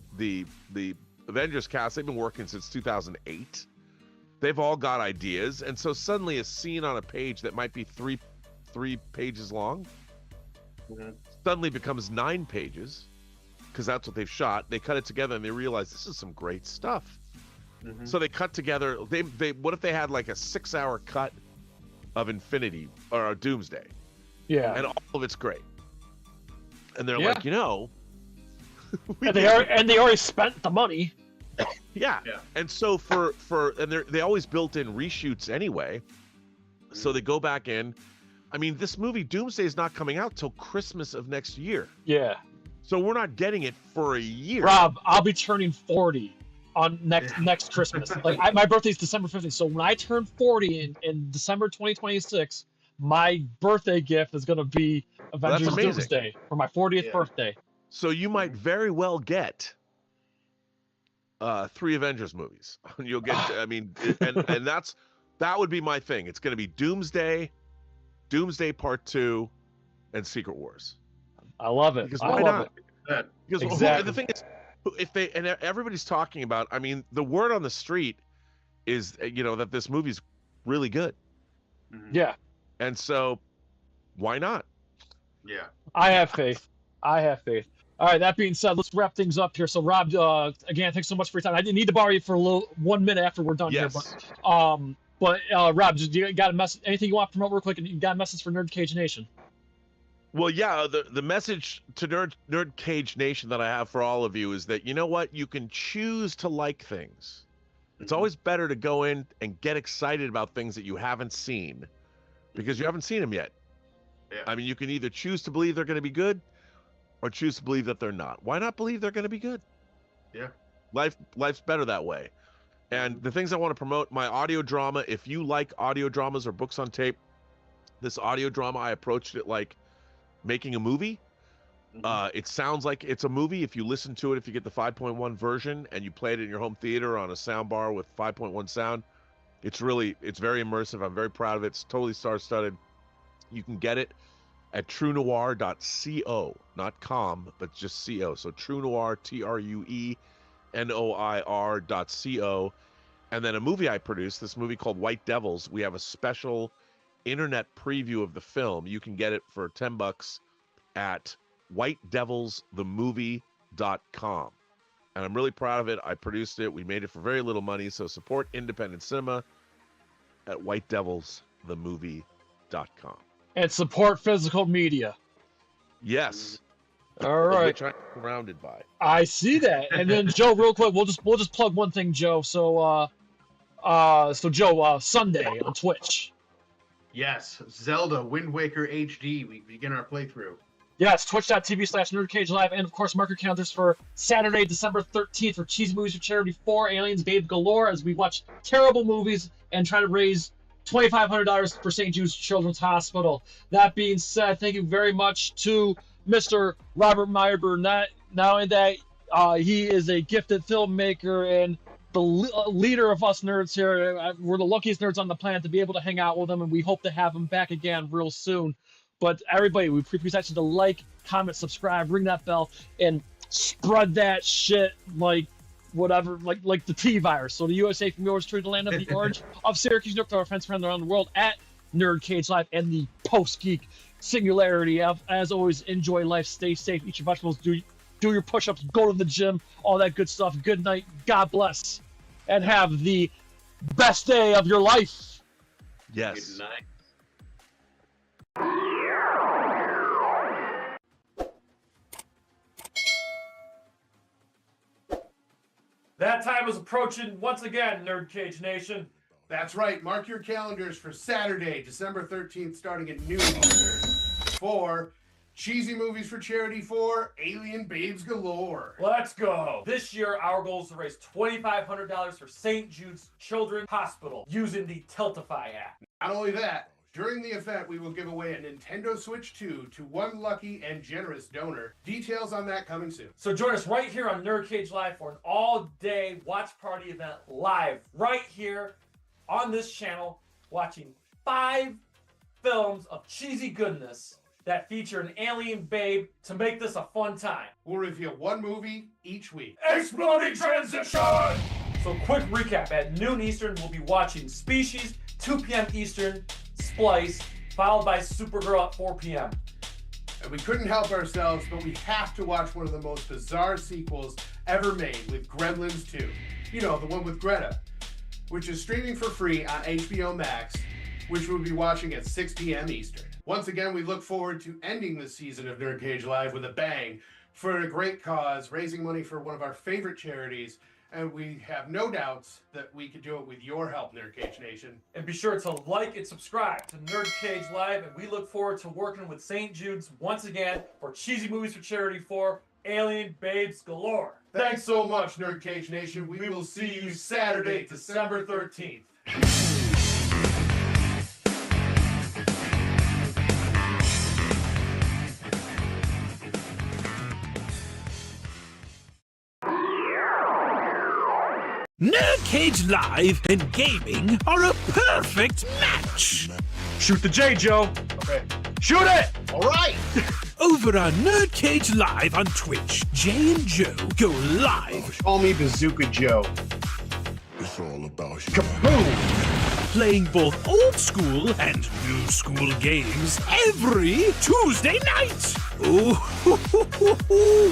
Avengers cast. They've been working since 2008. They've all got ideas, and so suddenly a scene on a page that might be three pages long suddenly becomes 9 pages, because that's what they've shot. They cut it together and they realize this is some great stuff. So they cut together. They what if they had like a 6-hour cut of Infinity or Doomsday? Yeah, and all of it's great. And they're like, you know, and they already spent the money. Yeah. And so and they always built in reshoots anyway. So they go back in. I mean, this movie Doomsday is not coming out till Christmas of next year. Yeah. So we're not getting it for a year. Rob, I'll be turning 40 on next Christmas. Like my birthday's December 15th. So when I turn 40 in December 2026, my birthday gift is going to be Avengers Doomsday for my 40th birthday. So you might very well get 3 Avengers movies. You'll get, I mean, and that would be my thing. It's going to be Doomsday Part 2, and Secret Wars. I love it. Because I why love not? it. Because exactly. The thing is, if they, and everybody's talking about, I mean, the word on the street is, that this movie's really good. Yeah. And so, why not? Yeah. I have faith. All right, that being said, let's wrap things up here. So, Rob, again, thanks so much for your time. I need to borrow you for 1 minute after we're done here. But Rob, you got a message? Anything you want to promote real quick? And you got a message for NerdCage Nation? Well, yeah, the message to NerdCage Nation that I have for all of you is that, you know what? You can choose to like things. It's always better to go in and get excited about things that you haven't seen, because you haven't seen them yet. Yeah. I mean, you can either choose to believe they're going to be good or choose to believe that they're not. Why not believe they're going to be good? Yeah. Life's better that way. And the things I want to promote, my audio drama, if you like audio dramas or books on tape, this audio drama, I approached it like making a movie. It sounds like it's a movie if you listen to it, if you get the 5.1 version and you play it in your home theater on a sound bar with 5.1 sound. It's very immersive. I'm very proud of it. It's totally star-studded. You can get it at truenoir.co, not com, but just co. So truenoir, TRUENOIR.co. And then a movie I produced, this movie called White Devils. We have a special internet preview of the film. You can get it for $10 at whitedevilsthemovie.com. And I'm really proud of it. I produced it. We made it for very little money. So support independent cinema at whitedevilsthemovie.com. And support physical media. Yes. All right. Which I'm surrounded by. I see that. And then Joe, real quick, we'll just plug one thing, Joe. So Joe, Sunday on Twitch. Yes, Zelda Wind Waker HD. We begin our playthrough. Yes, twitch.tv/NerdCage Live, and of course, mark your calendars for Saturday, December 13th for Cheesy Movies for Charity 4 Aliens Babe Galore, as we watch terrible movies and try to raise $2,500 for St. Jude's Children's Hospital. That being said, thank you very much to Mr. Robert Meyer Burnett. Not only that, he is a gifted filmmaker and the leader of us nerds here. We're the luckiest nerds on the planet to be able to hang out with him, and we hope to have him back again real soon. But everybody, we appreciate you to like, comment, subscribe, ring that bell, and spread that shit like whatever, like the T-virus. So the USA from yours truly, the land of the orange of Syracuse, North to our friends around the world at NerdCage Live and the Post-Geek Singularity. As always, enjoy life, stay safe, eat your vegetables, do your push-ups, go to the gym, all that good stuff. Good night, God bless, and have the best day of your life. Yes. Good night. That time is approaching once again, NerdCage Nation. That's right. Mark your calendars for Saturday, December 13th, starting at noon Eastern, for Cheesy Movies for Charity 4 Alien Babes Galore. Let's go. This year, our goal is to raise $2,500 for St. Jude's Children's Hospital using the Tiltify app. Not only that, during the event, we will give away a Nintendo Switch 2 to one lucky and generous donor. Details on that coming soon. So join us right here on NerdCage Live for an all-day watch party event live right here on this channel, watching 5 films of cheesy goodness that feature an alien babe to make this a fun time. We'll reveal one movie each week. Exploding transition! So quick recap, at noon Eastern, we'll be watching Species, 2 p.m. Eastern, Splice, followed by Supergirl at 4 p.m. And we couldn't help ourselves, but we have to watch one of the most bizarre sequels ever made with Gremlins 2. You know, the one with Greta, which is streaming for free on HBO Max, which we'll be watching at 6 p.m. Eastern. Once again, we look forward to ending this season of NerdCage Live with a bang for a great cause, raising money for one of our favorite charities, and we have no doubts that we could do it with your help, NerdCage Nation. And be sure to like and subscribe to NerdCage Live, and we look forward to working with St. Jude's once again for Cheesy Movies for Charity 4 Alien Babes Galore. Thanks so much, NerdCage Nation. We will see you Saturday, December 13th. NerdCage Live and gaming are a perfect match. Shoot the J, Joe. Okay. Shoot it! All right. Over on NerdCage Live on Twitch, Jay and Joe go live. Call me Bazooka Joe. It's all about you. Kaboom! Playing both old school and new school games every Tuesday night. Ooh,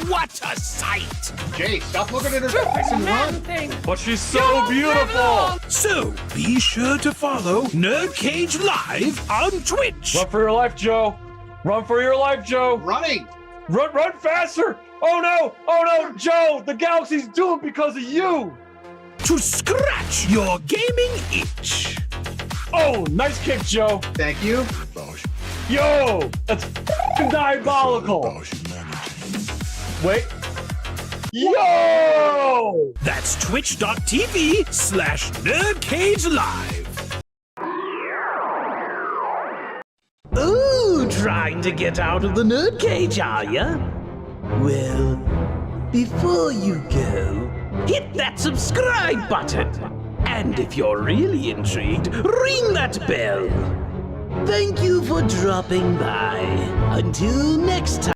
what a sight! Jay, stop looking at her face and run. But she's so beautiful! So be sure to follow NerdCage Live on Twitch. Run for your life, Joe. Run for your life, Joe. Running. Run faster. Oh no, Joe, the galaxy's doomed because of you. To scratch your gaming itch. Oh, nice kick, Joe. Thank you. Yo, that's diabolical. Wait. Yo! That's twitch.tv/NerdCage Live. trying to get out of the nerd cage, are ya? Well, before you go, hit that subscribe button. And if you're really intrigued, ring that bell. Thank you for dropping by. Until next time.